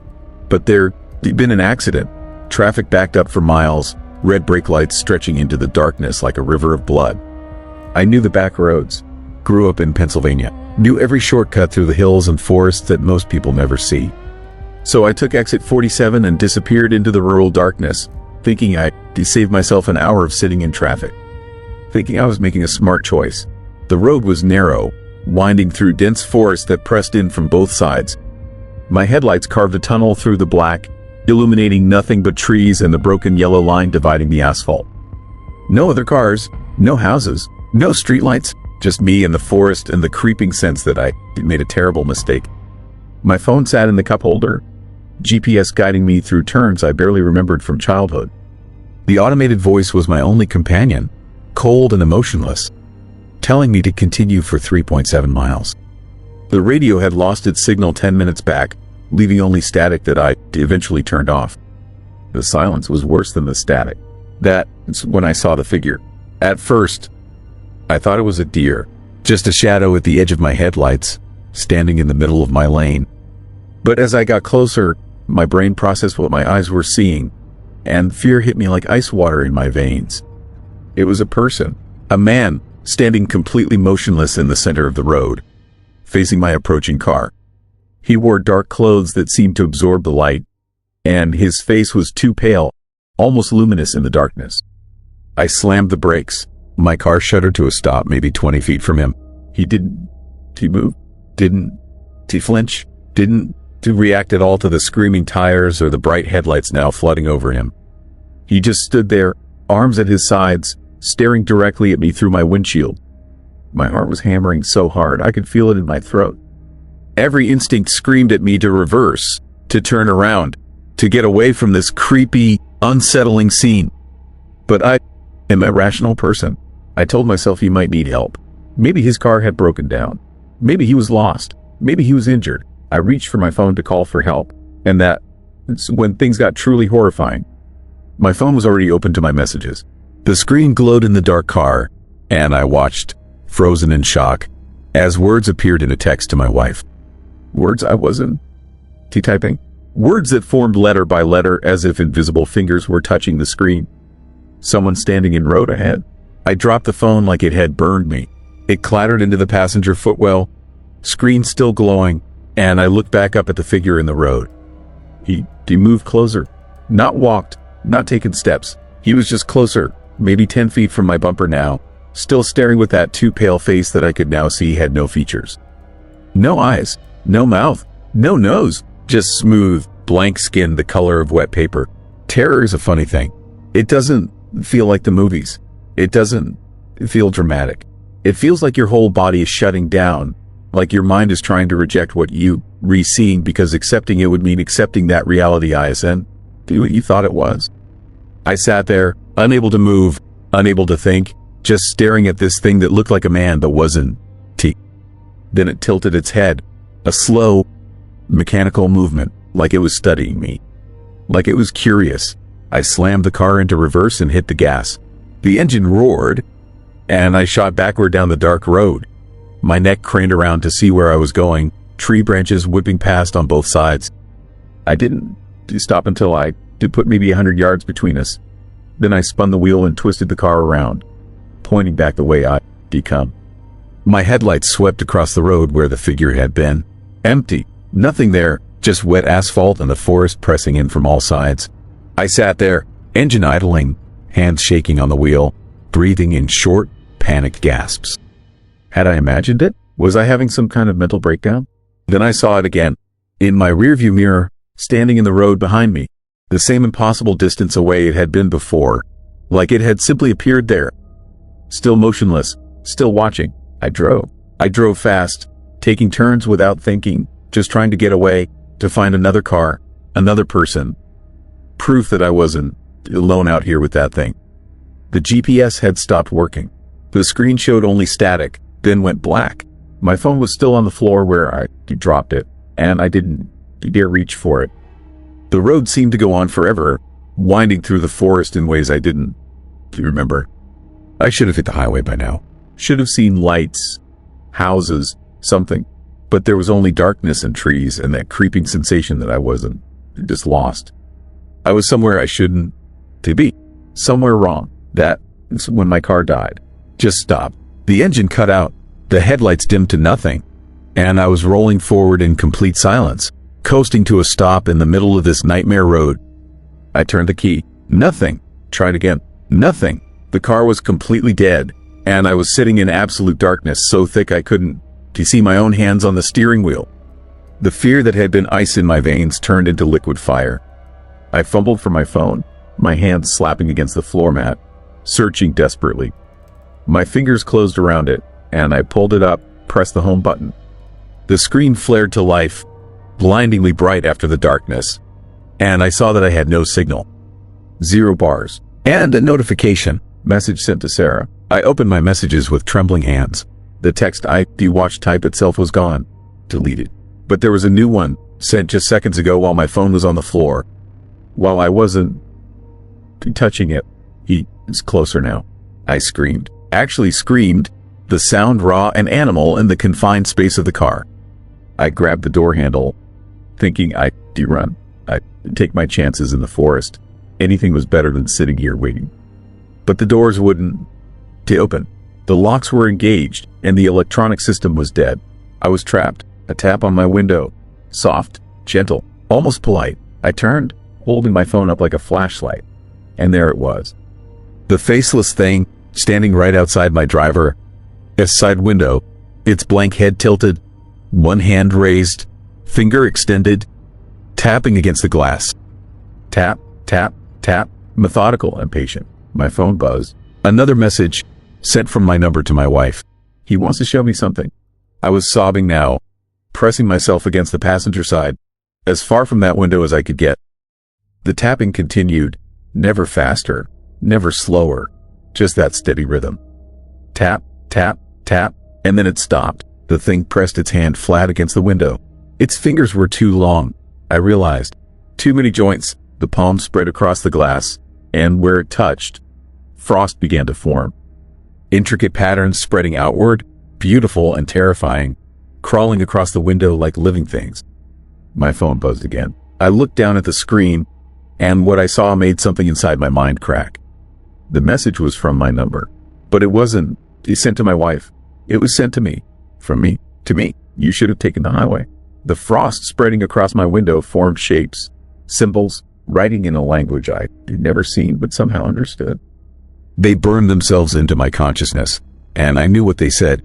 but there'd been an accident. Traffic backed up for miles, red brake lights stretching into the darkness like a river of blood. I knew the back roads, grew up in Pennsylvania, knew every shortcut through the hills and forests that most people never see. So I took exit 47 and disappeared into the rural darkness, thinking I'd save myself an hour of sitting in traffic. Thinking I was making a smart choice. The road was narrow, winding through dense forest that pressed in from both sides. My headlights carved a tunnel through the black, illuminating nothing but trees and the broken yellow line dividing the asphalt. No other cars, no houses, no streetlights, just me and the forest and the creeping sense that I made a terrible mistake. My phone sat in the cup holder, GPS guiding me through turns I barely remembered from childhood. The automated voice was my only companion, cold and emotionless, telling me to continue for 3.7 miles. The radio had lost its signal 10 minutes back, leaving only static that I eventually turned off. The silence was worse than the static. That's when I saw the figure. At first, I thought it was a deer, just a shadow at the edge of my headlights, standing in the middle of my lane. But as I got closer, my brain processed what my eyes were seeing, and fear hit me like ice water in my veins. It was a person, a man, standing completely motionless in the center of the road, facing my approaching car. He wore dark clothes that seemed to absorb the light, and his face was too pale, almost luminous in the darkness. I slammed the brakes. My car shuddered to a stop maybe 20 feet from him. He didn't move, didn't flinch, didn't react at all to the screaming tires or the bright headlights now flooding over him. He just stood there, arms at his sides, staring directly at me through my windshield. My heart was hammering so hard I could feel it in my throat. Every instinct screamed at me to reverse, to turn around, to get away from this creepy, unsettling scene. But I am a rational person. I told myself he might need help. Maybe his car had broken down. Maybe he was lost. Maybe he was injured. I reached for my phone to call for help, and that's when things got truly horrifying. My phone was already open to my messages. The screen glowed in the dark car, and I watched, frozen in shock, as words appeared in a text to my wife. Words I wasn't typing. Words that formed letter by letter as if invisible fingers were touching the screen. Someone standing in road ahead. I dropped the phone like it had burned me. It clattered into the passenger footwell, screen still glowing, and I looked back up at the figure in the road. He moved closer. Not walked, not taken steps. He was just closer, maybe 10 feet from my bumper now, still staring with that too pale face that I could now see had no features. No eyes, no mouth, no nose, just smooth, blank skin the color of wet paper. Terror is a funny thing. It doesn't feel like the movies. It doesn't feel dramatic. It feels like your whole body is shutting down, like your mind is trying to reject what you re-seeing because accepting it would mean accepting that reality isn't what you thought it was. I sat there, unable to move, unable to think, just staring at this thing that looked like a man but wasn't. Then it tilted its head, a slow, mechanical movement, like it was studying me, like it was curious. I slammed the car into reverse and hit the gas. The engine roared, and I shot backward down the dark road. My neck craned around to see where I was going, tree branches whipping past on both sides. I didn't stop until I put maybe 100 yards between us. Then I spun the wheel and twisted the car around, pointing back the way I'd come. My headlights swept across the road where the figure had been. Empty. Nothing there, just wet asphalt and the forest pressing in from all sides. I sat there, engine idling, hands shaking on the wheel, breathing in short, panicked gasps. Had I imagined it? Was I having some kind of mental breakdown? Then I saw it again, in my rearview mirror, standing in the road behind me, the same impossible distance away it had been before, like it had simply appeared there. Still motionless, still watching. I drove fast, taking turns without thinking, just trying to get away, to find another car, another person. Proof that I wasn't alone out here with that thing. The GPS had stopped working. The screen showed only static, then went black. My phone was still on the floor where I dropped it, and I didn't dare reach for it. The road seemed to go on forever, winding through the forest in ways I didn't remember. I should have hit the highway by now. Should have seen lights, houses, something. But there was only darkness and trees and that creeping sensation that I wasn't, just lost. I was somewhere I shouldn't be. Somewhere wrong. That's when my car died. Just stopped. The engine cut out. The headlights dimmed to nothing. And I was rolling forward in complete silence, coasting to a stop in the middle of this nightmare road. I turned the key. Nothing. Tried again. Nothing. The car was completely dead, and I was sitting in absolute darkness so thick I couldn't see my own hands on the steering wheel. The fear that had been ice in my veins turned into liquid fire. I fumbled for my phone, my hands slapping against the floor mat, searching desperately. My fingers closed around it, and I pulled it up, pressed the home button. The screen flared to life, blindingly bright after the darkness, and I saw that I had no signal. 0 bars. And a notification. Message sent to Sarah. I opened my messages with trembling hands. The text I watched type itself was gone. Deleted. But there was a new one, sent just seconds ago while my phone was on the floor. While I wasn't touching it. He is closer now. I screamed. Actually screamed, the sound raw and animal in the confined space of the car. I grabbed the door handle, thinking I'd run. I'd take my chances in the forest. Anything was better than sitting here waiting. But the doors wouldn't open. The locks were engaged, and the electronic system was dead. I was trapped. A tap on my window. Soft, gentle, almost polite. I turned, holding my phone up like a flashlight. And there it was. The faceless thing, standing right outside my driver's side window, its blank head tilted, one hand raised, finger extended, tapping against the glass. Tap, tap, tap, methodical and patient. My phone buzzed. Another message, sent from my number to my wife. He wants to show me something. I was sobbing now, pressing myself against the passenger side, as far from that window as I could get. The tapping continued, never faster, never slower, just that steady rhythm. Tap, tap, tap, and then it stopped. The thing pressed its hand flat against the window. Its fingers were too long, I realized. Too many joints. The palm spread across the glass, and where it touched, frost began to form. Intricate patterns spreading outward, beautiful and terrifying, crawling across the window like living things. My phone buzzed again. I looked down at the screen, and what I saw made something inside my mind crack. The message was from my number, but it wasn't sent to my wife. It was sent to me. From me to me. You should have taken the highway. The frost spreading across my window formed shapes, symbols, writing in a language I had never seen but somehow understood. They burned themselves into my consciousness, and I knew what they said.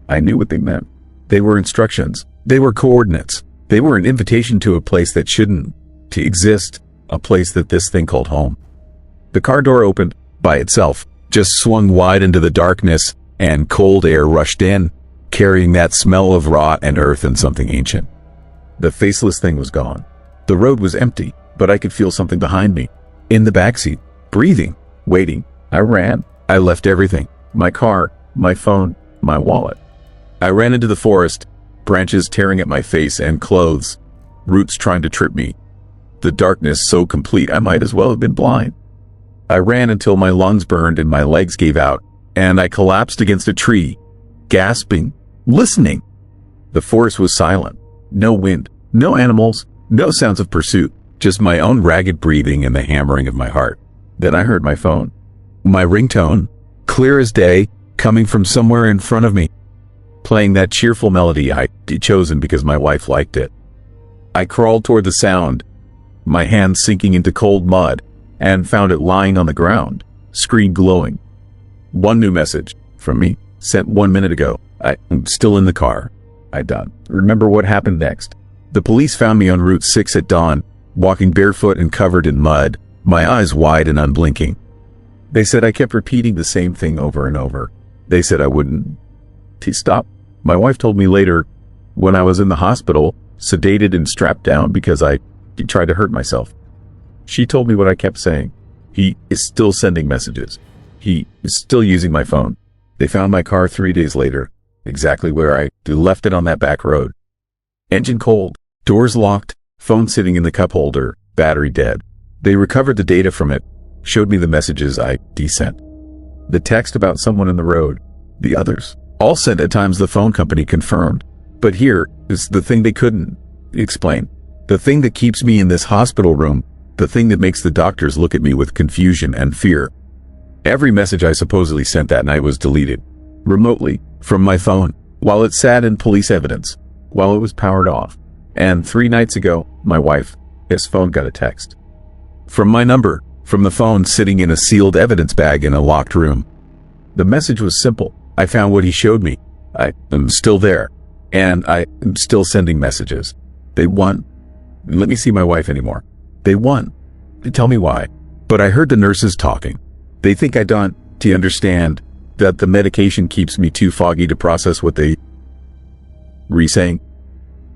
I knew what they meant. They were instructions. They were coordinates. They were an invitation to a place that shouldn't to exist, a place that this thing called home. The car door opened by itself, just swung wide into the darkness, and cold air rushed in, carrying that smell of rot and earth and something ancient. The faceless thing was gone. The road was empty, but I could feel something behind me. In the backseat, breathing, waiting. I ran. I left everything. My car, my phone, my wallet. I ran into the forest, branches tearing at my face and clothes, roots trying to trip me. The darkness so complete I might as well have been blind. I ran until my lungs burned and my legs gave out, and I collapsed against a tree, gasping, listening. The forest was silent. No wind, no animals, no sounds of pursuit, just my own ragged breathing and the hammering of my heart. Then I heard my phone. My ringtone, clear as day, coming from somewhere in front of me, playing that cheerful melody I'd chosen because my wife liked it. I crawled toward the sound, my hand sinking into cold mud, and found it lying on the ground, screen glowing. One new message, from me, sent 1 minute ago. I'm still in the car. I don't remember what happened next. The police found me on Route 6 at dawn, walking barefoot and covered in mud, my eyes wide and unblinking. They said I kept repeating the same thing over and over. They said I wouldn't stop. My wife told me later, when I was in the hospital, sedated and strapped down because I tried to hurt myself. She told me what I kept saying. He is still sending messages. He is still using my phone. They found my car 3 days later, exactly where I left it on that back road. Engine cold, doors locked, phone sitting in the cup holder, battery dead. They recovered the data from it, showed me the messages I sent. The text about someone in the road, the others, all sent at times the phone company confirmed. But here is the thing they couldn't explain. The thing that keeps me in this hospital room, the thing that makes the doctors look at me with confusion and fear. Every message I supposedly sent that night was deleted, remotely, from my phone, while it sat in police evidence, while it was powered off. And 3 nights ago, my wife, his phone got a text. From my number, from the phone sitting in a sealed evidence bag in a locked room. The message was simple. I found what he showed me. I am still there, and I am still sending messages. They won. Let me see my wife anymore. They won. tell me why. But I heard the nurses talking. They think I don't understand that the medication keeps me too foggy to process what they re-saying.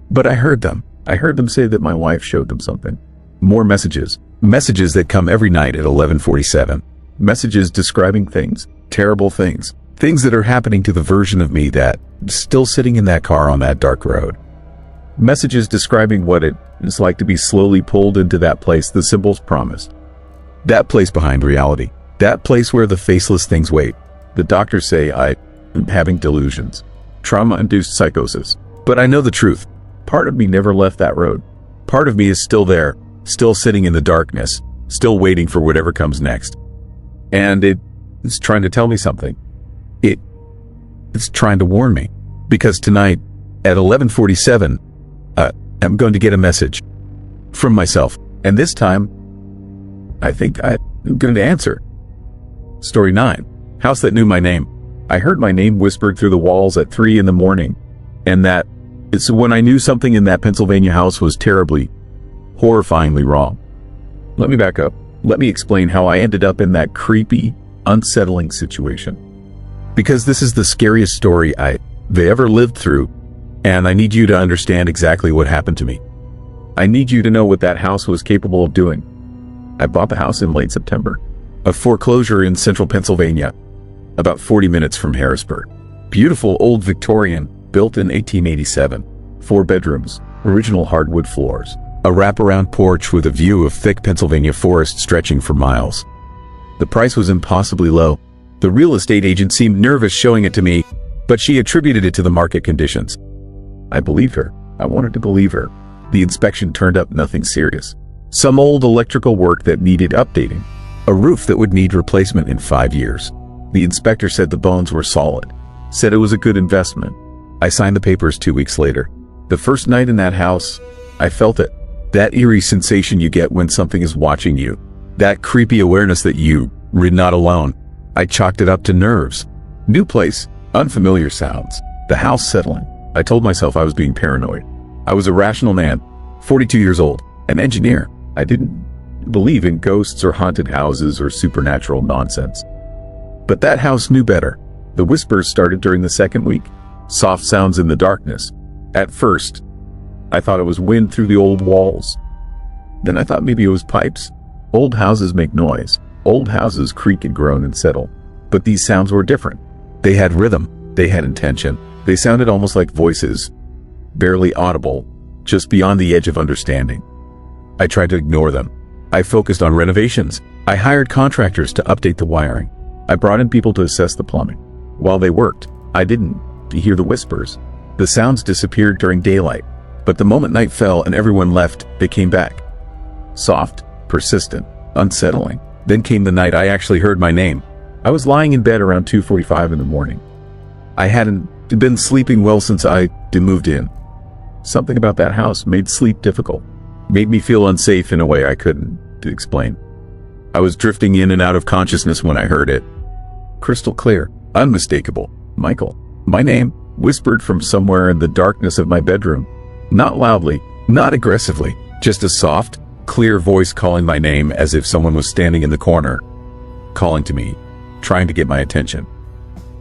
But I heard them. I heard them say that my wife showed them something. More messages. Messages that come every night at 11:47. Messages describing things, terrible things, things that are happening to the version of me that is still sitting in that car on that dark road. Messages describing what it is like to be slowly pulled into that place the symbols promised. That place behind reality. That place where the faceless things wait. The doctors say I am having delusions, trauma-induced psychosis. But I know the truth. Part of me never left that road. Part of me is still there, still sitting in the darkness, still waiting for whatever comes next. And it's trying to tell me something. It's trying to warn me. Because tonight, at 11:47, I'm going to get a message from myself. And this time, I think I'm going to answer. Story 9. House that knew my name. I heard my name whispered through the walls at 3 in the morning. And that is when I knew something in that Pennsylvania house was terribly, horrifyingly wrong. Let me back up. Let me explain how I ended up in that creepy, unsettling situation. Because this is the scariest story they ever lived through, and I need you to understand exactly what happened to me. I need you to know what that house was capable of doing. I bought the house in late September. A foreclosure in central Pennsylvania, about 40 minutes from Harrisburg. Beautiful old Victorian, built in 1887. 4 bedrooms, original hardwood floors. A wraparound porch with a view of thick Pennsylvania forest stretching for miles. The price was impossibly low. The real estate agent seemed nervous showing it to me, but she attributed it to the market conditions. I believed her. I wanted to believe her. The inspection turned up nothing serious. Some old electrical work that needed updating. A roof that would need replacement in 5 years. The inspector said the bones were solid. Said it was a good investment. I signed the papers 2 weeks later. The first night in that house, I felt it. That eerie sensation you get when something is watching you. That creepy awareness that you're not alone. I chalked it up to nerves. New place, unfamiliar sounds. The house settling. I told myself I was being paranoid. I was a rational man, 42 years old, an engineer. I didn't believe in ghosts or haunted houses or supernatural nonsense. But that house knew better. The whispers started during the second week. Soft sounds in the darkness. At first, I thought it was wind through the old walls. Then I thought maybe it was pipes. Old houses make noise. Old houses creak and groan and settle. But these sounds were different. They had rhythm. They had intention. They sounded almost like voices. Barely audible. Just beyond the edge of understanding. I tried to ignore them. I focused on renovations. I hired contractors to update the wiring. I brought in people to assess the plumbing. While they worked, I didn't hear the whispers. The sounds disappeared during daylight. But the moment night fell and everyone left, they came back. Soft, persistent, unsettling. Then came the night I actually heard my name. I was lying in bed around 2:45 in the morning. I hadn't been sleeping well since I moved in. Something about that house made sleep difficult. Made me feel unsafe in a way I couldn't explain. I was drifting in and out of consciousness when I heard it. Crystal clear, unmistakable. Michael. My name, whispered from somewhere in the darkness of my bedroom. Not loudly, not aggressively, just a soft, clear voice calling my name as if someone was standing in the corner, calling to me, trying to get my attention.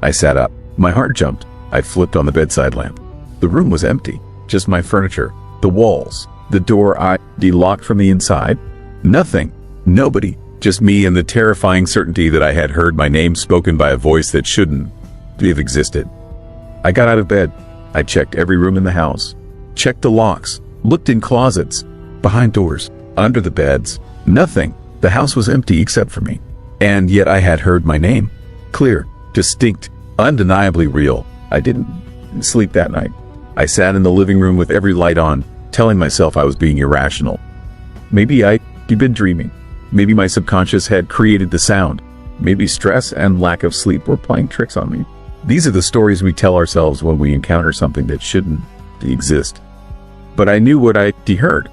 I sat up. My heart jumped. I flipped on the bedside lamp. The room was empty, just my furniture, the walls, the door locked from the inside. Nothing, nobody, just me and the terrifying certainty that I had heard my name spoken by a voice that shouldn't have existed. I got out of bed. I checked every room in the house. Checked the locks, looked in closets, behind doors, under the beds. Nothing. The house was empty except for me. And yet I had heard my name. Clear, distinct, undeniably real. I didn't sleep that night. I sat in the living room with every light on, telling myself I was being irrational. Maybe I'd been dreaming. Maybe my subconscious had created the sound. Maybe stress and lack of sleep were playing tricks on me. These are the stories we tell ourselves when we encounter something that shouldn't exist. But I knew what I'd heard.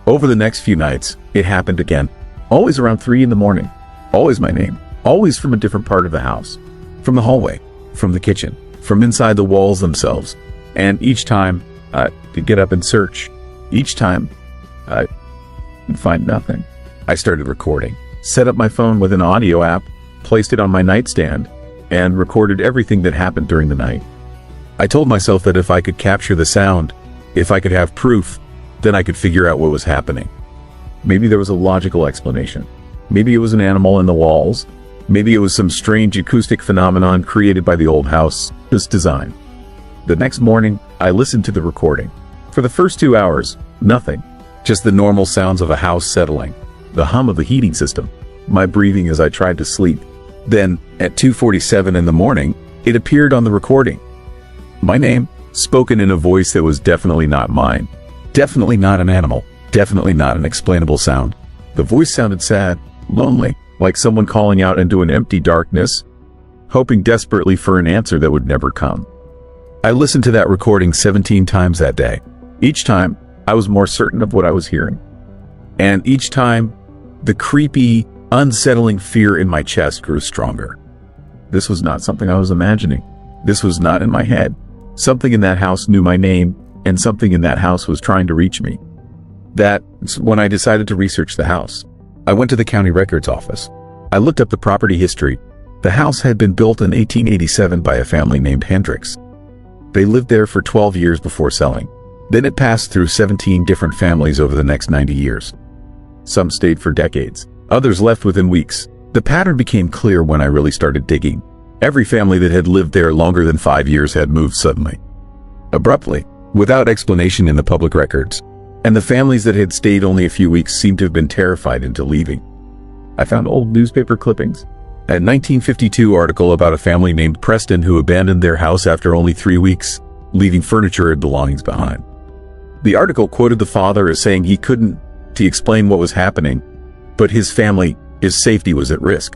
Over the next few nights, it happened again. Always around 3 in the morning. Always my name. Always from a different part of the house. From the hallway. From the kitchen. From inside the walls themselves. And each time, I'd get up and search. Each time, I'd find nothing. I started recording, set up my phone with an audio app, placed it on my nightstand, and recorded everything that happened during the night. I told myself that if I could capture the sound, if I could have proof, then I could figure out what was happening. Maybe there was a logical explanation. Maybe it was an animal in the walls. Maybe it was some strange acoustic phenomenon created by the old house, this design. The next morning, I listened to the recording. For the first 2 hours, nothing. Just the normal sounds of a house settling, the hum of the heating system, my breathing as I tried to sleep. Then, at 2:47 in the morning, it appeared on the recording. My name, spoken in a voice that was definitely not mine. Definitely not an animal. Definitely not an explainable sound. The voice sounded sad, lonely, like someone calling out into an empty darkness, hoping desperately for an answer that would never come. I listened to that recording 17 times that day. Each time, I was more certain of what I was hearing. And each time, the creepy, unsettling fear in my chest grew stronger. This was not something I was imagining. This was not in my head. Something in that house knew my name, and something in that house was trying to reach me. That's when I decided to research the house. I went to the county records office. I looked up the property history. The house had been built in 1887 by a family named Hendricks. They lived there for 12 years before selling. Then it passed through 17 different families over the next 90 years. Some stayed for decades. Others left within weeks. The pattern became clear when I really started digging. Every family that had lived there longer than 5 years had moved suddenly, abruptly, without explanation in the public records. And the families that had stayed only a few weeks seemed to have been terrified into leaving. I found old newspaper clippings. A 1952 article about a family named Preston who abandoned their house after only 3 weeks, leaving furniture and belongings behind. The article quoted the father as saying he couldn't explain what was happening, but his safety was at risk.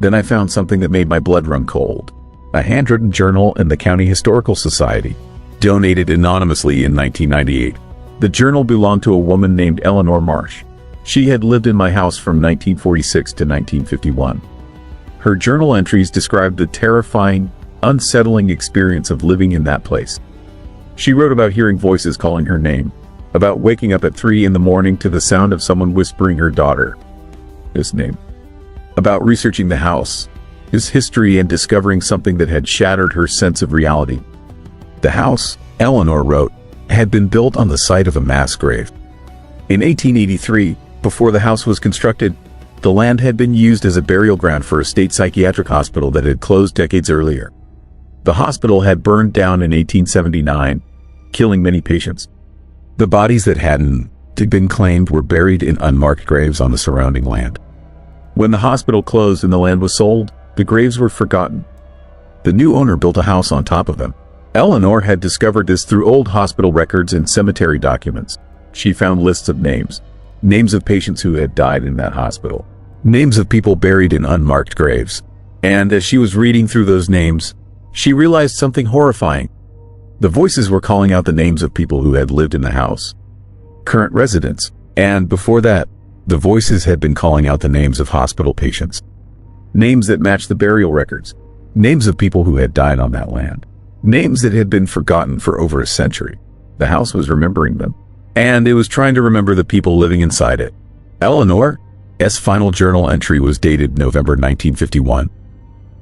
Then I found something that made my blood run cold. A handwritten journal in the County Historical Society, donated anonymously in 1998. The journal belonged to a woman named Eleanor Marsh. She had lived in my house from 1946 to 1951. Her journal entries described the terrifying, unsettling experience of living in that place. She wrote about hearing voices calling her name, about waking up at 3 in the morning to the sound of someone whispering her daughter, his name, about researching the house, his history, and discovering something that had shattered her sense of reality. The house, Eleanor wrote, had been built on the site of a mass grave. In 1883, before the house was constructed, the land had been used as a burial ground for a state psychiatric hospital that had closed decades earlier. The hospital had burned down in 1879, killing many patients. The bodies that hadn't been claimed were buried in unmarked graves on the surrounding land. When the hospital closed and the land was sold, the graves were forgotten. The new owner built a house on top of them. Eleanor had discovered this through old hospital records and cemetery documents. She found lists of names of patients who had died in that hospital, names of people buried in unmarked graves. And as she was reading through those names, she realized something horrifying. The voices were calling out the names of people who had lived in the house, current residents, and before that, the voices had been calling out the names of hospital patients, names that matched the burial records, names of people who had died on that land, names that had been forgotten for over a century. The house was remembering them, and it was trying to remember the people living inside it. Eleanor's final journal entry was dated November 1951.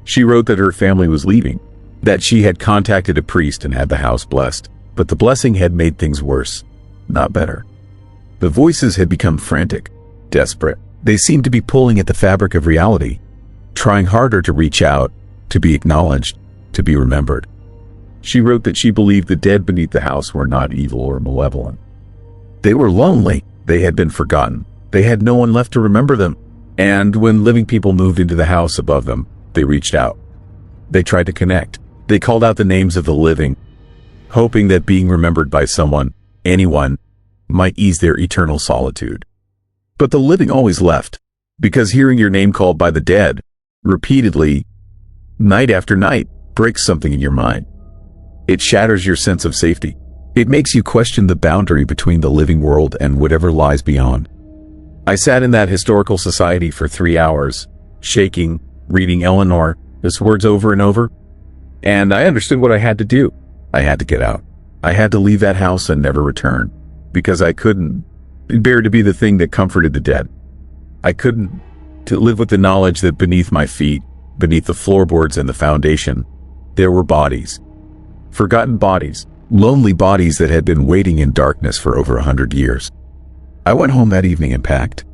She wrote that her family was leaving, that she had contacted a priest and had the house blessed, but the blessing had made things worse, not better. The voices had become frantic, desperate. They seemed to be pulling at the fabric of reality, trying harder to reach out, to be acknowledged, to be remembered. She wrote that she believed the dead beneath the house were not evil or malevolent. They were lonely. They had been forgotten. They had no one left to remember them. And when living people moved into the house above them, they reached out. They tried to connect. They called out the names of the living, hoping that being remembered by someone, anyone, might ease their eternal solitude. But the living always left, because hearing your name called by the dead, repeatedly, night after night, breaks something in your mind. It shatters your sense of safety. It makes you question the boundary between the living world and whatever lies beyond. I sat in that historical society for 3 hours, shaking, reading Eleanor's words over and over, and I understood what I had to do. I had to get out. I had to leave that house and never return, because I couldn't bear to be the thing that comforted the dead. I couldn't to live with the knowledge that beneath my feet, beneath the floorboards and the foundation, there were bodies. Forgotten bodies. Lonely bodies that had been waiting in darkness for over 100 years. I went home that evening and packed.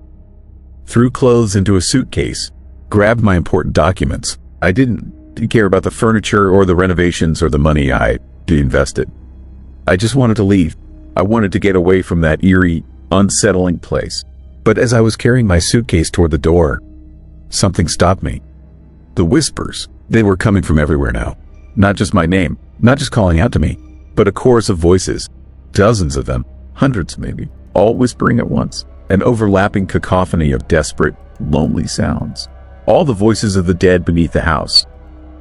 Threw clothes into a suitcase. Grabbed my important documents. I didn't care about the furniture or the renovations or the money I invested. I just wanted to leave. I wanted to get away from that eerie, unsettling place. But as I was carrying my suitcase toward the door, something stopped me. The whispers, they were coming from everywhere now. Not just my name, not just calling out to me, but a chorus of voices. Dozens of them, hundreds maybe, all whispering at once. An overlapping cacophony of desperate, lonely sounds. All the voices of the dead beneath the house.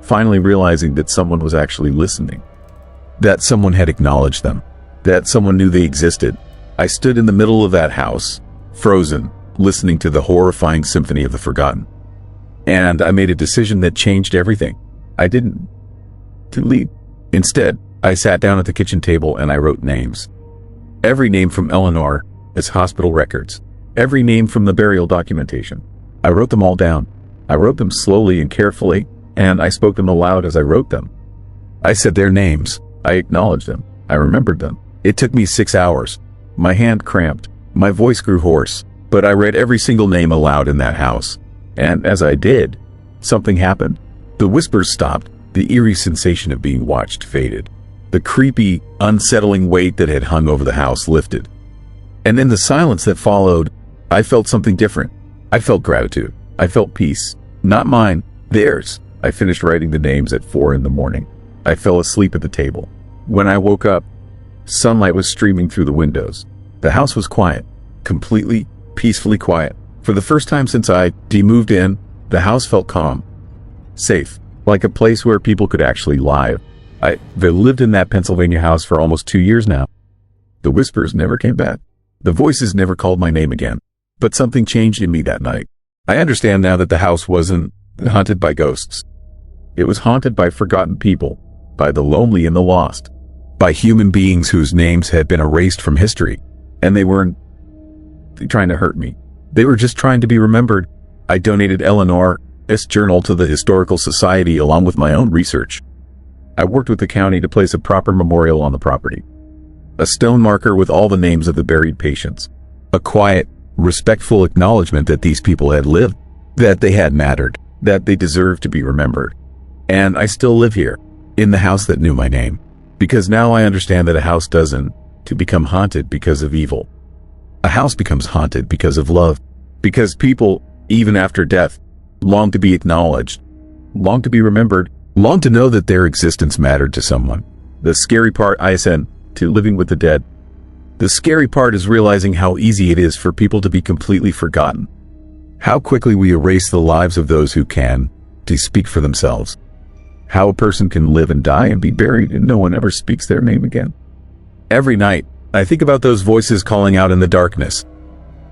Finally realizing that someone was actually listening. That someone had acknowledged them. That someone knew they existed. I stood in the middle of that house, frozen, listening to the horrifying symphony of the forgotten. And I made a decision that changed everything. I didn't leave. Instead, I sat down at the kitchen table and I wrote names. Every name from Eleanor as hospital records. Every name from the burial documentation. I wrote them all down. I wrote them slowly and carefully, and I spoke them aloud as I wrote them. I said their names. I acknowledged them. I remembered them. It took me 6 hours. My hand cramped. My voice grew hoarse. But I read every single name aloud in that house. And as I did, something happened. The whispers stopped. The eerie sensation of being watched faded. The creepy, unsettling weight that had hung over the house lifted. And in the silence that followed, I felt something different. I felt gratitude. I felt peace. Not mine, theirs. I finished writing the names at 4 a.m. I fell asleep at the table. When I woke up, sunlight was streaming through the windows. The house was quiet. Completely, peacefully quiet. For the first time since I moved in, the house felt calm. Safe. Like a place where people could actually live. I've lived in that Pennsylvania house for almost 2 years now. The whispers never came back. The voices never called my name again. But something changed in me that night. I understand now that the house wasn't haunted by ghosts. It was haunted by forgotten people, by the lonely and the lost, by human beings whose names had been erased from history. And they weren't trying to hurt me. They were just trying to be remembered. I donated Eleanor's journal to the Historical Society along with my own research. I worked with the county to place a proper memorial on the property. A stone marker with all the names of the buried patients. A quiet, respectful acknowledgement that these people had lived, that they had mattered, that they deserved to be remembered. And I still live here, in the house that knew my name. Because now I understand that a house doesn't to become haunted because of evil. A house becomes haunted because of love. Because people, even after death, long to be acknowledged, long to be remembered, long to know that their existence mattered to someone. The scary part, to living with the dead. The scary part is realizing how easy it is for people to be completely forgotten. How quickly we erase the lives of those who can, to speak for themselves. How a person can live and die and be buried and no one ever speaks their name again. Every night, I think about those voices calling out in the darkness.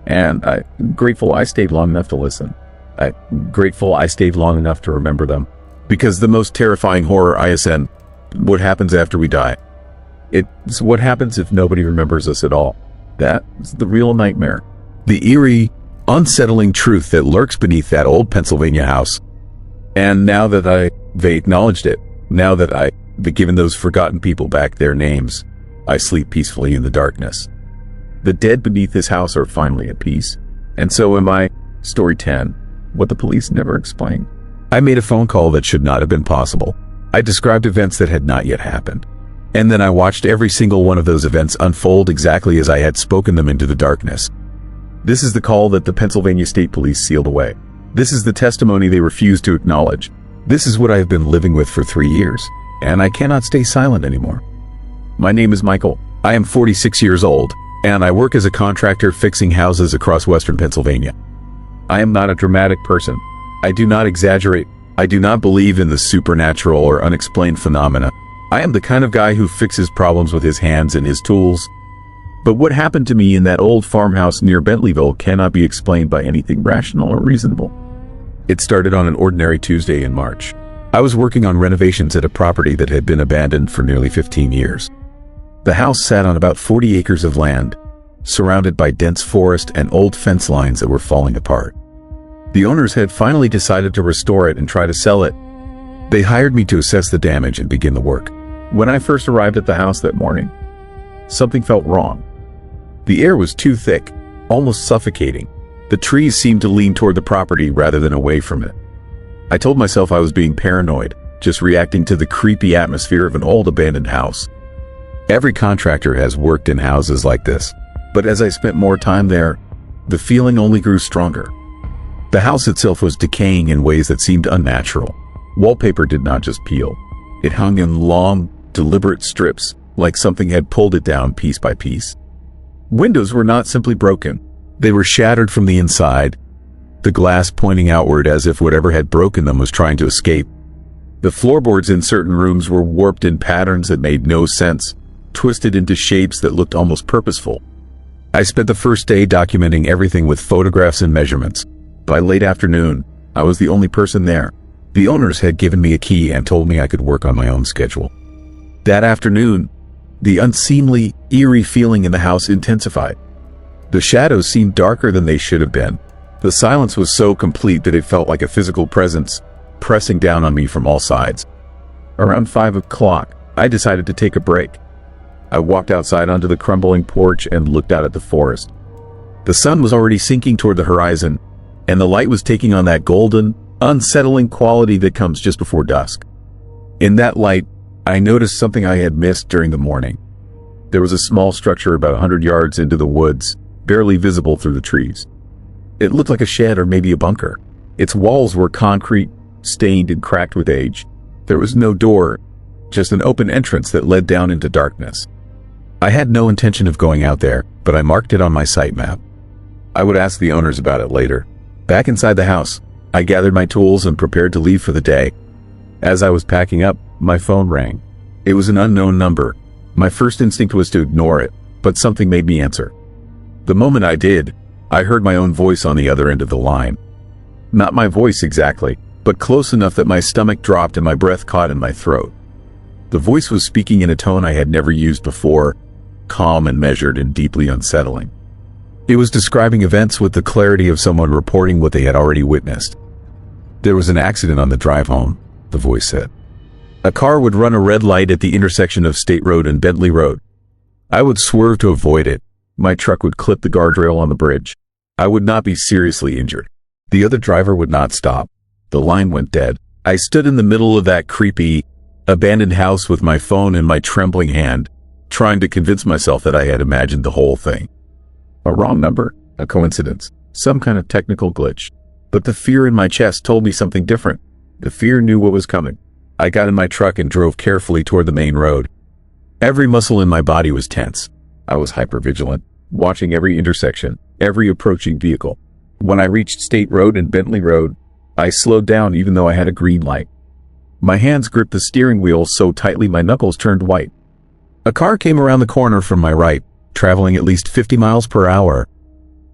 And I'm grateful I stayed long enough to listen. I'm grateful I stayed long enough to remember them. Because the most terrifying horror, what happens after we die. It's what happens if nobody remembers us at all. That's the real nightmare. The eerie, unsettling truth that lurks beneath that old Pennsylvania house. And now that they acknowledged it, now that I've given those forgotten people back their names, I sleep peacefully in the darkness. The dead beneath this house are finally at peace. And so am I. Story 10. What the police never explained. I made a phone call that should not have been possible. I described events that had not yet happened. And then I watched every single one of those events unfold exactly as I had spoken them into the darkness. This is the call that the Pennsylvania State Police sealed away. This is the testimony they refused to acknowledge. This is what I have been living with for 3 years, and I cannot stay silent anymore. My name is Michael. I am 46 years old, and I work as a contractor fixing houses across western Pennsylvania. I am not a dramatic person. I do not exaggerate. I do not believe in the supernatural or unexplained phenomena. I am the kind of guy who fixes problems with his hands and his tools. But what happened to me in that old farmhouse near Bentleyville cannot be explained by anything rational or reasonable. It started on an ordinary Tuesday in March. I was working on renovations at a property that had been abandoned for nearly 15 years. The house sat on about 40 acres of land, surrounded by dense forest and old fence lines that were falling apart. The owners had finally decided to restore it and try to sell it. They hired me to assess the damage and begin the work. When I first arrived at the house that morning, something felt wrong. The air was too thick, almost suffocating. The trees seemed to lean toward the property rather than away from it. I told myself I was being paranoid, just reacting to the creepy atmosphere of an old abandoned house. Every contractor has worked in houses like this, but as I spent more time there, the feeling only grew stronger. The house itself was decaying in ways that seemed unnatural. Wallpaper did not just peel. It hung in long, deliberate strips, like something had pulled it down piece by piece. Windows were not simply broken. They were shattered from the inside, the glass pointing outward as if whatever had broken them was trying to escape. The floorboards in certain rooms were warped in patterns that made no sense, twisted into shapes that looked almost purposeful. I spent the first day documenting everything with photographs and measurements. By late afternoon, I was the only person there. The owners had given me a key and told me I could work on my own schedule. That afternoon, the unseemly, eerie feeling in the house intensified. The shadows seemed darker than they should have been. The silence was so complete that it felt like a physical presence, pressing down on me from all sides. Around 5 o'clock, I decided to take a break. I walked outside onto the crumbling porch and looked out at the forest. The sun was already sinking toward the horizon, and the light was taking on that golden, unsettling quality that comes just before dusk. In that light, I noticed something I had missed during the morning. There was a small structure about 100 yards into the woods, barely visible through the trees. It looked like a shed or maybe a bunker. Its walls were concrete, stained and cracked with age. There was no door, just an open entrance that led down into darkness. I had no intention of going out there, but I marked it on my site map. I would ask the owners about it later. Back inside the house, I gathered my tools and prepared to leave for the day. As I was packing up, my phone rang. It was an unknown number. My first instinct was to ignore it, but something made me answer. The moment I did, I heard my own voice on the other end of the line. Not my voice exactly, but close enough that my stomach dropped and my breath caught in my throat. The voice was speaking in a tone I had never used before, calm and measured and deeply unsettling. It was describing events with the clarity of someone reporting what they had already witnessed. There was an accident on the drive home, the voice said. A car would run a red light at the intersection of State Road and Bentley Road. I would swerve to avoid it. My truck would clip the guardrail on the bridge. I would not be seriously injured. The other driver would not stop. The line went dead. I stood in the middle of that creepy, abandoned house with my phone in my trembling hand, trying to convince myself that I had imagined the whole thing. A wrong number, a coincidence, some kind of technical glitch. But the fear in my chest told me something different. The fear knew what was coming. I got in my truck and drove carefully toward the main road. Every muscle in my body was tense. I was hypervigilant, watching every intersection, every approaching vehicle. When I reached State Road and Bentley Road, I slowed down even though I had a green light. My hands gripped the steering wheel so tightly my knuckles turned white. A car came around the corner from my right, traveling at least 50 miles per hour.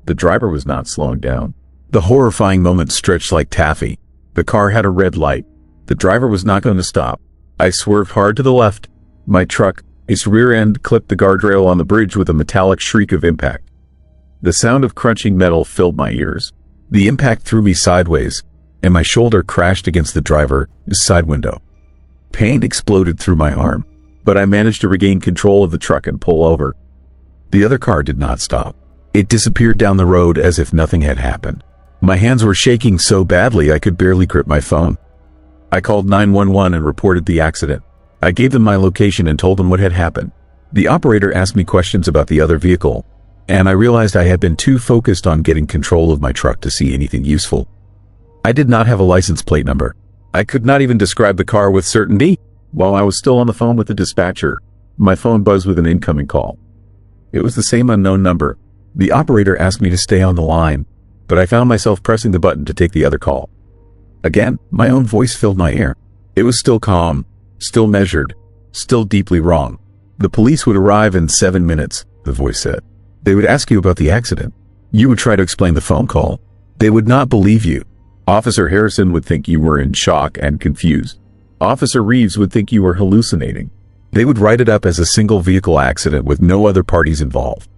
The driver was not slowing down. The horrifying moment stretched like taffy. The car had a red light. The driver was not going to stop. I swerved hard to the left. My truck, its rear end clipped the guardrail on the bridge with a metallic shriek of impact. The sound of crunching metal filled my ears. The impact threw me sideways, and my shoulder crashed against the driver's side window. Pain exploded through my arm, but I managed to regain control of the truck and pull over. The other car did not stop. It disappeared down the road as if nothing had happened. My hands were shaking so badly I could barely grip my phone. I called 911 and reported the accident. I gave them my location and told them what had happened. The operator asked me questions about the other vehicle, and I realized I had been too focused on getting control of my truck to see anything useful. I did not have a license plate number. I could not even describe the car with certainty. While I was still on the phone with the dispatcher, my phone buzzed with an incoming call. It was the same unknown number. The operator asked me to stay on the line, but I found myself pressing the button to take the other call. Again, my own voice filled my ear. It was still calm, still measured, still deeply wrong. The police would arrive in 7 minutes, the voice said. They would ask you about the accident. You would try to explain the phone call. They would not believe you. Officer Harrison would think you were in shock and confused. Officer Reeves would think you were hallucinating. They would write it up as a single vehicle accident with no other parties involved.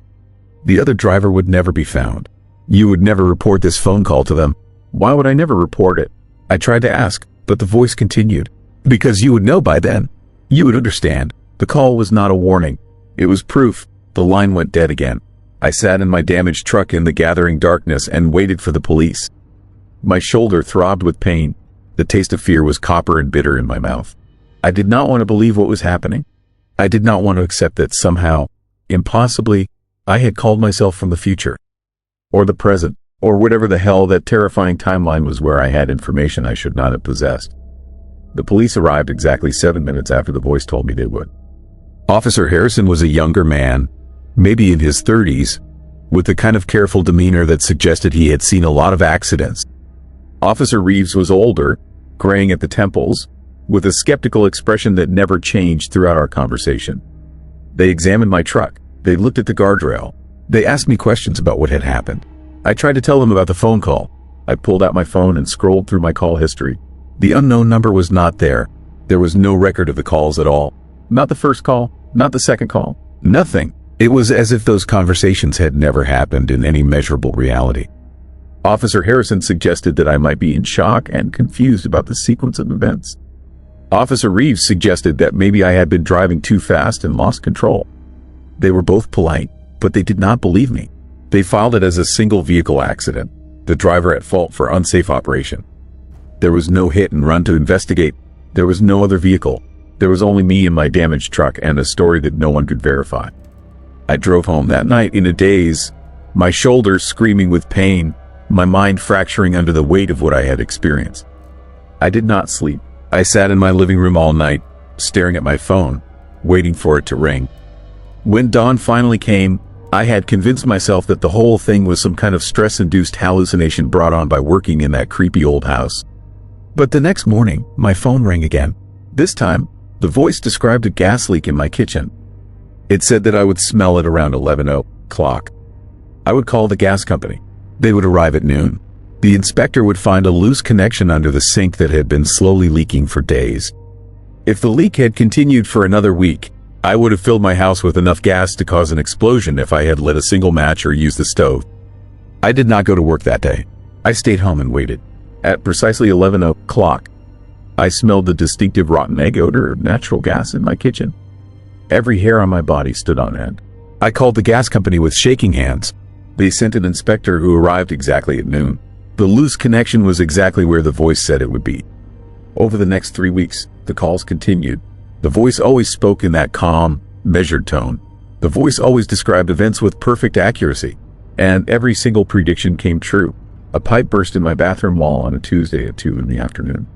The other driver would never be found. You would never report this phone call to them. Why would I never report it? I tried to ask, but the voice continued. Because you would know by then. You would understand. The call was not a warning. It was proof. The line went dead again. I sat in my damaged truck in the gathering darkness and waited for the police. My shoulder throbbed with pain. The taste of fear was copper and bitter in my mouth. I did not want to believe what was happening. I did not want to accept that somehow, impossibly, I had called myself from the future. Or the present, or whatever the hell that terrifying timeline was where I had information I should not have possessed. The police arrived exactly 7 minutes after the voice told me they would. Officer Harrison was a younger man, maybe in his 30s, with the kind of careful demeanor that suggested he had seen a lot of accidents. Officer Reeves was older, graying at the temples, with a skeptical expression that never changed throughout our conversation. They examined my truck. They looked at the guardrail. They asked me questions about what had happened. I tried to tell them about the phone call. I pulled out my phone and scrolled through my call history. The unknown number was not there. There was no record of the calls at all. Not the first call, not the second call, nothing. It was as if those conversations had never happened in any measurable reality. Officer Harrison suggested that I might be in shock and confused about the sequence of events. Officer Reeves suggested that maybe I had been driving too fast and lost control. They were both polite, but they did not believe me. They filed it as a single vehicle accident, the driver at fault for unsafe operation. There was no hit and run to investigate. There was no other vehicle. There was only me and my damaged truck and a story that no one could verify. I drove home that night in a daze, my shoulders screaming with pain, my mind fracturing under the weight of what I had experienced. I did not sleep. I sat in my living room all night, staring at my phone, waiting for it to ring. When dawn finally came, I had convinced myself that the whole thing was some kind of stress-induced hallucination brought on by working in that creepy old house. But the next morning, my phone rang again. This time, the voice described a gas leak in my kitchen. It said that I would smell it around 11 o'clock. I would call the gas company. They would arrive at noon. The inspector would find a loose connection under the sink that had been slowly leaking for days. If the leak had continued for another week, I would have filled my house with enough gas to cause an explosion if I had lit a single match or used the stove. I did not go to work that day. I stayed home and waited. At precisely 11 o'clock, I smelled the distinctive rotten egg odor of natural gas in my kitchen. Every hair on my body stood on end. I called the gas company with shaking hands. They sent an inspector who arrived exactly at noon. The loose connection was exactly where the voice said it would be. Over the next 3 weeks, the calls continued. The voice always spoke in that calm, measured tone. The voice always described events with perfect accuracy, and every single prediction came true. A pipe burst in my bathroom wall on a Tuesday at 2 in the afternoon.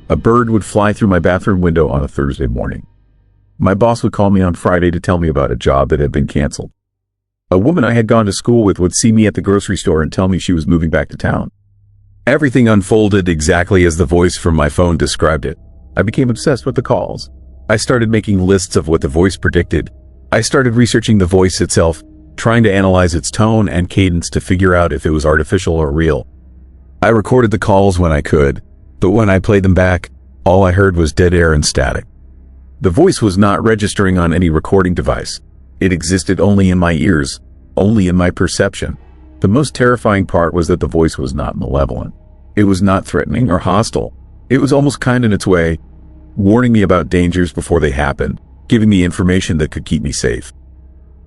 A bird would fly through my bathroom window on a Thursday morning. My boss would call me on Friday to tell me about a job that had been canceled. A woman I had gone to school with would see me at the grocery store and tell me she was moving back to town. Everything unfolded exactly as the voice from my phone described it. I became obsessed with the calls. I started making lists of what the voice predicted. I started researching the voice itself, trying to analyze its tone and cadence to figure out if it was artificial or real. I recorded the calls when I could, but when I played them back, all I heard was dead air and static. The voice was not registering on any recording device. It existed only in my ears, only in my perception. The most terrifying part was that the voice was not malevolent. It was not threatening or hostile. It was almost kind in its way, warning me about dangers before they happened, giving me information that could keep me safe.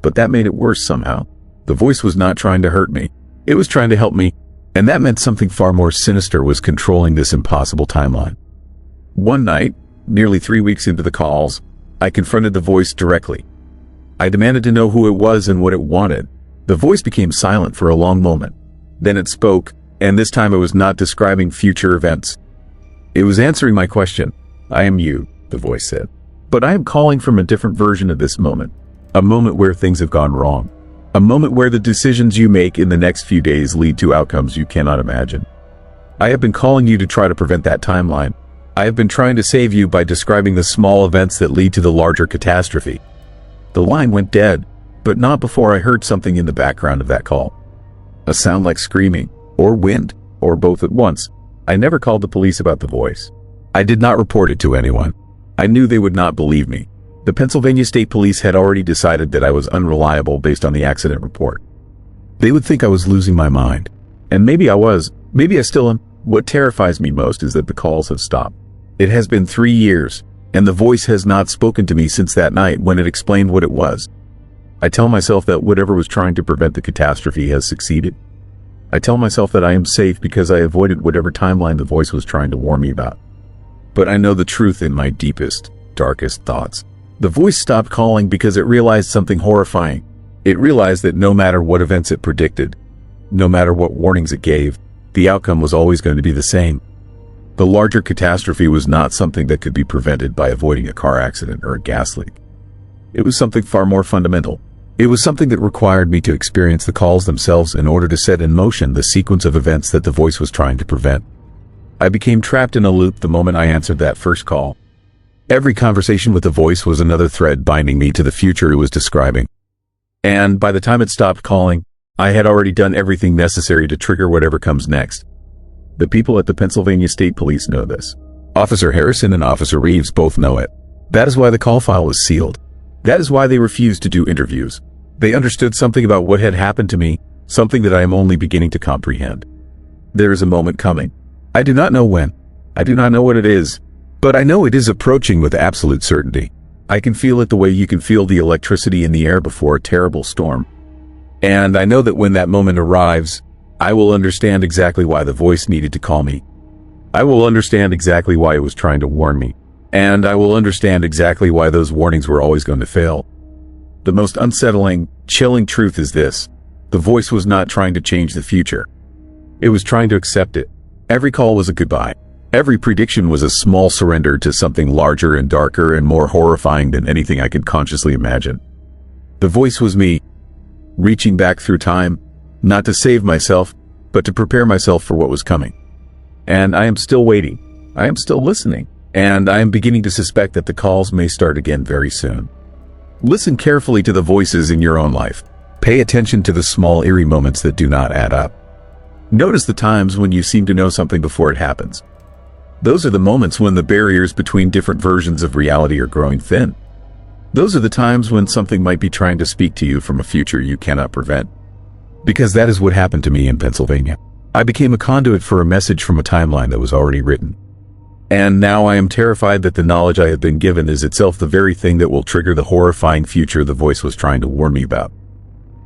But that made it worse somehow. The voice was not trying to hurt me. It was trying to help me, and that meant something far more sinister was controlling this impossible timeline. One night, nearly 3 weeks into the calls, I confronted the voice directly. I demanded to know who it was and what it wanted. The voice became silent for a long moment. Then it spoke, and this time it was not describing future events. It was answering my question. "I am you," the voice said. "But I am calling from a different version of this moment. A moment where things have gone wrong. A moment where the decisions you make in the next few days lead to outcomes you cannot imagine. I have been calling you to try to prevent that timeline. I have been trying to save you by describing the small events that lead to the larger catastrophe." The line went dead, but not before I heard something in the background of that call. A sound like screaming, or wind, or both at once. I never called the police about the voice. I did not report it to anyone. I knew they would not believe me. The Pennsylvania State Police had already decided that I was unreliable based on the accident report. They would think I was losing my mind. And maybe I was, Maybe I still am. What terrifies me most is that the calls have stopped. It has been 3 years, and the voice has not spoken to me since that night when it explained what it was. I tell myself that whatever was trying to prevent the catastrophe has succeeded. I tell myself that I am safe because I avoided whatever timeline the voice was trying to warn me about. But I know the truth in my deepest, darkest thoughts. The voice stopped calling because it realized something horrifying. It realized that no matter what events it predicted, no matter what warnings it gave, the outcome was always going to be the same. The larger catastrophe was not something that could be prevented by avoiding a car accident or a gas leak. It was something far more fundamental. It was something that required me to experience the calls themselves in order to set in motion the sequence of events that the voice was trying to prevent. I became trapped in a loop the moment I answered that first call. Every conversation with the voice was another thread binding me to the future it was describing. And by the time it stopped calling, I had already done everything necessary to trigger whatever comes next. The people at the Pennsylvania State Police know this. Officer Harrison and Officer Reeves both know it. That is why the call file was sealed. That is why they refused to do interviews. They understood something about what had happened to me, something that I am only beginning to comprehend. There is a moment coming. I do not know when. I do not know what it is. But I know it is approaching with absolute certainty. I can feel it the way you can feel the electricity in the air before a terrible storm. And I know that when that moment arrives, I will understand exactly why the voice needed to call me. I will understand exactly why it was trying to warn me. And I will understand exactly why those warnings were always going to fail. The most unsettling, chilling truth is this. The voice was not trying to change the future. It was trying to accept it. Every call was a goodbye. Every prediction was a small surrender to something larger and darker and more horrifying than anything I could consciously imagine. The voice was me, reaching back through time, not to save myself, but to prepare myself for what was coming. And I am still waiting. I am still listening. And I am beginning to suspect that the calls may start again very soon. Listen carefully to the voices in your own life. Pay attention to the small eerie moments that do not add up. Notice the times when you seem to know something before it happens. Those are the moments when the barriers between different versions of reality are growing thin. Those are the times when something might be trying to speak to you from a future you cannot prevent. Because that is what happened to me in Pennsylvania. I became a conduit for a message from a timeline that was already written. And now I am terrified that the knowledge I have been given is itself the very thing that will trigger the horrifying future the voice was trying to warn me about.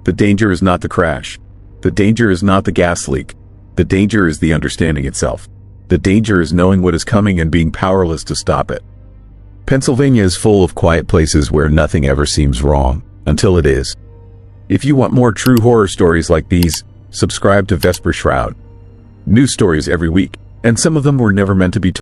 The danger is not the crash. The danger is not the gas leak. The danger is the understanding itself. The danger is knowing what is coming and being powerless to stop it. Pennsylvania is full of quiet places where nothing ever seems wrong, until it is. If you want more true horror stories like these, subscribe to Vesper Shroud. New stories every week, and some of them were never meant to be told.